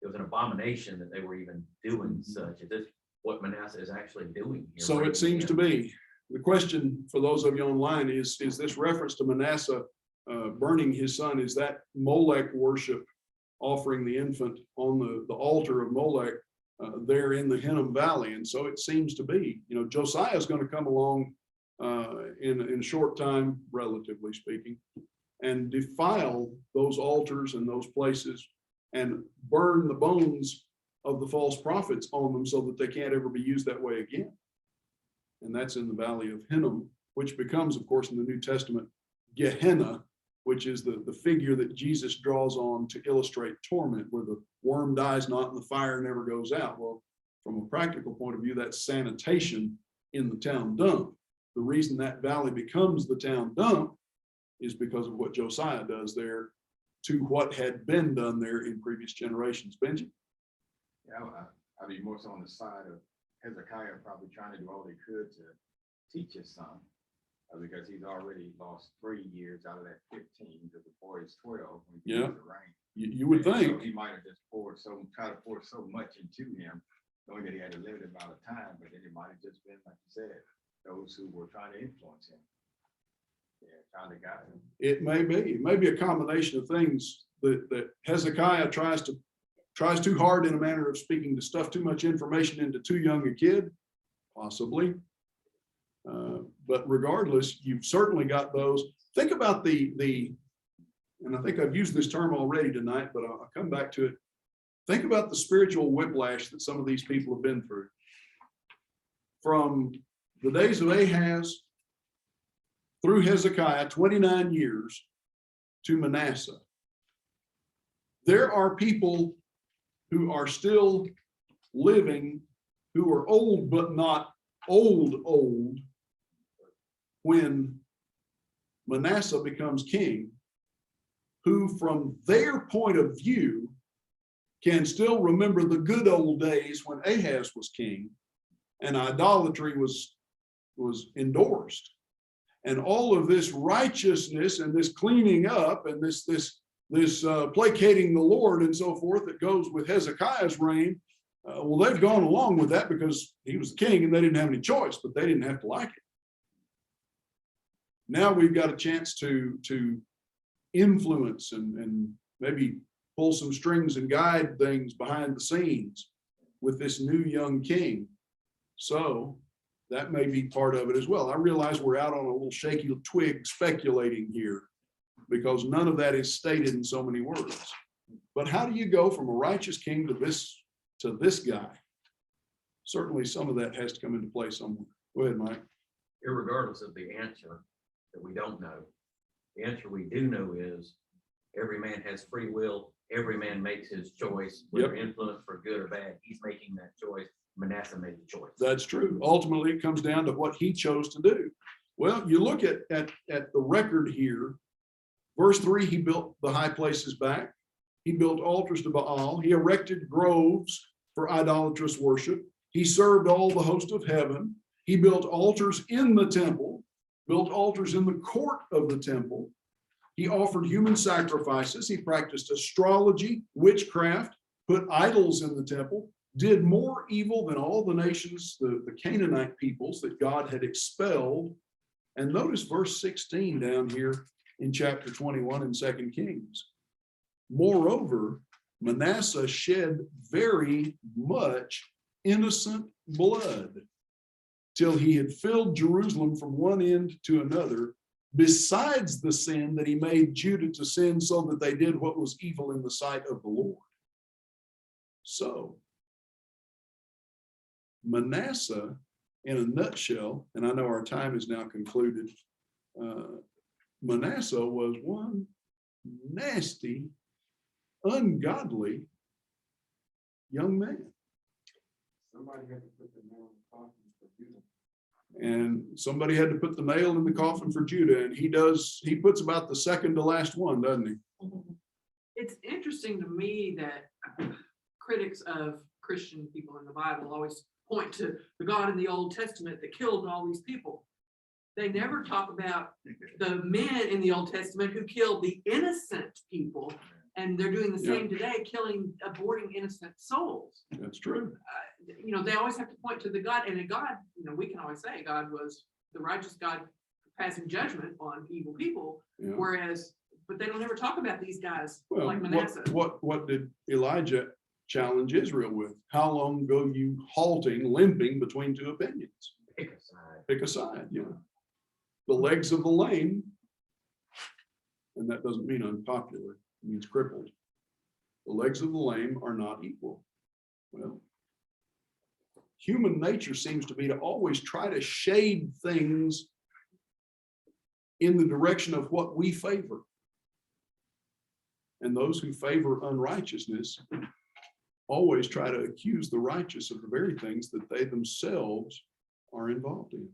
it was an abomination that they were even doing such. Is this what Manasseh is actually doing here? So it seems to be. The question for those of you online is this reference to Manasseh burning his son, is that Molech worship, offering the infant on the altar of Molech there in the Hinnom Valley? And so it seems to be. You know, Josiah is going to come along in a short time, relatively speaking, and defile those altars and those places and burn the bones of the false prophets on them so that they can't ever be used that way again. And that's in the Valley of Hinnom, which becomes, of course, in the New Testament, Gehenna, which is the figure that Jesus draws on to illustrate torment, where the worm dies not and the fire never goes out. Well, from a practical point of view, that's sanitation in the town dump. The reason that valley becomes the town dump is because of what Josiah does there to what had been done there in previous generations. Benji? Yeah, I'd be more so on the side of Hezekiah probably trying to do all he could to teach his son, because he's already lost 3 years out of that 15 because the boy is 12 when he gets the rank. You would And so think. he might have just tried to pour so much into him, knowing that he had a limited amount of time, but then it might have just been, like you said, those who were trying to influence him. Yeah, trying to guide him. It may be a combination of things that Hezekiah tries too hard, in a manner of speaking, to stuff too much information into too young a kid, possibly. But regardless, you've certainly got those. Think about the and I think I've used this term already tonight, but I'll come back to it. Think about the spiritual whiplash that some of these people have been through. From the days of Ahaz through Hezekiah, 29 years, to Manasseh. There are people who are still living, who are old, but not old, when Manasseh becomes king, who from their point of view can still remember the good old days when Ahaz was king and idolatry was endorsed. And all of this righteousness and this cleaning up and this placating the Lord and so forth that goes with Hezekiah's reign, well, they've gone along with that because he was the king and they didn't have any choice, but they didn't have to like it. Now we've got a chance to influence and maybe pull some strings and guide things behind the scenes with this new young king. So that may be part of it as well. I realize we're out on a little shaky twig speculating here because none of that is stated in so many words. But how do you go from a righteous king to this guy? Certainly some of that has to come into play somewhere. Go ahead, Mike. Irregardless of the answer that we don't know, the answer we do know is every man has free will. Every man makes his choice, whether influenced for good or bad. He's making that choice. Manasseh made the choice. That's true. Ultimately, it comes down to what he chose to do. Well, you look at the record here. Verse 3, he built the high places back. He built altars to Baal. He erected groves for idolatrous worship. He served all the host of heaven. He built altars in the temple, built altars in the court of the temple. He offered human sacrifices. He practiced astrology, witchcraft, put idols in the temple, did more evil than all the nations, the Canaanite peoples that God had expelled. And notice verse 16 down here in chapter 21 in 2 Kings. Moreover, Manasseh shed very much innocent blood till he had filled Jerusalem from one end to another, besides the sin that he made Judah to sin so that they did what was evil in the sight of the Lord. So, Manasseh, in a nutshell, and I know our time is now concluded, Manasseh was one nasty, ungodly young man. Somebody had to put the nail in the coffin for Judah. And somebody had to put the nail in the coffin for Judah, and he puts about the second to last one, doesn't he? It's interesting to me that critics of Christian people in the Bible always point to the God in the Old Testament that killed all these people. They never talk about the men in the Old Testament who killed the innocent people, and they're doing the same today, aborting innocent souls. That's true. They always have to point to the God, and a God, we can always say God was the righteous God passing judgment on evil people, Yeah. but they don't ever talk about these guys Well, like Manasseh. what did Elijah challenge Israel with? How long go you halting, limping between two opinions? Pick a side. Pick a side, The legs of the lame, and that doesn't mean unpopular, it means crippled. The legs of the lame are not equal. Well, human nature seems to be to always try to shade things in the direction of what we favor. And those who favor unrighteousness always try to accuse the righteous of the very things that they themselves are involved in.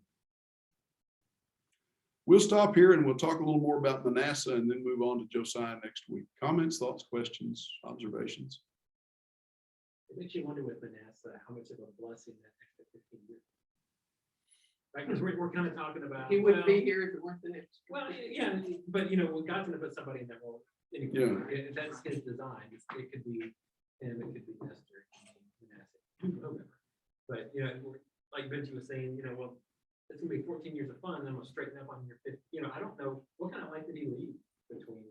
We'll stop here and we'll talk a little more about Manasseh and then move on to Josiah next week. Comments, thoughts, questions, observations? It makes you wonder with Manasseh how much of a blessing that extra 15 years. Right, because we're kind of talking about. He wouldn't be here if it weren't for this. Well, yeah, but God's gonna put somebody in that role. Anyway, that's his design. It could be him, it could be Esther, it could be Manasseh, whoever. But like Benji was saying, well, it's gonna be 14 years of fun, and then I'm gonna straighten up on your 5th. I don't know what kind of life did he lead between,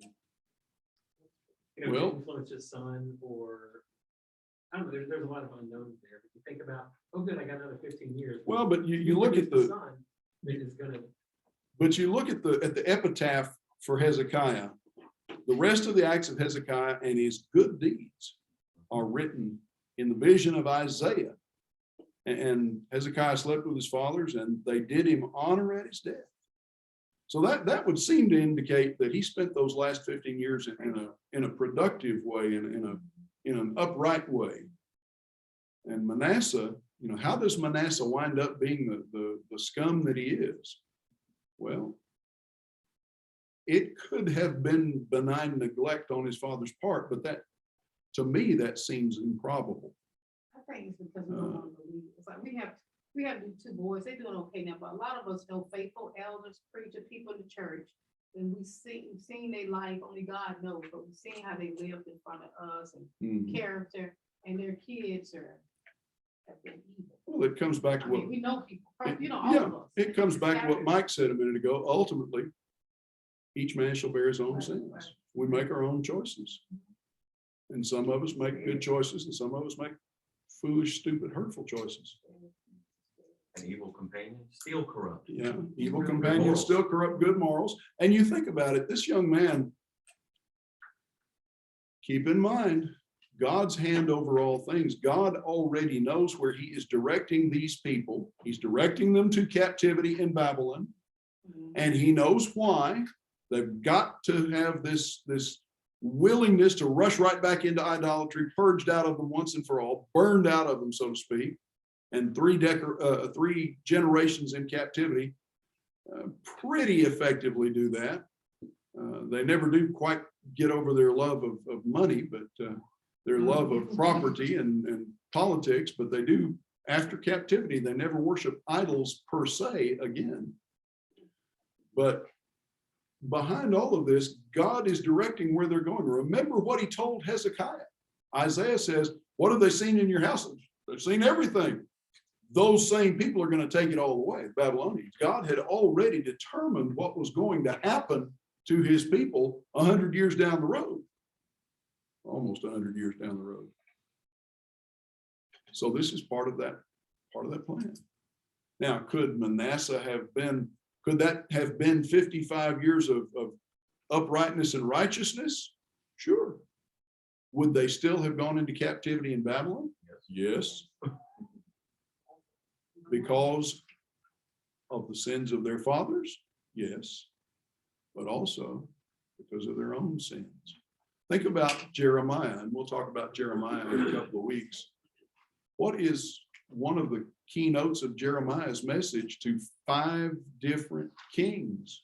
Well, to influence his son, or I don't know. There's a lot of unknowns there. But you think about, oh, good, I got another 15 years. Well, but you look at the son that is gonna. But you look at the epitaph for Hezekiah, The rest of the acts of Hezekiah and his good deeds are written in the vision of Isaiah. And Hezekiah slept with his fathers, and they did him honor at his death. So that would seem to indicate that he spent those last 15 years in a productive way, in an upright way. And Manasseh, how does Manasseh wind up being the scum that he is? Well, it could have been benign neglect on his father's part, but to me, that seems improbable. I think it's because we don't want to believe. It's like we have two boys, they're doing okay now, but a lot of us know faithful elders, preacher, people in the church. And we've seen their life, only God knows, but we've seen how they lived in front of us and character, and their kids have been evil. Well, it comes back to what We know people, all of us. it comes back to what Mike said a minute ago. Ultimately, each man shall bear his own sins. We make our own choices. And some of us make good choices, and some of us make foolish, stupid, hurtful choices. An evil companion still corrupt. Yeah, evil companions still corrupt good morals. And you think about it, this young man, keep in mind, God's hand over all things. God already knows where he is directing these people. He's directing them to captivity in Babylon. And he knows why. They've got to have this willingness to rush right back into idolatry, purged out of them once and for all, burned out of them, so to speak. And 3 generations in captivity pretty effectively do that. They never do quite get over their love of money, but their love of property and politics, but they do, after captivity, they never worship idols per se again. But behind all of this, God is directing where they're going. Remember what he told Hezekiah. Isaiah says, what have they seen in your house? They've seen everything. Those same people are going to take it all away, the Babylonians. God had already determined what was going to happen to his people 100 years down the road. Almost 100 years down the road. So this is part of that plan. Now, could that have been 55 years of uprightness and righteousness? Sure. Would they still have gone into captivity in Babylon? Yes. Because of the sins of their fathers? Yes. But also because of their own sins. Think about Jeremiah, and we'll talk about Jeremiah in a couple of weeks. What is one of the keynotes of Jeremiah's message to 5 different kings?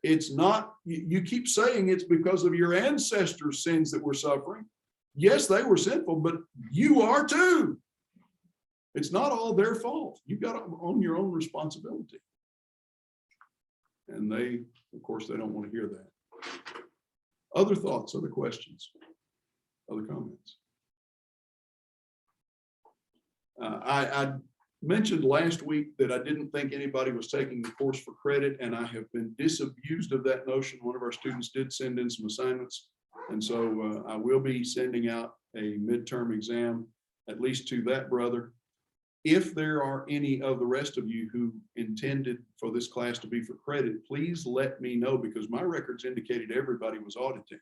It's not, you keep saying it's because of your ancestors' sins that we're suffering. Yes, they were sinful, but you are too. It's not all their fault. You've got to own your own responsibility. And of course, they don't want to hear that. Other thoughts, other questions, other comments? I mentioned last week that I didn't think anybody was taking the course for credit, and I have been disabused of that notion. One of our students did send in some assignments, and so I will be sending out a midterm exam, at least to that brother. If there are any of the rest of you who intended for this class to be for credit, please let me know, because my records indicated everybody was auditing.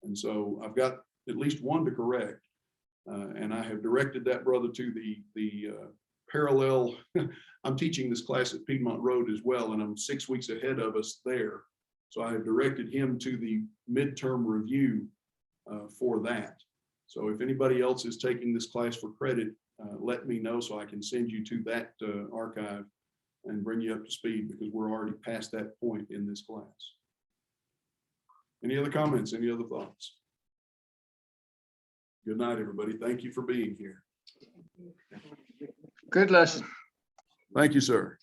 And so I've got at least one to correct. And I have directed that brother to the parallel. I'm teaching this class at Piedmont Road as well, and I'm 6 weeks ahead of us there. So I have directed him to the midterm review for that. So if anybody else is taking this class for credit, let me know so I can send you to that archive and bring you up to speed, because we're already past that point in this class. Any other comments? Any other thoughts? Good night, everybody. Thank you for being here. Good lesson. Thank you, sir.